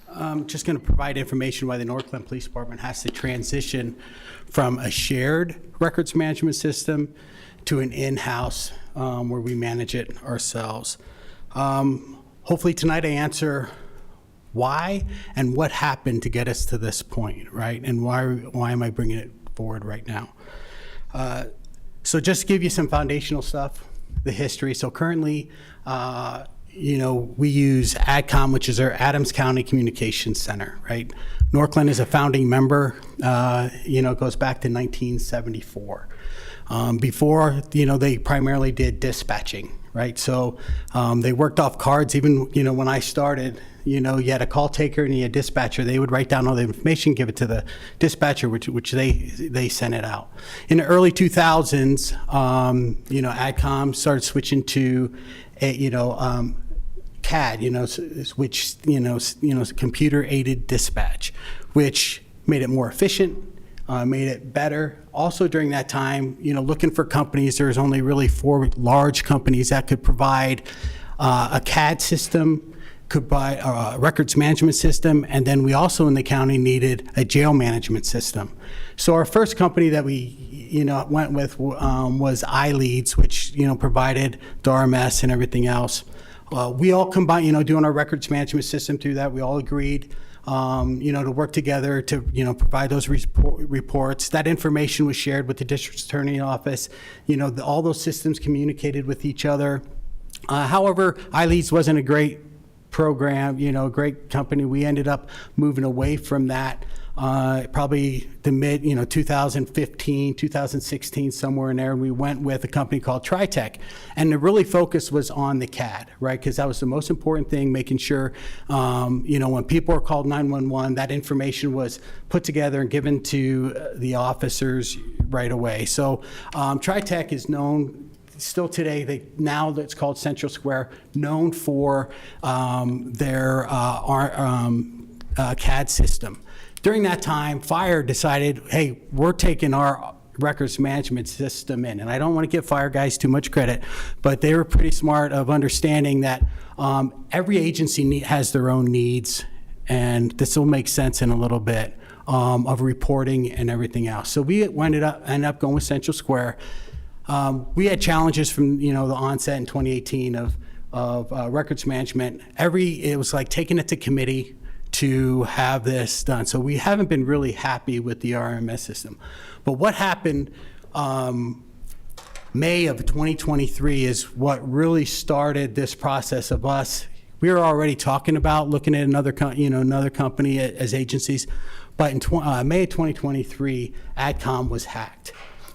I'm just going to provide information why the Northland Police Department has to transition from a shared records management system to an in-house where we manage it ourselves. Hopefully tonight I answer why and what happened to get us to this point, right? And why am I bringing it forward right now? So just to give you some foundational stuff, the history. So currently, we use ADCOM, which is our Adams County Communications Center, right? Northland is a founding member. It goes back to 1974. Before, they primarily did dispatching, right? So they worked off cards. Even, when I started, you had a call taker and you had a dispatcher. They would write down all the information, give it to the dispatcher, which they sent it out. In the early 2000s, ADCOM started switching to CAD, which, computer-aided dispatch, which made it more efficient, made it better. Also during that time, looking for companies, there was only really 4 large companies that could provide a CAD system, could buy a records management system, and then we also in the county needed a jail management system. So our first company that we went with was iLeads, which provided the RMS and everything else. We all combined, doing our records management system through that. We all agreed, to work together to, provide those reports. That information was shared with the district attorney office. All those systems communicated with each other. However, iLeads wasn't a great program, a great company. We ended up moving away from that probably the mid, 2015, 2016, somewhere in there. And we went with a company called TriTech. And the really focus was on the CAD, right? Because that was the most important thing, making sure, when people are called 911, that information was put together and given to the officers right away. So TriTech is known still today, now it's called Central Square, known for their CAD system. During that time, Fire decided, hey, we're taking our records management system in. And I don't want to give Fire guys too much credit, but they were pretty smart of understanding that every agency has their own needs, and this will make sense in a little bit of reporting and everything else. So we ended up going with Central Square. We had challenges from the onset in 2018 of records management. It was like taking it to committee to have this done. So we haven't been really happy with the RMS system. But what happened May of 2023 is what really started this process of us. We were already talking about looking at another company as agencies, but in May of 2023, ADCOM was hacked.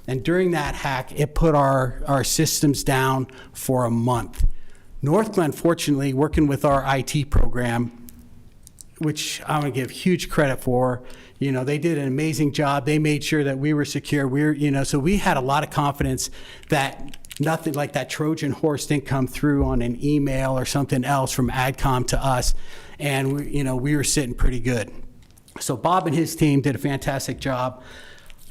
And during that hack, it put our systems down for a month. Northland, fortunately, working with our IT program, which I want to give huge credit for, they did an amazing job. They made sure that we were secure. So we had a lot of confidence that nothing like that Trojan horse didn't come through on an email or something else from ADCOM to us. And we were sitting pretty good. So Bob and his team did a fantastic job.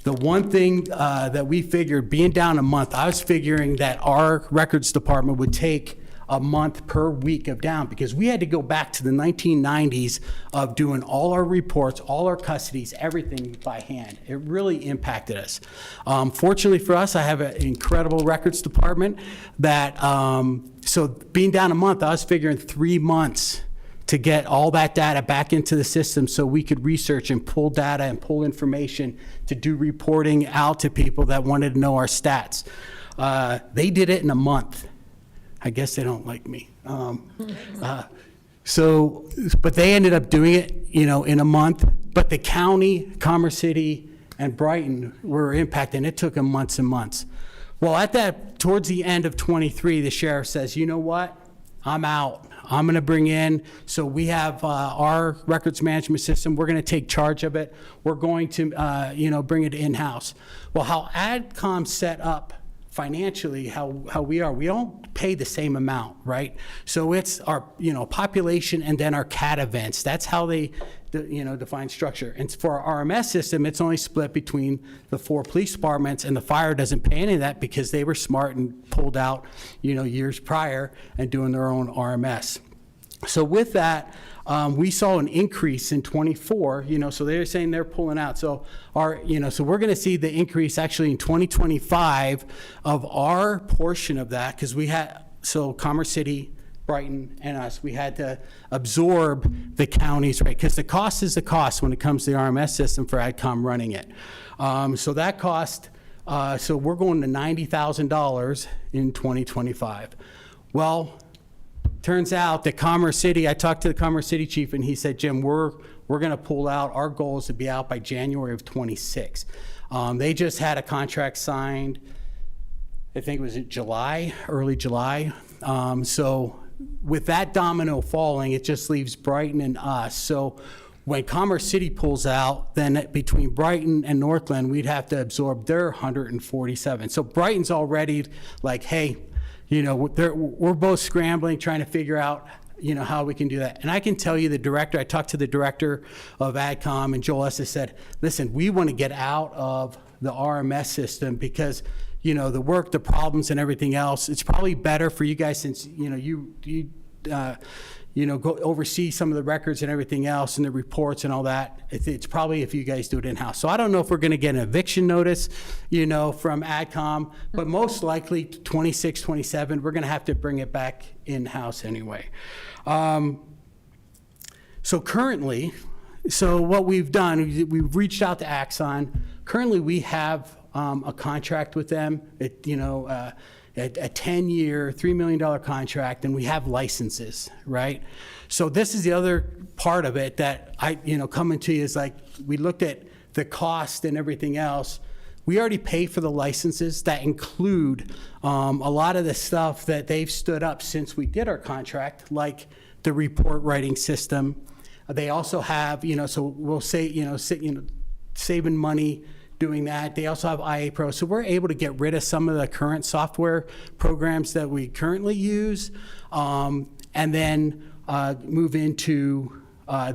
The one thing that we figured, being down a month, I was figuring that our records department would take a month per week of down, because we had to go back to the 1990s of doing all our reports, all our custodies, everything by hand. It really impacted us. Fortunately for us, I have an incredible records department that, so being down a month, I was figuring 3 months to get all that data back into the system so we could research and pull data and pull information to do reporting out to people that wanted to know our stats. They did it in a month. I guess they don't like me. But they ended up doing it, in a month. But the county, Commerce City, and Brighton were impacted, and it took them months and months. Well, towards the end of 23, the sheriff says, you know what? I'm out. I'm going to bring in, so we have our records management system. We're going to take charge of it. We're going to, bring it in-house. Well, how ADCOM set up financially how we are. We don't pay the same amount, right? So it's our, population and then our CAT events. That's how they, define structure. And for our RMS system, it's only split between the 4 police departments, and the fire doesn't pay any of that because they were smart and pulled out, years prior and doing their own RMS. So with that, we saw an increase in 24, so they're saying they're pulling out. So so we're going to see the increase actually in 2025 of our portion of that, because so Commerce City, Brighton, and us, we had to absorb the counties, right? Because the cost is the cost when it comes to the RMS system for AdCom running it. So that cost, so we're going to $90,000 in 2025. Well, turns out that Commerce City, I talked to the Commerce City chief, and he said, Jim, we're going to pull out. Our goal is to be out by January of 26. They just had a contract signed, I think it was in July, early July. So with that domino falling, it just leaves Brighton and us. So when Commerce City pulls out, then between Brighton and Northland, we'd have to absorb their 147. So Brighton's already like, hey, we're both scrambling, trying to figure out, how we can do that. And I can tell you I talked to the director of AdCom, and Joel Estes said, listen, we want to get out of the RMS system because, the work, the problems and everything else, it's probably better for you guys since, you go oversee some of the records and everything else and the reports and all that. It's probably if you guys do it in-house. So I don't know if we're going to get an eviction notice, from AdCom, but most likely 26, 27, we're going to have to bring it back in-house anyway. So currently, what we've done, we've reached out to Axon. Currently, we have a contract with them. A 10-year, $3 million contract, and we have licenses, right? So this is the other part of it that coming to you is like, we looked at the cost and everything else. We already pay for the licenses that include a lot of the stuff that they've stood up since we did our contract, like the report writing system. They also have, so we'll say, saving money doing that. They also have IA Pro. So we're able to get rid of some of the current software programs that we currently use, and then move into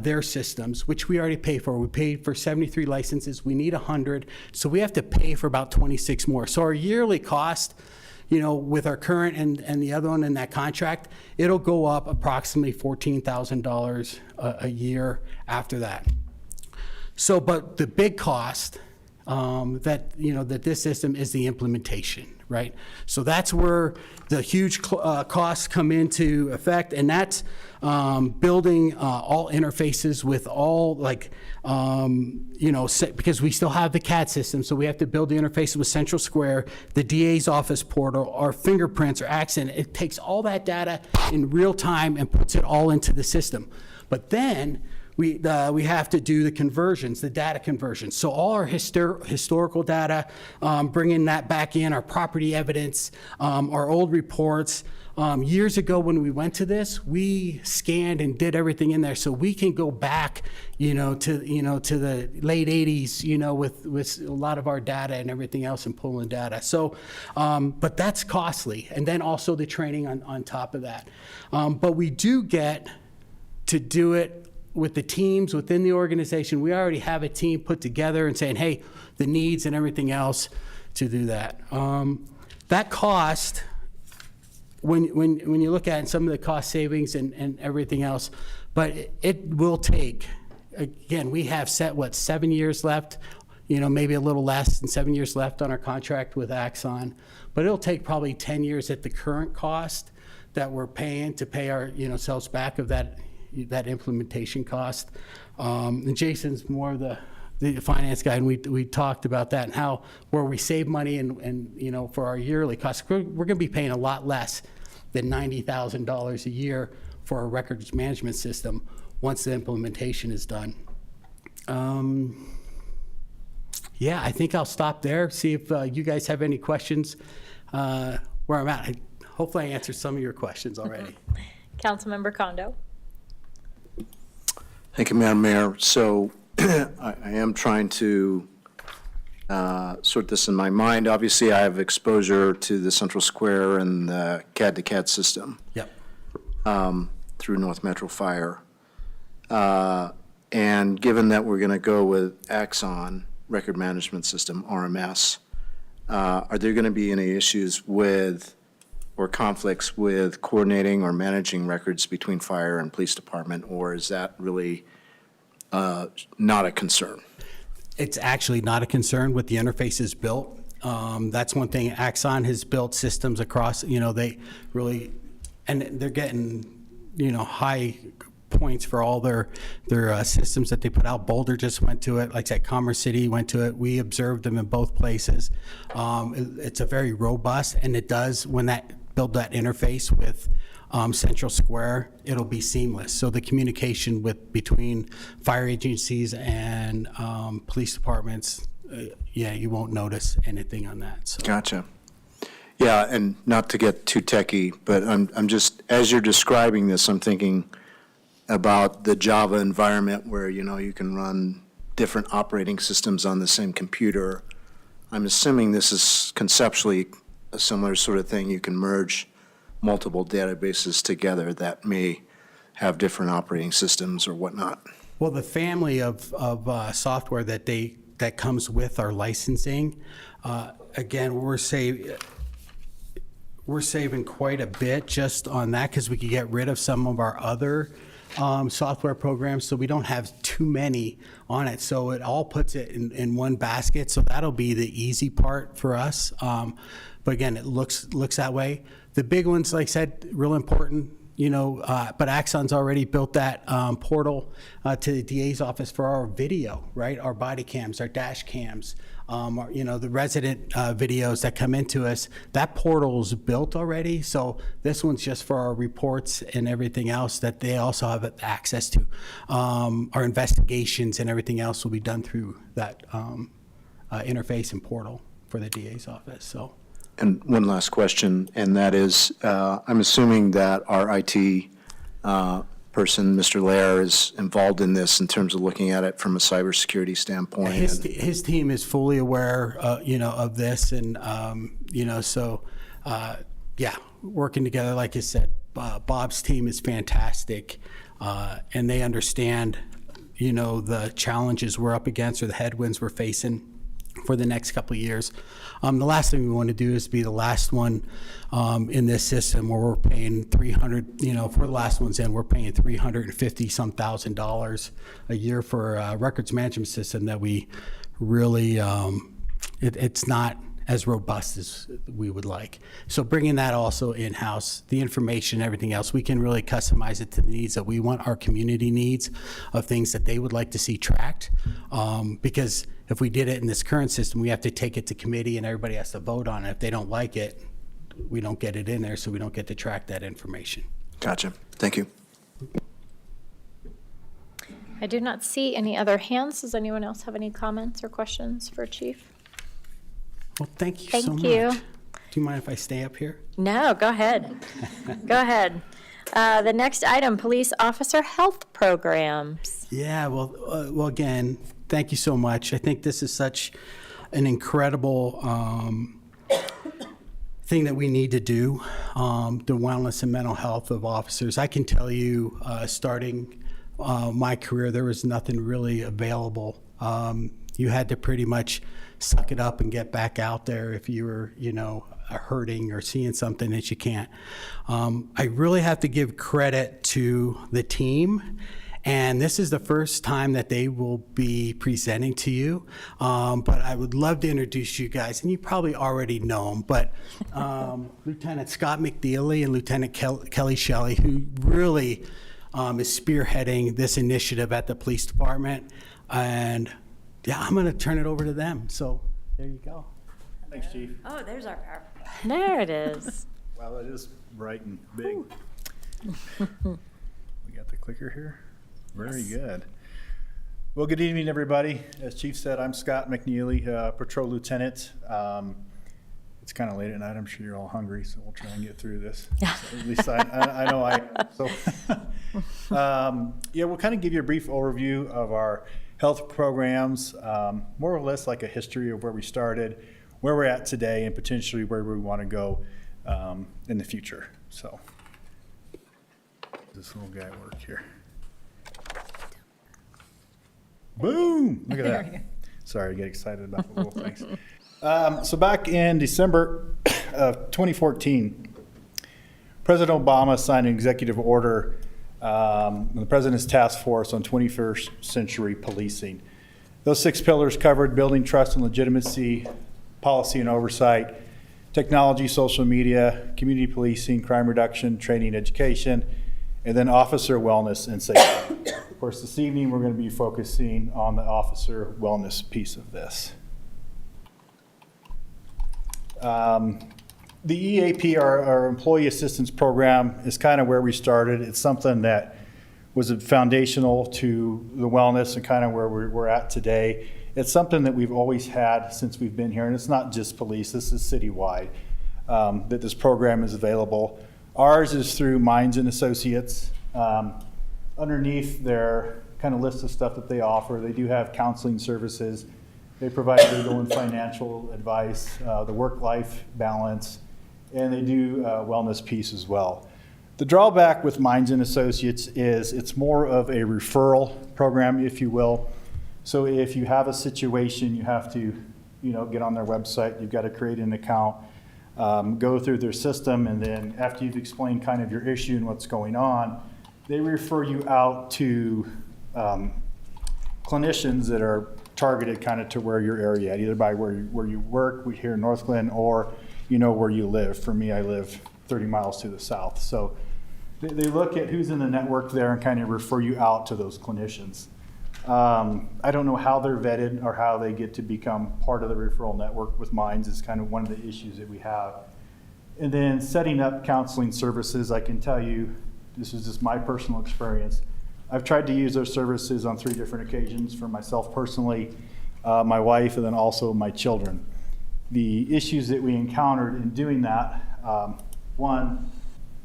their systems, which we already pay for. We paid for 73 licenses. We need 100. So we have to pay for about 26 more. So our yearly cost, with our current and the other one in that contract, it'll go up approximately $14,000 a year after that. So, but the big cost that this system is the implementation, right? So that's where the huge costs come into effect, and that's building all interfaces with all, because we still have the CAD system, so we have to build the interfaces with Central Square, the DA's office portal, our fingerprints, our accent. It takes all that data in real time and puts it all into the system. But then we have to do the conversions, the data conversions. So all our historical data, bringing that back in, our property evidence, our old reports. Years ago when we went to this, we scanned and did everything in there, so we can go back, to the late 80s, with a lot of our data and everything else and pulling data. So, but that's costly, and then also the training on top of that. But we do get to do it with the teams within the organization. We already have a team put together and saying, hey, the needs and everything else to do that. That cost, when you look at some of the cost savings and everything else, but it will take, again, we have 7 years left, maybe a little less than 7 years left on our contract with Axon, but it'll take probably 10 years at the current cost that we're paying to pay our, selves back of that implementation cost. And Jason's more the finance guy, and we talked about that and how where we save money and for our yearly costs, we're going to be paying a lot less than $90,000 a year for our records management system once the implementation is done. Yeah, I think I'll stop there, see if you guys have any questions where I'm at. Hopefully I answered some of your questions already. Councilmember Kondo. Thank you, Madam Mayor. So I am trying to sort this in my mind. Obviously, I have exposure to the Central Square and the CAD-to-CAD system. Yep. Through North Metro Fire. And given that we're going to go with Axon Record Management System, RMS, are there going to be any issues with or conflicts with coordinating or managing records between fire and police department, or is that really not a concern? It's actually not a concern with the interfaces built. That's one thing. Axon has built systems across, they really, and they're getting, high points for all their systems that they put out. Boulder just went to it. Like I said, Commerce City went to it. We observed them in both places. It's a very robust, and it does, when build that interface with Central Square, it'll be seamless. So the communication between fire agencies and police departments, you won't notice anything on that. So. Gotcha. Yeah, and not to get too techie, but I'm just, as you're describing this, I'm thinking about the Java environment where, you can run different operating systems on the same computer. I'm assuming this is conceptually a similar sort of thing. You can merge multiple databases together that may have different operating systems or whatnot. Well, the family of software that comes with our licensing, again, we're saving quite a bit just on that because we could get rid of some of our other software programs, so we don't have too many on it. So it all puts it in one basket. So that'll be the easy part for us. But again, it looks that way. The big ones, like I said, real important. But Axon's already built that portal to the DA's office for our video, right? Our body cams, our dash cams, the resident videos that come into us. That portal's built already, so this one's just for our reports and everything else that they also have access to. Our investigations and everything else will be done through that interface and portal for the DA's office. So. And one last question, and that is, I'm assuming that our IT person, Mr. Lair, is involved in this in terms of looking at it from a cybersecurity standpoint. His team is fully aware, of this, and working together. Like I said, Bob's team is fantastic, and they understand, the challenges we're up against or the headwinds we're facing for the next couple of years. The last thing we want to do is be the last one in this system where we're paying $300, for the last ones in, we're paying $350-some thousand a year for a records management system that we really, it's not as robust as we would like. So bringing that also in-house, the information, everything else, we can really customize it to the needs that we want, our community needs of things that they would like to see tracked. Because if we did it in this current system, we have to take it to committee and everybody has to vote on it. If they don't like it, we don't get it in there, so we don't get to track that information. Gotcha. Thank you. I do not see any other hands. Does anyone else have any comments or questions for Chief? Well, thank you so Thank much. you. Do you mind if I stay up here? No, go ahead. Go ahead. The next item, police officer health programs. Yeah, well, again, thank you so much. I think this is such an incredible thing that we need to do, the wellness and mental health of officers. I can tell you, starting my career, there was nothing really available. You had to pretty much suck it up and get back out there if you were, hurting or seeing something that you can't. I really have to give credit to the team. And this is the first time that they will be presenting to you. But I would love to introduce you guys, and you probably already know them, but Lieutenant Scott McNeely and Lieutenant Kelly Shelley, who really is spearheading this initiative at the police department. And yeah, I'm going to turn it over to them. So there you go. Thanks, Chief. Oh, there's our power. There it is. Wow, that is bright and big. We got the clicker here. Very good. Well, good evening, everybody. As Chief said, I'm Scott McNeely, Patrol Lieutenant. It's kind of late at night. I'm sure you're all hungry, so we'll try and get through this. So at least I know I am. So, we'll kind of give you a brief overview of our health programs, more or less like a history of where we started, where we're at today, and potentially where we want to go in the future. So this little guy work here. Boom! Look at that. Sorry, I get excited about the little things. So back in December of 2014, President Obama signed an executive order, the President's Task Force on 21st Century Policing. Those 6 pillars covered building trust and legitimacy, policy and oversight, technology, social media, community policing, crime reduction, training, education, and then officer wellness and safety. Of course, this evening we're going to be focusing on the officer wellness piece of this. The EAP, our Employee Assistance Program, is kind of where we started. It's something that was foundational to the wellness and kind of where we're at today. It's something that we've always had since we've been here, and it's not just police, this is citywide, that this program is available. Ours is through Minds and Associates. Underneath their kind of list of stuff that they offer, they do have counseling services. They provide legal and financial advice, the work-life balance, and they do wellness piece as well. The drawback with Minds and Associates is it's more of a referral program, if you will. So if you have a situation, you have to, get on their website. You've got to create an account, go through their system, and then after you've explained kind of your issue and what's going on, they refer you out to clinicians that are targeted kind of to where your area, either by where you work, we here in Northglenn, or where you live. For me, I live 30 miles to the south. So they look at who's in the network there and kind of refer you out to those clinicians. I don't know how they're vetted or how they get to become part of the referral network with Minds is kind of one of the issues that we have. And then setting up counseling services, I can tell you, this is just my personal experience. I've tried to use those services on 3 different occasions for myself personally, my wife, and then also my children. The issues that we encountered in doing that, one,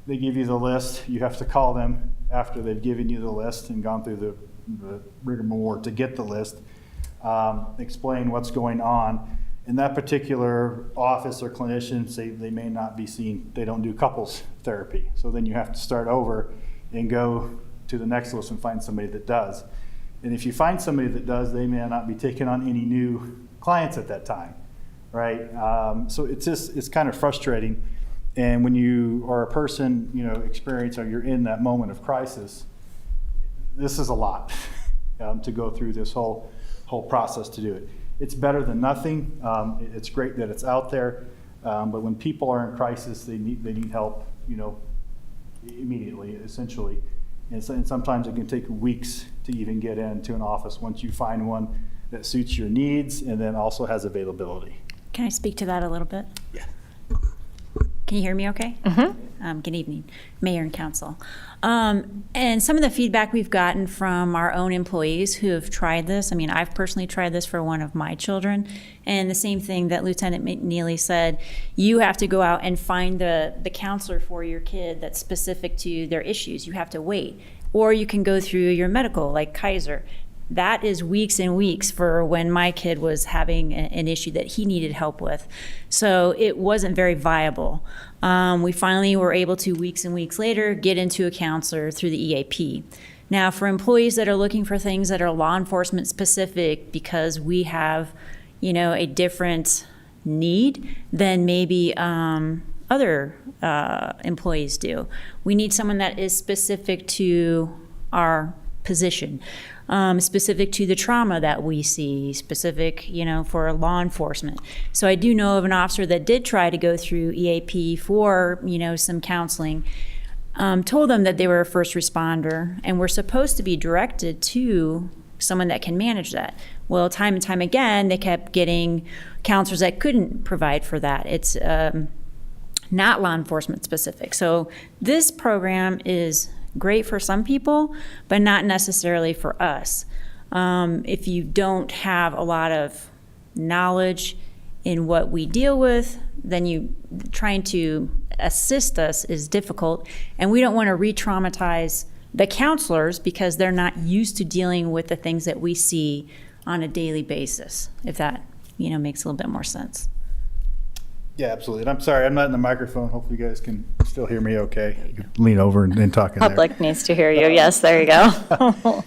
they give you the list. You have to call them after they've given you the list and gone through the rigmarole to get the list, explain what's going on. In that particular office or clinician, say they may not be seen, they don't do couples therapy. So then you have to start over and go to the next list and find somebody that does. And if you find somebody that does, they may not be taking on any new clients at that time, right? So it's kind of frustrating. And when you are a person, experience or you're in that moment of crisis, this is a lot to go through this whole process to do it. It's better than nothing. It's great that it's out there, but when people are in crisis, they need help, immediately, essentially. And sometimes it can take weeks to even get into an office once you find one that suits your needs and then also has availability. Can I speak to that a little bit? Yeah. Can you hear me okay? Good evening, Mayor and Council. And some of the feedback we've gotten from our own employees who have tried this, I've personally tried this for one of my children, and the same thing that Lieutenant McNeely said, you have to go out and find the counselor for your kid that's specific to their issues. You have to wait. Or you can go through your medical, like Kaiser. That is weeks and weeks for when my kid was having an issue that he needed help with. So it wasn't very viable. We finally were able to, weeks and weeks later, get into a counselor through the EAP. Now, for employees that are looking for things that are law enforcement specific, because we have, a different need than maybe other employees do, we need someone that is specific to our position. Specific to the trauma that we see, specific, for law enforcement. So I do know of an officer that did try to go through EAP for, some counseling, told them that they were a first responder and were supposed to be directed to someone that can manage that. Well, time and time again, they kept getting counselors that couldn't provide for that. It's not law enforcement specific. So this program is great for some people, but not necessarily for us. If you don't have a lot of knowledge in what we deal with, then trying to assist us is difficult, and we don't want to re-traumatize the counselors because they're not used to dealing with the things that we see on a daily basis, if that, makes a little bit more sense. Yeah, absolutely. And I'm sorry, I'm not in the microphone. Hopefully you guys can still hear me okay. You can lean over and talk in there. Public needs to hear you. Yes, there you go.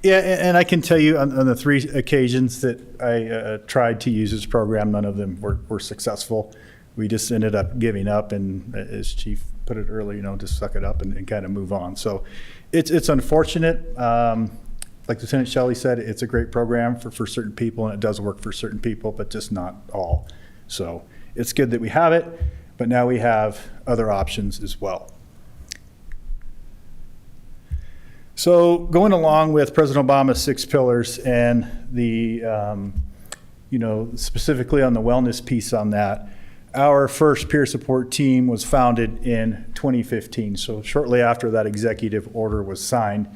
Yeah, and I can tell you on the 3 occasions that I tried to use this program, none of them were successful. We just ended up giving up, and as Chief put it earlier, just suck it up and kind of move on. So it's unfortunate. Like Lieutenant Shelley said, it's a great program for certain people, and it does work for certain people, but just not all. So it's good that we have it, but now we have other options as well. So going along with President Obama's 6 pillars and the, specifically on the wellness piece on that, our first peer support team was founded in 2015. So shortly after that executive order was signed,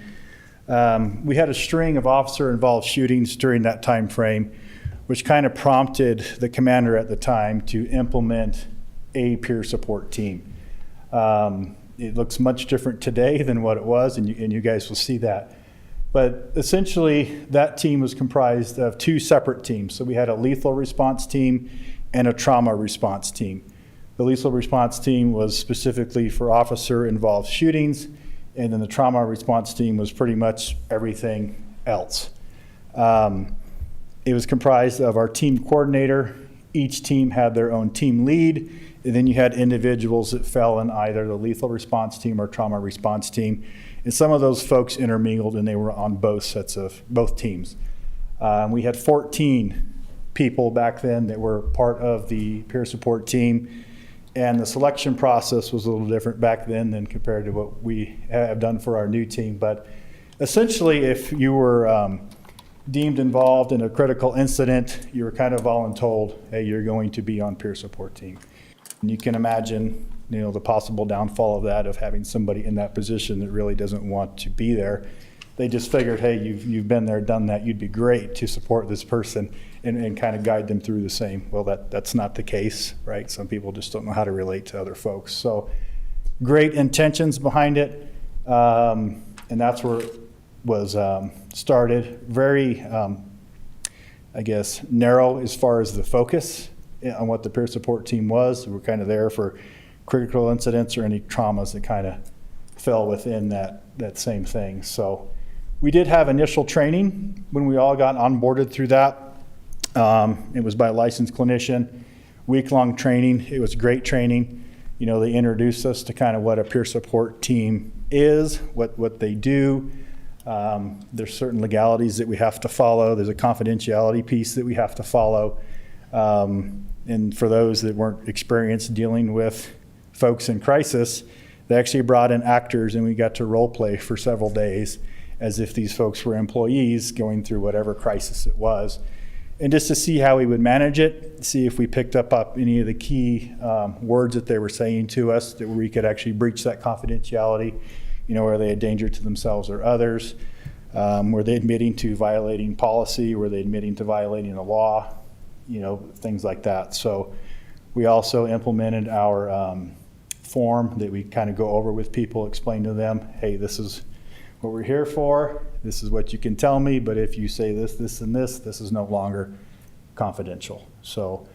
we had a string of officer-involved shootings during that time frame, which kind of prompted the commander at the time to implement a peer support team. It looks much different today than what it was, and you guys will see that. But essentially, that team was comprised of 2 separate teams. So we had a lethal response team and a trauma response team. The lethal response team was specifically for officer-involved shootings, and then the trauma response team was pretty much everything else. It was comprised of our team coordinator. Each team had their own team lead, and then you had individuals that fell in either the lethal response team or trauma response team. And some of those folks intermingled, and they were on both teams. We had 14 people back then that were part of the peer support team, and the selection process was a little different back then than compared to what we have done for our new team. But essentially, if you were deemed involved in a critical incident, you were kind of voluntold, hey, you're going to be on peer support team. And you can imagine, the possible downfall of that, of having somebody in that position that really doesn't want to be there. They just figured, hey, you've been there, done that, you'd be great to support this person and kind of guide them through the same. Well, that's not the case, right? Some people just don't know how to relate to other folks. So great intentions behind it, and that's where it was started. Very, narrow as far as the focus on what the peer support team was. We're kind of there for critical incidents or any traumas that kind of fell within that same thing. So we did have initial training when we all got onboarded through that. It was by a licensed clinician, week-long training. It was great training. They introduced us to kind of what a peer support team is, what they do. There's certain legalities that we have to follow. There's a confidentiality piece that we have to follow. And for those that weren't experienced dealing with folks in crisis, they actually brought in actors, and we got to role play for several days as if these folks were employees going through whatever crisis it was. And just to see how we would manage it, see if we picked up any of the key words that they were saying to us, that we could actually breach that confidentiality. Are they a danger to themselves or others? Were they admitting to violating policy? Were they admitting to violating the law? Things like that. So we also implemented our form that we kind of go over with people, explain to them, hey, this is what we're here for. This is what you can tell me, but if you say this, this, and this is no longer confidential. So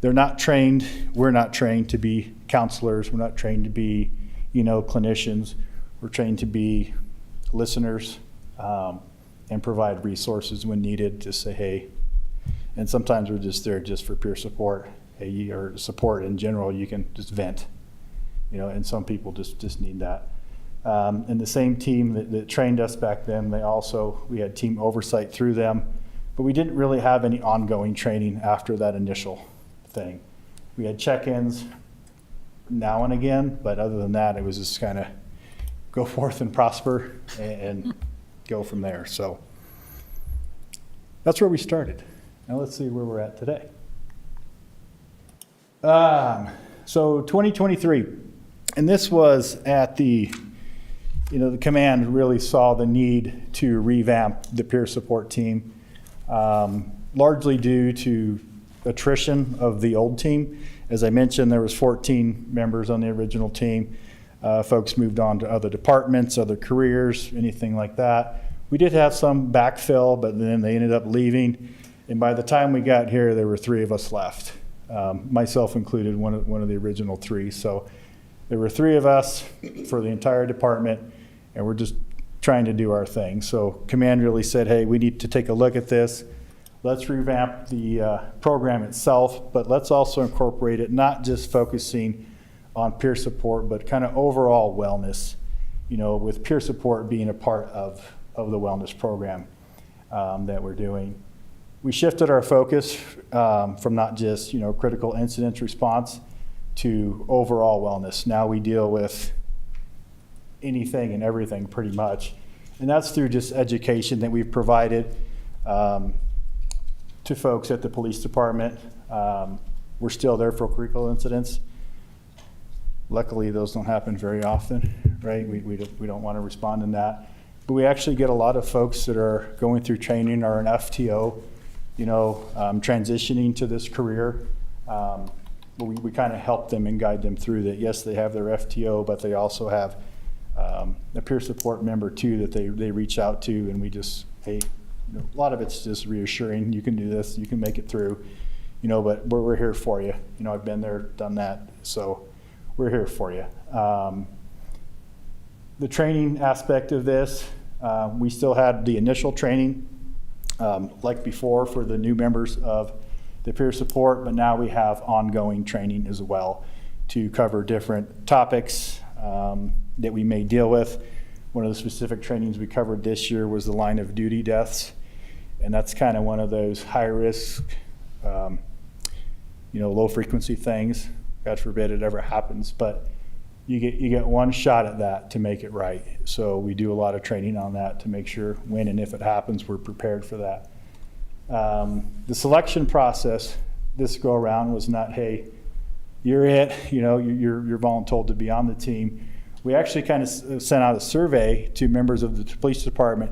they're not trained. We're not trained to be counselors. We're not trained to be, clinicians. We're trained to be listeners and provide resources when needed to say, hey, and sometimes we're just there just for peer support. Hey, or support in general, you can just vent, and some people just need that. And the same team that trained us back then, we had team oversight through them, but we didn't really have any ongoing training after that initial thing. We had check-ins now and again, but other than that, it was just kind of go forth and prosper and go from there. So that's where we started. Now let's see where we're at today. So 2023, and this was at the command really saw the need to revamp the peer support team, largely due to attrition of the old team. As I mentioned, there was 14 members on the original team. Folks moved on to other departments, other careers, anything like that. We did have some backfill, but then they ended up leaving. And by the time we got here, there were 3 of us left, myself included, one of the original 3. So there were 3 of us for the entire department, and we're just trying to do our thing. So command really said, hey, we need to take a look at this. Let's revamp the program itself, but let's also incorporate it, not just focusing on peer support, but kind of overall wellness, with peer support being a part of the wellness program that we're doing. We shifted our focus from not just, critical incident response to overall wellness. Now we deal with anything and everything pretty much. And that's through just education that we've provided to folks at the police department. We're still there for critical incidents. Luckily, those don't happen very often, right? We don't want to respond in that. But we actually get a lot of folks that are going through training or an FTO, transitioning to this career. But we kind of help them and guide them through that. Yes, they have their FTO, but they also have a peer support member too that they reach out to, and we just, hey, a lot of it's just reassuring. You can do this, you can make it through, but we're here for you. I've been there, done that, so we're here for you. The training aspect of this, we still had the initial training like before for the new members of the peer support, but now we have ongoing training as well to cover different topics that we may deal with. One of the specific trainings we covered this year was the line of duty deaths, and that's kind of one of those high risk, low frequency things. God forbid it ever happens, but you get one shot at that to make it right. So we do a lot of training on that to make sure when and if it happens, we're prepared for that. The selection process this go around was not, hey, you're it, you're voluntold to be on the team. We actually kind of sent out a survey to members of the police department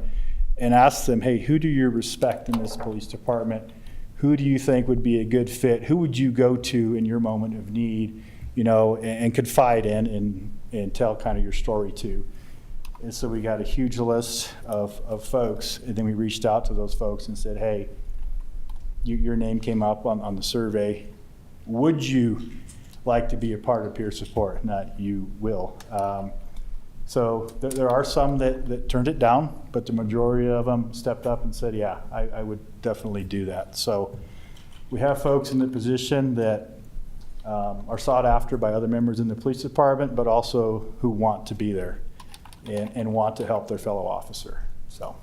and asked them, hey, who do you respect in this police department? Who do you think would be a good fit? Who would you go to in your moment of need, and confide in and tell kind of your story to? And so we got a huge list of folks, and then we reached out to those folks and said, hey, your name came up on the survey. Would you like to be a part of peer support? Not you will. So there are some that turned it down, but the majority of them stepped up and said, yeah, I would definitely do that. So we have folks in the position that are sought after by other members in the police department, but also who want to be there and want to help their fellow officer. So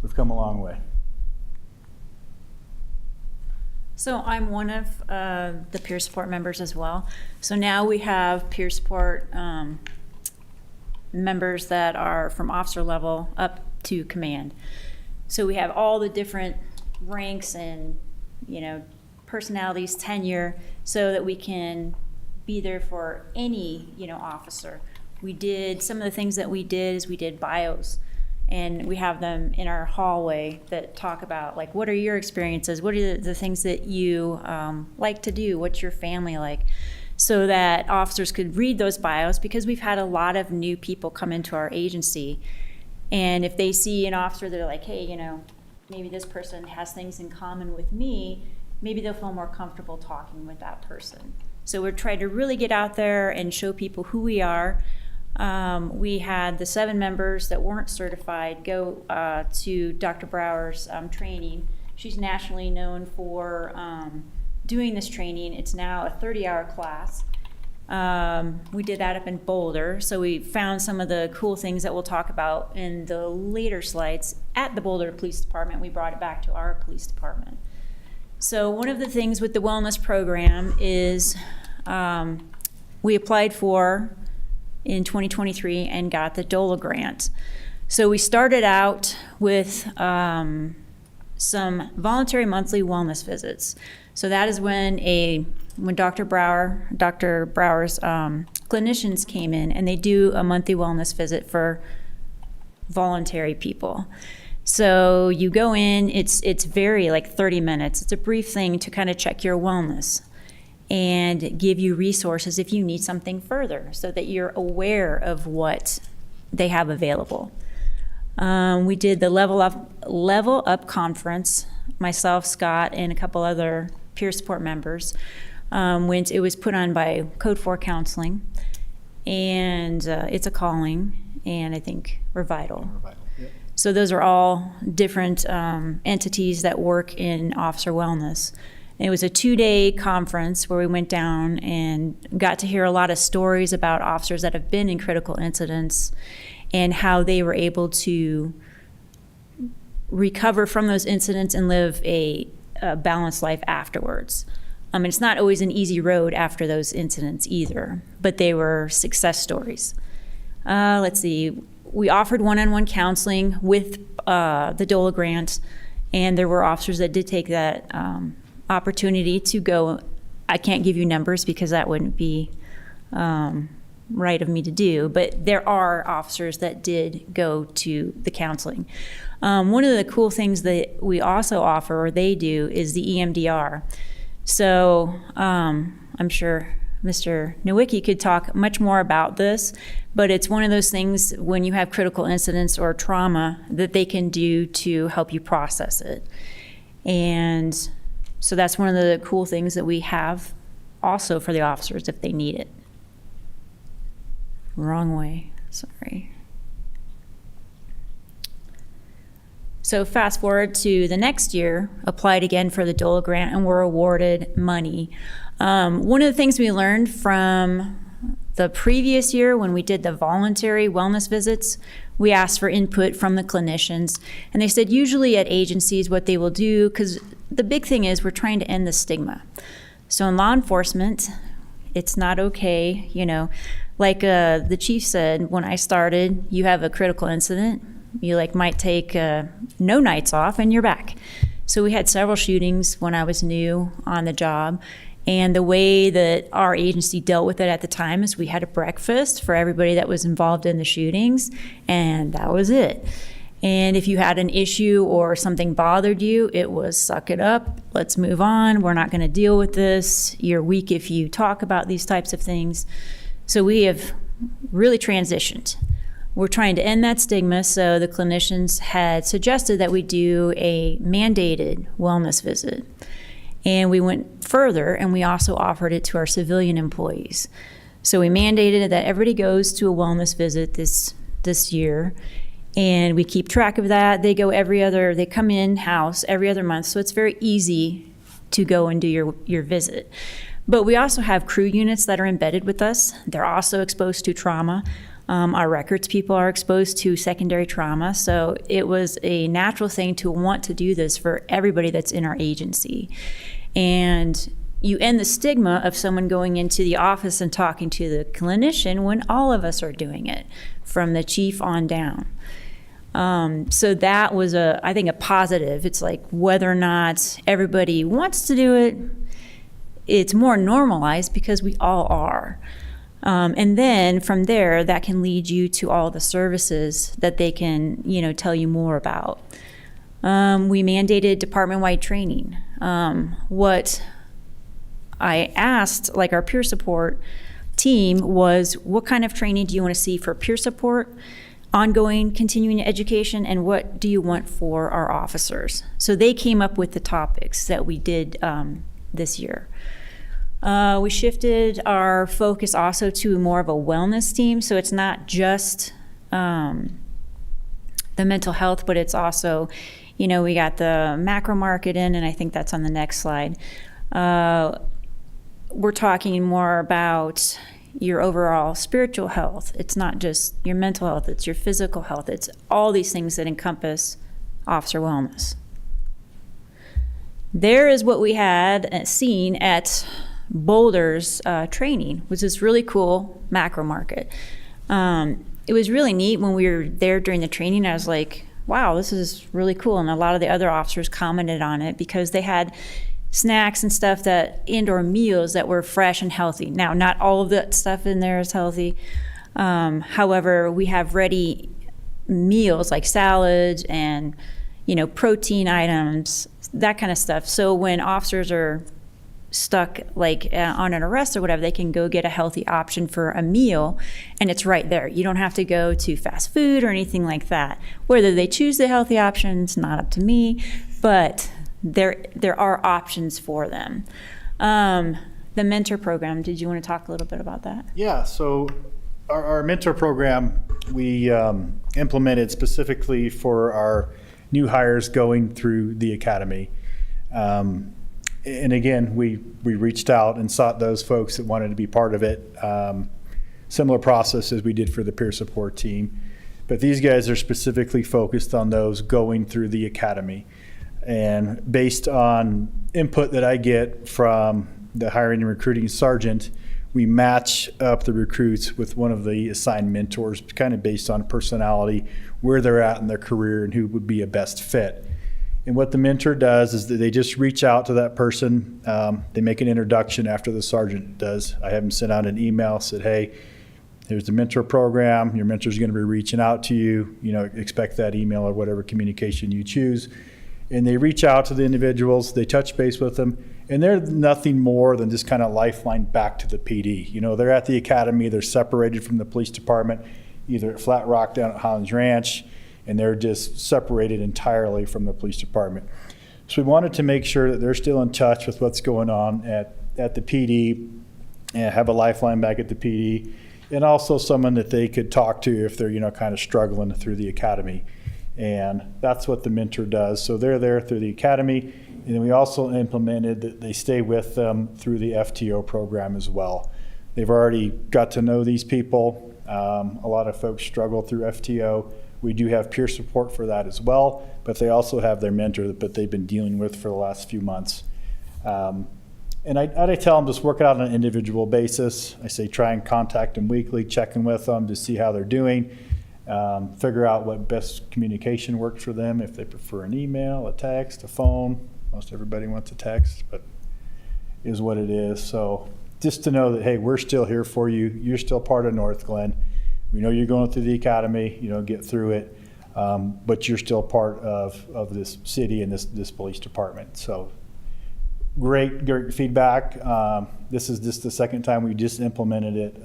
we've come a long way. So I'm one of the peer support members as well. So now we have peer support members that are from officer level up to command. So we have all the different ranks and, personalities, tenure, so that we can be there for any, officer. Some of the things that we did is we did bios, and we have them in our hallway that talk about, like, what are your experiences? What are the things that you like to do? What's your family like? So that officers could read those bios, because we've had a lot of new people come into our agency. And if they see an officer, they're like, hey, maybe this person has things in common with me, maybe they'll feel more comfortable talking with that person. So we're trying to really get out there and show people who we are. We had the 7 members that weren't certified go to Dr. Brower's training. She's nationally known for doing this training. It's now a 30-hour class. We did that up in Boulder, so we found some of the cool things that we'll talk about in the later slides at the Boulder Police Department. We brought it back to our police department. So one of the things with the wellness program is we applied for in 2023 and got the DOLA grant. So we started out with some voluntary monthly wellness visits. So that is when Dr. Brower's clinicians came in, and they do a monthly wellness visit for voluntary people. So you go in, it's very like 30 minutes. It's a brief thing to kind of check your wellness. and give you resources if you need something further so that you're aware of what they have available. We did the Level Up conference, myself, Scott, and a couple other peer support members. It was put on by Code 4 Counseling, and It's a Calling, and I think Revital. So those are all different entities that work in officer wellness. And it was a 2-day conference where we went down and got to hear a lot of stories about officers that have been in critical incidents and how they were able to recover from those incidents and live a balanced life afterwards. It's not always an easy road after those incidents either, but they were success stories. Let's see. We offered one-on-one counseling with the DOLA grant, and there were officers that did take that opportunity to go. I can't give you numbers because that wouldn't be right of me to do, but there are officers that did go to the counseling. One of the cool things that we also offer, or they do, is the EMDR. So I'm sure Mr. Nowicki could talk much more about this, but it's one of those things when you have critical incidents or trauma that they can do to help you process it. And so that's one of the cool things that we have also for the officers if they need it. Wrong way, sorry. So fast forward to the next year, applied again for the DOLA grant and were awarded money. One of the things we learned from the previous year when we did the voluntary wellness visits, we asked for input from the clinicians. And they said usually at agencies what they will do, because the big thing is we're trying to end the stigma. So in law enforcement, it's not okay, like the chief said, when I started, you have a critical incident, you might take no nights off and you're back. So we had several shootings when I was new on the job. And the way that our agency dealt with it at the time is we had a breakfast for everybody that was involved in the shootings, and that was it. And if you had an issue or something bothered you, it was suck it up, let's move on, we're not going to deal with this, you're weak if you talk about these types of things. So we have really transitioned. We're trying to end that stigma, so the clinicians had suggested that we do a mandated wellness visit. And we went further, and we also offered it to our civilian employees. So we mandated that everybody goes to a wellness visit this year, and we keep track of that. They come in-house every other month, so it's very easy to go and do your visit. But we also have crew units that are embedded with us. They're also exposed to trauma. Our records people are exposed to secondary trauma, so it was a natural thing to want to do this for everybody that's in our agency. And you end the stigma of someone going into the office and talking to the clinician when all of us are doing it, from the chief on down. So that was, I think, a positive. It's like whether or not everybody wants to do it, it's more normalized because we all are. And then from there, that can lead you to all the services that they can, tell you more about. We mandated department-wide training. What I asked, our peer support team, was what kind of training do you want to see for peer support, ongoing continuing education, and what do you want for our officers? So they came up with the topics that we did this year. We shifted our focus also to more of a wellness team, so it's not just the mental health, but it's also, we got the macro market in, and I think that's on the next slide. We're talking more about your overall spiritual health. It's not just your mental health, it's your physical health. It's all these things that encompass officer wellness. There is what we had seen at Boulder's training, was this really cool macro market. It was really neat when we were there during the training. I was like, wow, this is really cool. And a lot of the other officers commented on it because they had snacks and stuff and/or meals that were fresh and healthy. Now, not all of that stuff in there is healthy. However, we have ready meals like salads and, protein items, that kind of stuff. So when officers are stuck like on an arrest or whatever, they can go get a healthy option for a meal, and it's right there. You don't have to go to fast food or anything like that. Whether they choose the healthy options, not up to me, but there are options for them. The mentor program, did you want to talk a little bit about that? Yeah, so our mentor program, we implemented specifically for our new hires going through the academy. And again, we reached out and sought those folks that wanted to be part of it. Similar process as we did for the peer support team. But these guys are specifically focused on those going through the academy. And based on input that I get from the hiring and recruiting sergeant, we match up the recruits with one of the assigned mentors, kind of based on personality, where they're at in their career, and who would be a best fit. And what the mentor does is that they just reach out to that person. They make an introduction after the sergeant does. I have them send out an email, said, hey, here's the mentor program. Your mentor's going to be reaching out to you. You know, expect that email or whatever communication you choose. And they reach out to the individuals. They touch base with them. And they're nothing more than just kind of lifeline back to the PD. You know, they're at the academy. They're separated from the police department, either at Flat Rock down at Highlands Ranch, and they're just separated entirely from the police department. So we wanted to make sure that they're still in touch with what's going on at the PD, and have a lifeline back at the PD, and also someone that they could talk to if they're, you know, kind of struggling through the academy. And that's what the mentor does. So they're there through the academy, and then we also implemented that they stay with them through the FTO program as well. They've already got to know these people. A lot of folks struggle through FTO. We do have peer support for that as well, but they also have their mentor that they've been dealing with for the last few months. And I tell them just work it out on an individual basis. I say try and contact them weekly, check in with them to see how they're doing, figure out what best communication works for them, if they prefer an email, a text, a phone. Most everybody wants a text, but is what it is. So just to know that, hey, we're still here for you. You're still part of North Glen. We know you're going through the academy, you know, get through it, but you're still part of this city and this police department. So great feedback. This is just the second time we just implemented it,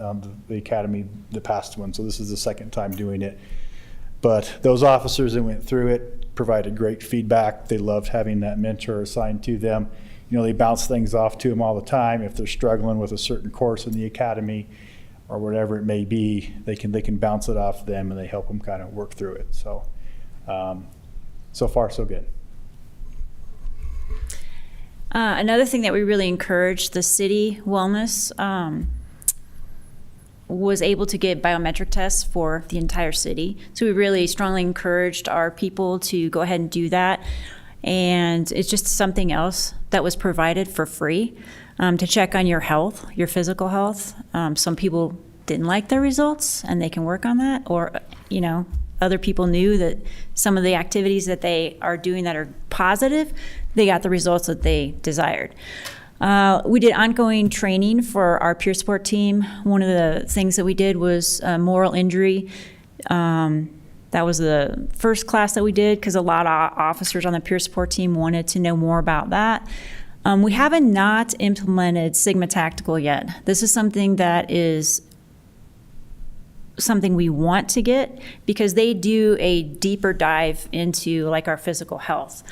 the academy, the past one. So this is the second time doing it. But those officers that went through it provided great feedback. They loved having that mentor assigned to them. You know, they bounce things off to them all the time. If they're struggling with a certain course in the academy, or whatever it may be, they can bounce it off them, and they help them kind of work through it. So, so far so good. Another thing that we really encouraged, the city wellness was able to get biometric tests for the entire city. So we really strongly encouraged our people to go ahead and do that. And it's just something else that was provided for free. To check on your health, your physical health. Some people didn't like their results, and they can work on that. Or, you know, other people knew that some of the activities that they are doing that are positive, they got the results that they desired. We did ongoing training for our peer support team. One of the things that we did was moral injury. That was the first class that we did because a lot of officers on the peer support team wanted to know more about that. We haven't not implemented Sigma Tactical yet. This is something that is something we want to get because they do a deeper dive into like our physical health.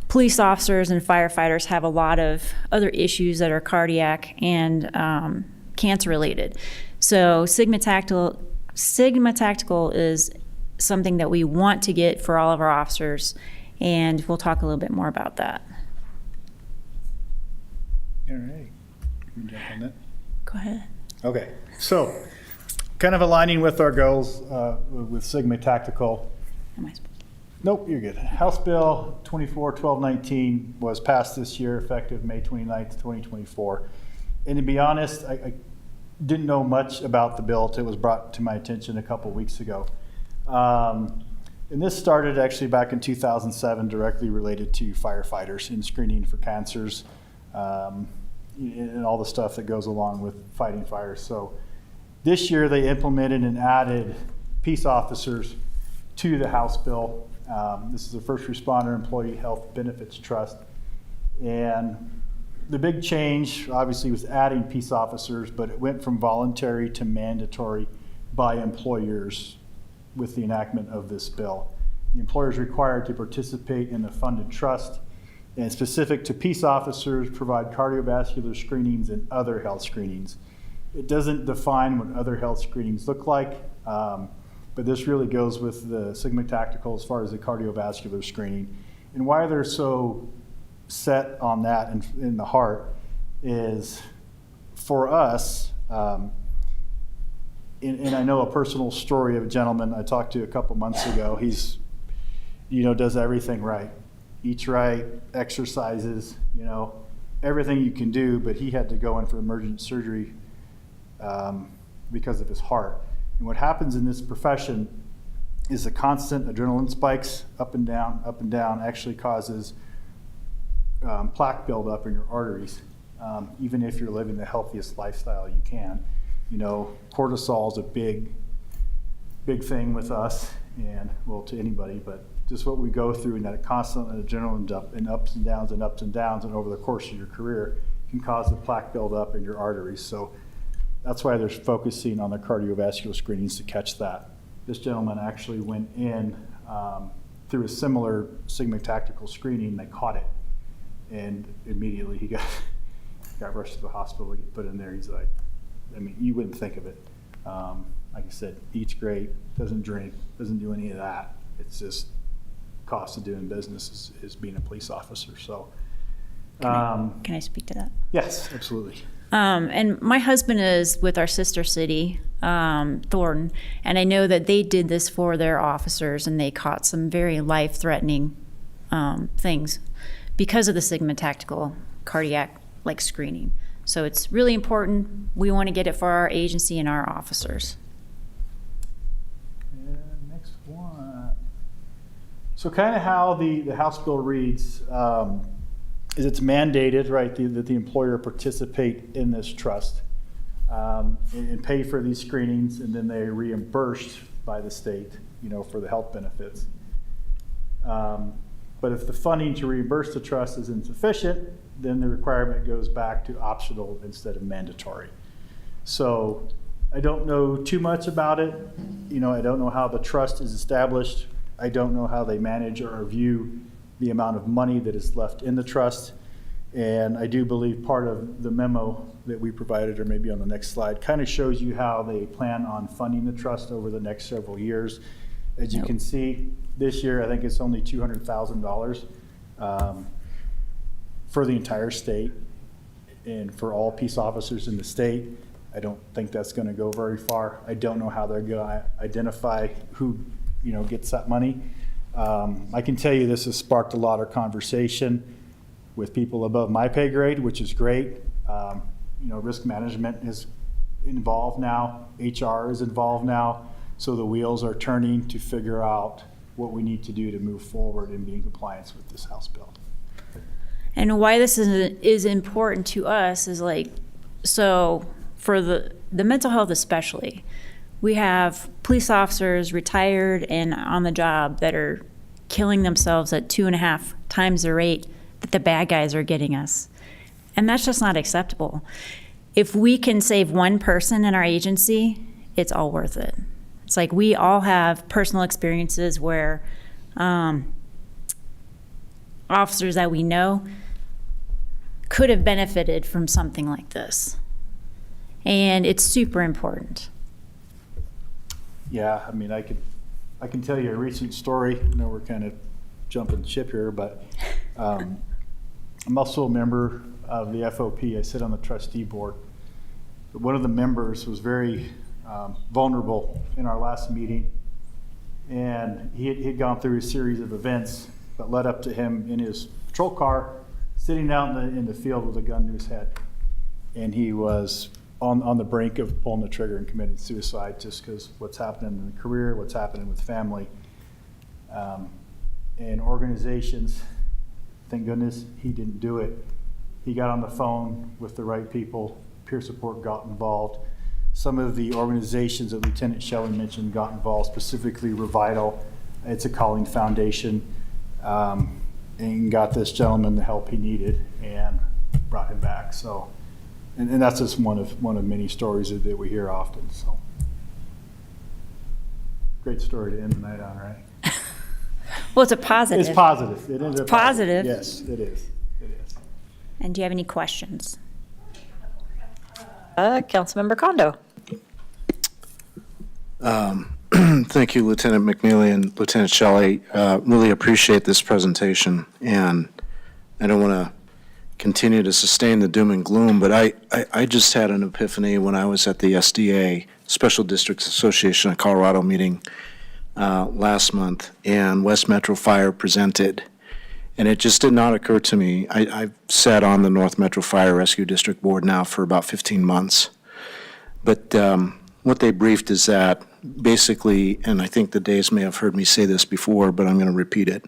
Police officers and firefighters have a lot of other issues that are cardiac and cancer related. So Sigma Tactical is something that we want to get for all of our officers, and we'll talk a little bit more about that. All right. You can jump on that. Go ahead. Okay. So kind of aligning with our goals with Sigma Tactical. Am I supposed to? Nope, you're good. House Bill 24-1219 was passed this year, effective May 29th, 2024. And to be honest, I didn't know much about the bill until it was brought to my attention a couple weeks ago. And this started actually back in 2007, directly related to firefighters in screening for cancers, and all the stuff that goes along with fighting fires. So this year they implemented and added peace officers to the House bill. This is the First Responder Employee Health Benefits Trust. And the big change, obviously, was adding peace officers, but it went from voluntary to mandatory by employers with the enactment of this bill. The employer is required to participate in a funded trust, and specific to peace officers, provide cardiovascular screenings and other health screenings. It doesn't define what other health screenings look like, but this really goes with the Sigma Tactical as far as the cardiovascular screening. And why they're so set on that in the heart is for us, and I know a personal story of a gentleman I talked to a couple months ago. He's, does everything right. Eats right, exercises, everything you can do, but he had to go in for emergent surgery because of his heart. And what happens in this profession is the constant adrenaline spikes up and down actually causes plaque buildup in your arteries, even if you're living the healthiest lifestyle you can. Cortisol is a big thing with us, and well, to anybody, but just what we go through, and that constant adrenaline dump and ups and downs and ups and downs, and over the course of your career can cause the plaque buildup in your arteries. So that's why they're focusing on the cardiovascular screenings to catch that. This gentleman actually went in through a similar Sigma Tactical screening. They caught it, and immediately he got rushed to the hospital to get put in there. He's like, you wouldn't think of it. Like I said, eats great, doesn't drink, doesn't do any of that. It's just cost of doing business is being a police officer. So, Can I speak to that? yes, absolutely. And my husband is with our sister city, Thornton, and I know that they did this for their officers, and they caught some very life-threatening things because of the Sigma Tactical cardiac screening. So it's really important. We want to get it for our agency and our officers. And next one. So kind of how the House bill reads is it's mandated, right, that the employer participate in this trust and pay for these screenings, and then they're reimbursed by the state, for the health benefits. But if the funding to reimburse the trust is insufficient, then the requirement goes back to optional instead of mandatory. So I don't know too much about it. I don't know how the trust is established. I don't know how they manage or review the amount of money that is left in the trust. And I do believe part of the memo that we provided, or maybe on the next slide, kind of shows you how they plan on funding the trust over the next several years. As you can see, this year, I think it's only $200,000 for the entire state and for all peace officers in the state. I don't think that's going to go very far. I don't know how they're going to identify who, gets that money. I can tell you this has sparked a lot of conversation with people above my pay grade, which is great. Risk management is involved now. HR is involved now. So the wheels are turning to figure out what we need to do to move forward and be in compliance with this House bill. And why this is important to us is so for the mental health especially, we have police officers retired and on the job that are killing themselves at 2.5 times the rate that the bad guys are getting us. And that's just not acceptable. If we can save one person in our agency, it's all worth it. It's we all have personal experiences where officers that we know could have benefited from something like this. And it's super important. Yeah, I can tell you a recent story. I know we're kind of jumping ship here, but I'm also a member of the FOP. I sit on the trustee board. But one of the members was very vulnerable in our last meeting, and he had gone through a series of events that led up to him in his patrol car, sitting out in the field with a gun to his head, and he was on the brink of pulling the trigger and committing suicide just because what's happening in the career, what's happening with family, and organizations. Thank goodness he didn't do it. He got on the phone with the right people. Peer support got involved. Some of the organizations that Lieutenant Shelley mentioned got involved, specifically Revital. It's a calling foundation, and got this gentleman the help he needed. And brought him back. So, and that's just one of many stories that we hear often. So, great story to end the night on, right? Well, it's a positive. It's positive. It is positive. Yes, it is. It is. And do you have any questions? Councilmember Kondo. Thank you, Lieutenant McNeely and Lieutenant Shelley. Really appreciate this presentation, and I don't want to continue to sustain the doom and gloom, but I just had an epiphany when I was at the SDA, Special Districts Association of Colorado meeting last month, and West Metro Fire presented, and it just did not occur to me. I've sat on the North Metro Fire Rescue District Board now for about 15 months, but what they briefed is that basically, and I think the Days may have heard me say this before, but I'm going to repeat it.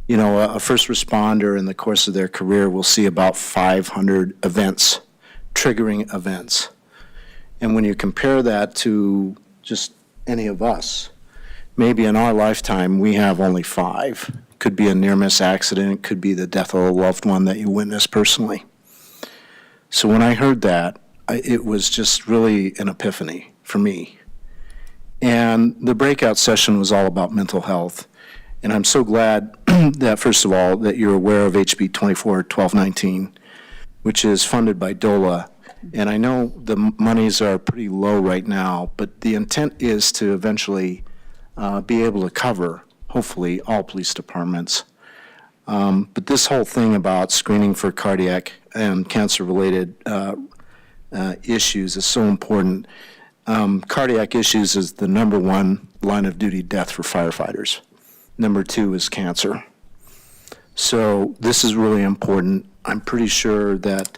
You know, a first responder in the course of their career will see about 500 events, triggering events. And when you compare that to just any of us, maybe in our lifetime we have only 5. Could be a near-miss accident, could be the death of a loved one that you witnessed personally. So when I heard that, it was just really an epiphany for me. And the breakout session was all about mental health. And I'm so glad that, first of all, that you're aware of HB 24-1219, which is funded by DOLA. And I know the monies are pretty low right now, but the intent is to eventually be able to cover, hopefully, all police departments. But this whole thing about screening for cardiac and cancer-related issues is so important. Cardiac issues is the #1 line of duty death for firefighters. #2 is cancer. So this is really important. I'm pretty sure that,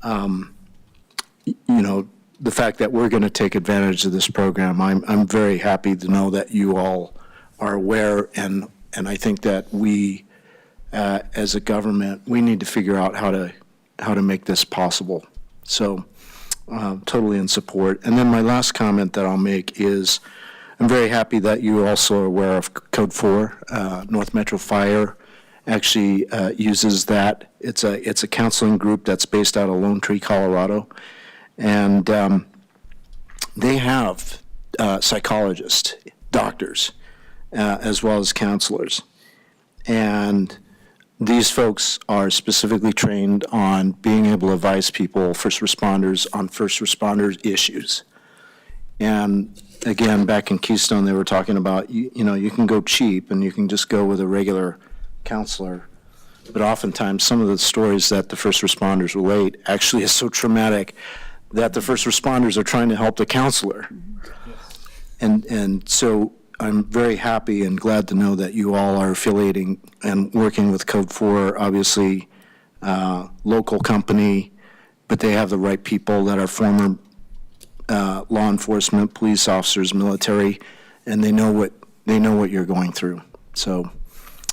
you know, the fact that we're going to take advantage of this program, I'm very happy to know that you all are aware, and I think that we, as a government, we need to figure out how to make this possible. So totally in support. And then my last comment that I'll make is I'm very happy that you also are aware of Code 4. North Metro Fire actually uses that. It's a counseling group that's based out of Lone Tree, Colorado. And they have psychologists, doctors, as well as counselors. And these folks are specifically trained on being able to advise people, first responders, on first responders issues. And again, back in Keystone, they were talking about, you know, you can go cheap and you can just go with a regular counselor. But oftentimes, some of the stories that the first responders relate actually is so traumatic that the first responders are trying to help the counselor. And so I'm very happy and glad to know that you all are affiliating and working with Code 4, obviously local company, but they have the right people that are former law enforcement, police officers, military, and they know what you're going through. So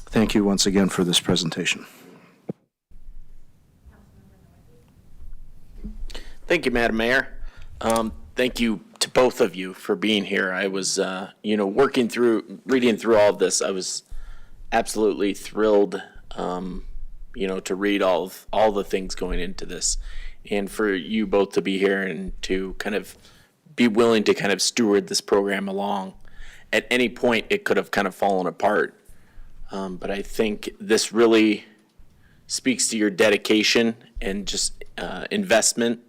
thank you once again for this presentation. Thank you, Madam Mayor. Thank you to both of you for being here. I was, you know, reading through all of this. I was absolutely thrilled, you know, to read all the things going into this, and for you both to be here and to kind of be willing to kind of steward this program along. At any point, it could have kind of fallen apart, but I think this really speaks to your dedication and just investment.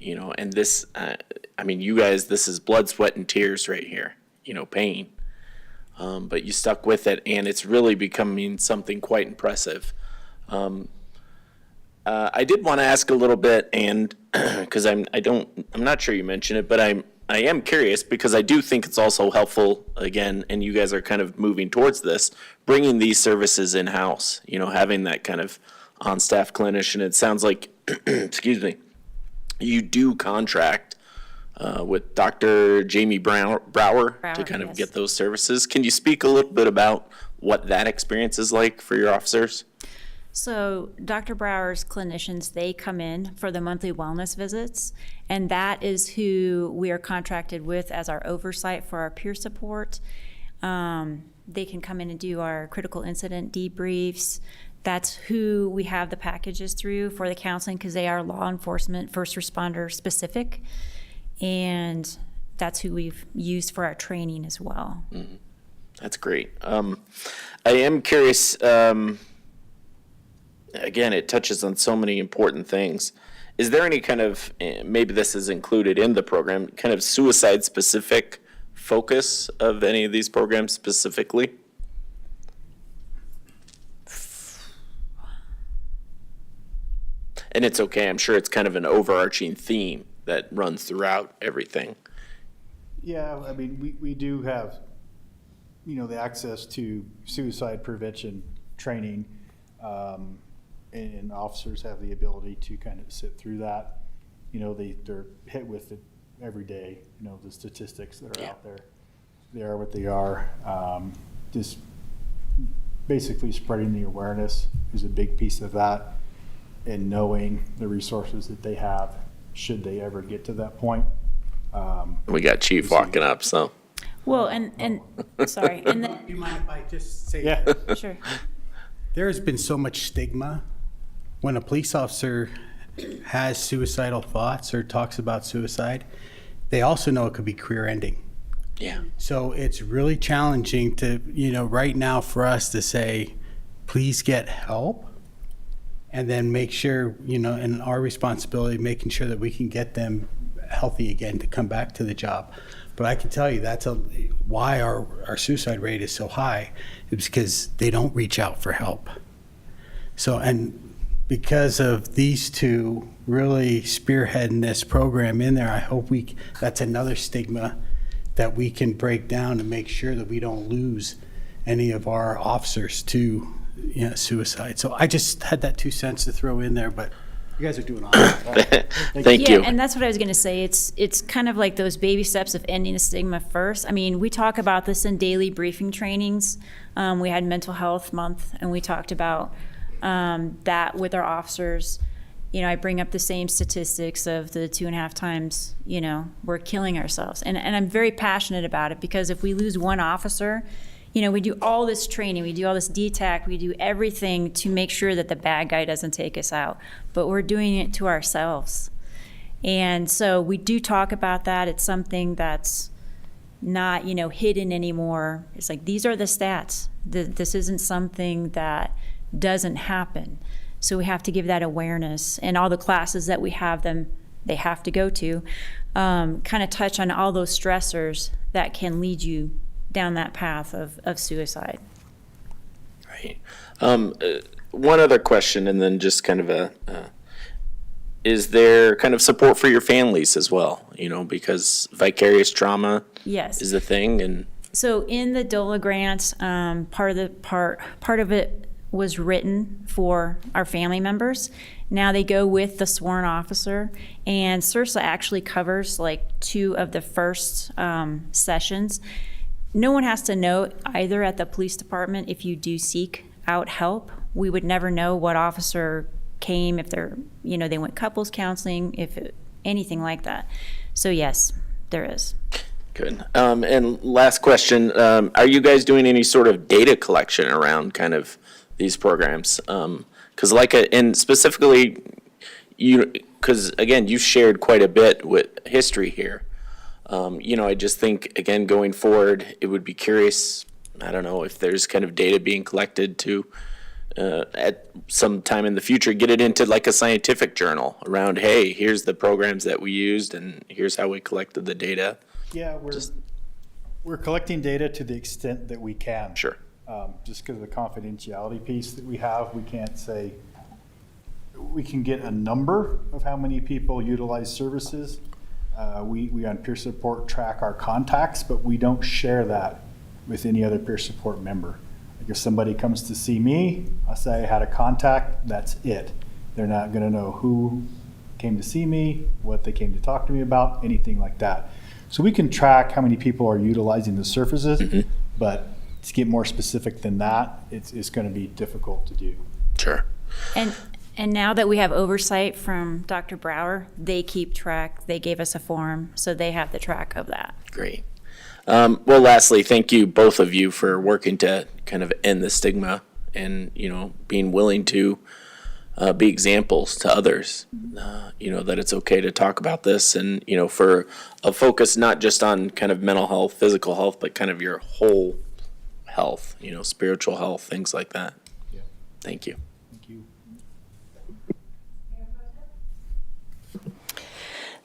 You know, and this, I mean, you guys, this is blood, sweat, and tears right here, you know, pain. But you stuck with it, and it's really becoming something quite impressive. I did want to ask a little bit, and because I'm not sure you mentioned it, but I am curious because I do think it's also helpful, again, and you guys are kind of moving towards this, bringing these services in-house, you know, having that kind of on-staff clinician. It sounds like, excuse me, you do contract with Dr. Jamie Brower to kind of get those services. Can you speak a little bit about what that experience is like for your officers? So Dr. Brower's clinicians, they come in for the monthly wellness visits, and that is who we are contracted with as our oversight for our peer support. They can come in and do our critical incident debriefs. That's who we have the packages through for the counseling, because they are law enforcement, first responder specific. And that's who we've used for our training as well. That's great. I am curious, again, it touches on so many important things. Is there any kind of, maybe this is included in the program, kind of suicide-specific focus of any of these programs specifically? And it's okay, I'm sure it's kind of an overarching theme that runs throughout everything. Yeah, I mean, we do have, the access to suicide prevention training, and officers have the ability to kind of sit through that. They're hit with it every day, the statistics that are out there. They are what they are. Just basically spreading the awareness is a big piece of that, and knowing the resources that they have should they ever get to that point. We got Chief walking up, so. Well, and sorry, and then, You mind if I just say? Yeah. sure. There's been so much stigma when a police officer has suicidal thoughts or talks about suicide. They also know it could be career ending. Yeah. So it's really challenging to, right now for us to say, please get help. And then make sure, and our responsibility, making sure that we can get them healthy again to come back to the job. But I can tell you that's why our suicide rate is so high. It's because they don't reach out for help. So, and because of these two really spearheading this program in there, I hope that's another stigma that we can break down and make sure that we don't lose any of our officers to suicide. So I just had that 2 cents to throw in there, but you guys are doing awesome. Thank you. Yeah, and that's what I was going to say. It's kind of like those baby steps of ending the stigma first. I mean, we talk about this in daily briefing trainings. We had Mental Health Month, and we talked about that with our officers. I bring up the same statistics of the 2.5 times, we're killing ourselves. And I'm very passionate about it, because if we lose one officer, we do all this training, we do all this DTAC, we do everything to make sure that the bad guy doesn't take us out, but we're doing it to ourselves. And so we do talk about that. It's something that's not, hidden anymore. It's like, these are the stats. This isn't something that doesn't happen. So we have to give that awareness, and all the classes that we have they have to go to, kind of touch on all those stressors that can lead you down that path of suicide. Right. One other question, and then just kind of is there kind of support for your families as well? Because vicarious trauma Yes. is a thing, and So in the DOLA grants, part of it was written for our family members. Now they go with the sworn officer, and CERSA actually covers like 2 of the first sessions. No one has to know either at the police department if you do seek out help. We would never know what officer came, if they're, they went couples counseling, anything like that. So yes, there is. good. And last question, are you guys doing any sort of data collection around kind of these programs? Because and specifically, because again, you've shared quite a bit with history here. I just think, again, going forward, it would be curious, I don't know, if there's kind of data being collected to, at some time in the future, get it into like a scientific journal around, hey, here's the programs that we used and here's how we collected the data. Yeah, we're collecting data to the extent that we can. Sure. Just because of the confidentiality piece that we have, we can't say, we can get a number of how many people utilize services. We on peer support track our contacts, but we don't share that with any other peer support member. Like if somebody comes to see me, I say I had a contact, that's it. They're not gonna know who came to see me, what they came to talk to me about, anything like that. So we can track how many people are utilizing the services, but to get more specific than that, it's gonna be difficult to do. Sure. And now that we have oversight from Dr. Brower, they keep track. They gave us a form, so they have the track of that. Great. Well, lastly, thank you, both of you, for working to kind of end the stigma and, you know, being willing to be examples to others, you know, that it's okay to talk about this, and, you know, for a focus not just on kind of mental health, physical health, but kind of your whole health, you know, spiritual health, things like that. Yeah. Thank you. Thank you.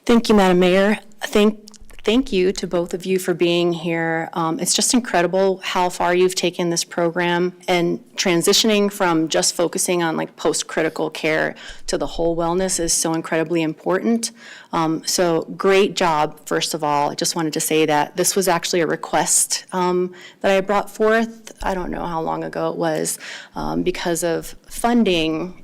Thank you, Madam Mayor. Thank you to both of you for being here. It's just incredible how far you've taken this program, and transitioning from just focusing on like post-critical care to the whole wellness is so incredibly important. So great job, first of all. I just wanted to say that this was actually a request that I brought forth. I don't know how long ago it was, because of funding.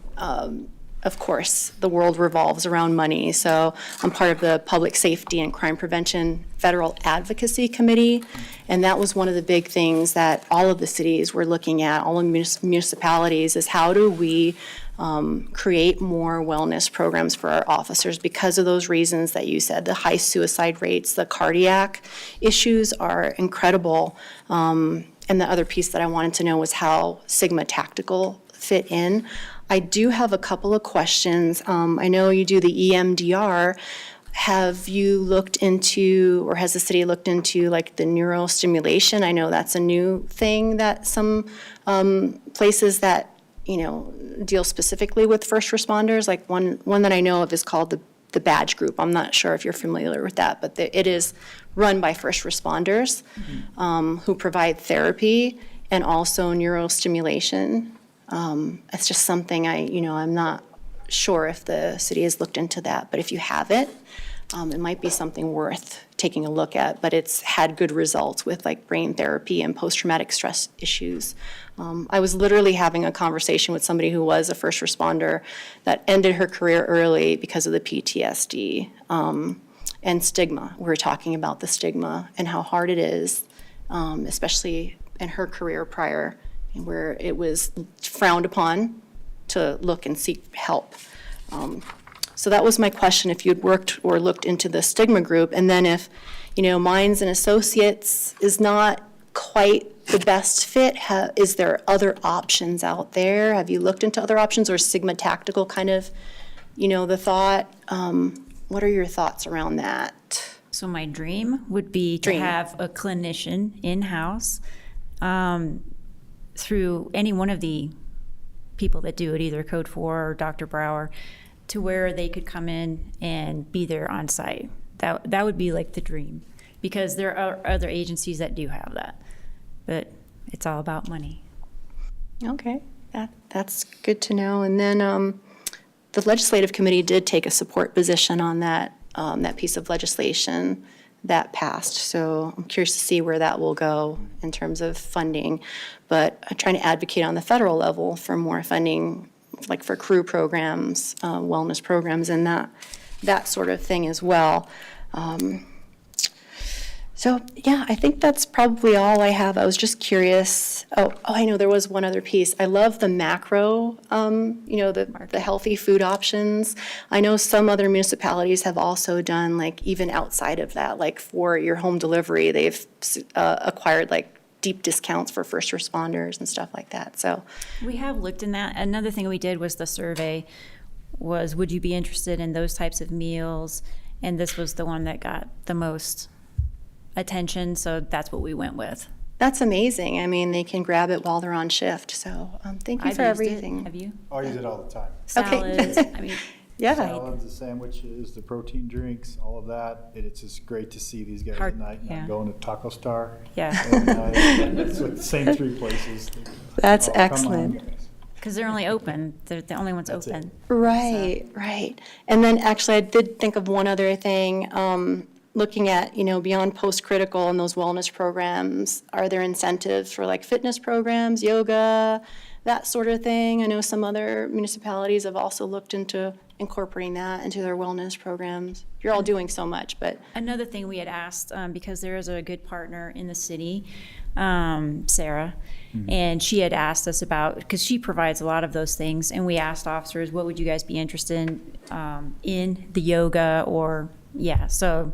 Of course, the world revolves around money. So I'm part of the Public Safety and Crime Prevention Federal Advocacy Committee, and that was one of the big things that all of the cities were looking at, all the municipalities, is how do we create more wellness programs for our officers because of those reasons that you said, the high suicide rates, the cardiac issues are incredible. And the other piece that I wanted to know was how Sigma Tactical fit in. I do have a couple of questions. I know you do the EMDR. Have you looked into, or has the city looked into, like the neurostimulation? I know that's a new thing that some places that, you know, deal specifically with first responders. Like one that I know of is called the Badge Group. I'm not sure if you're familiar with that, but it is run by first responders who provide therapy and also neurostimulation. It's just something I'm not sure if the city has looked into that, but if you have it might be something worth taking a look at, but it's had good results with like brain therapy and post-traumatic stress issues. I was literally having a conversation with somebody who was a first responder that ended her career early because of the PTSD and stigma. We were talking about the stigma and how hard it is, especially in her career prior, where it was frowned upon to look and seek help. So that was my question, if you'd worked or looked into the stigma group, and then if, you know, Minds and Associates is not quite the best fit, is there other options out there? Have you looked into other options, or Sigma Tactical kind of, you know, the thought? What are your thoughts around that? So my dream would be to have a clinician in-house through any one of the people that do it, either Code 4 or Dr. Brower, to where they could come in and be there on site. That would be like the dream, because there are other agencies that do have that, but it's all about money. Okay, that's good to know. And then the legislative committee did take a support position on that piece of legislation that passed. So I'm curious to see where that will go in terms of funding. But I'm trying to advocate on the federal level for more funding, like for crew programs, wellness programs, and that sort of thing as well. So yeah, I think that's probably all I have. I was just curious. Oh, I know there was one other piece. I love the macro, the healthy food options. I know some other municipalities have also done, like, even outside of that, like for your home delivery, they've acquired like deep discounts for first responders and stuff like that. So We have looked in that. Another thing we did was the survey was, would you be interested in those types of meals? And this was the one that got the most attention, so that's what we went with. that's amazing. I mean, they can grab it while they're on shift. So thank you I've for used it. everything. Have you? I use it all the time. Salads, I mean, Yeah. Salads, the sandwiches, the protein drinks, all of that. It's just great to see these guys Hard- at night. yeah. Not going to Taco Star. Yeah. It's with the same three places. That's Oh, come on, excellent. guys. because they're only open, they're the only ones open. Right, right. And then actually, I did think of one other thing. Looking at, beyond post-critical and those wellness programs, are there incentives for like fitness programs, yoga, that sort of thing? I know some other municipalities have also looked into incorporating that into their wellness programs. You're all doing so much, but Another thing we had asked, because there is a good partner in the city, Sarah, and she had asked us about, because she provides a lot of those things, and we asked officers, what would you guys be interested in the yoga or, so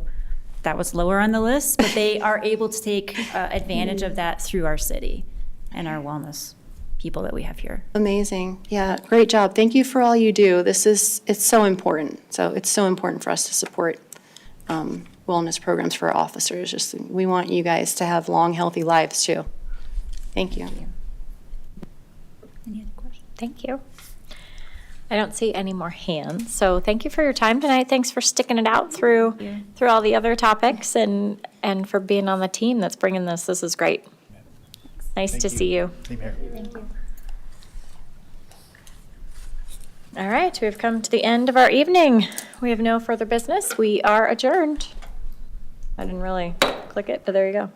that was lower on the list, but they are able to take advantage of that through our city and our wellness. people that we have here. Amazing. Yeah, great job. Thank you for all you do. It's so important. So it's so important for us to support wellness programs for our officers. Just, we want you guys to have long, healthy lives too. Thank you. Any other questions? Thank you. I don't see any more hands, so thank you for your time tonight. Thanks for sticking it out through all the other topics and for being on the team that's bringing this. This is great. Nice to see you. Same here. Thank you. All right, we've come to the end of our evening. We have no further business. We are adjourned. I didn't really click it, but there you go.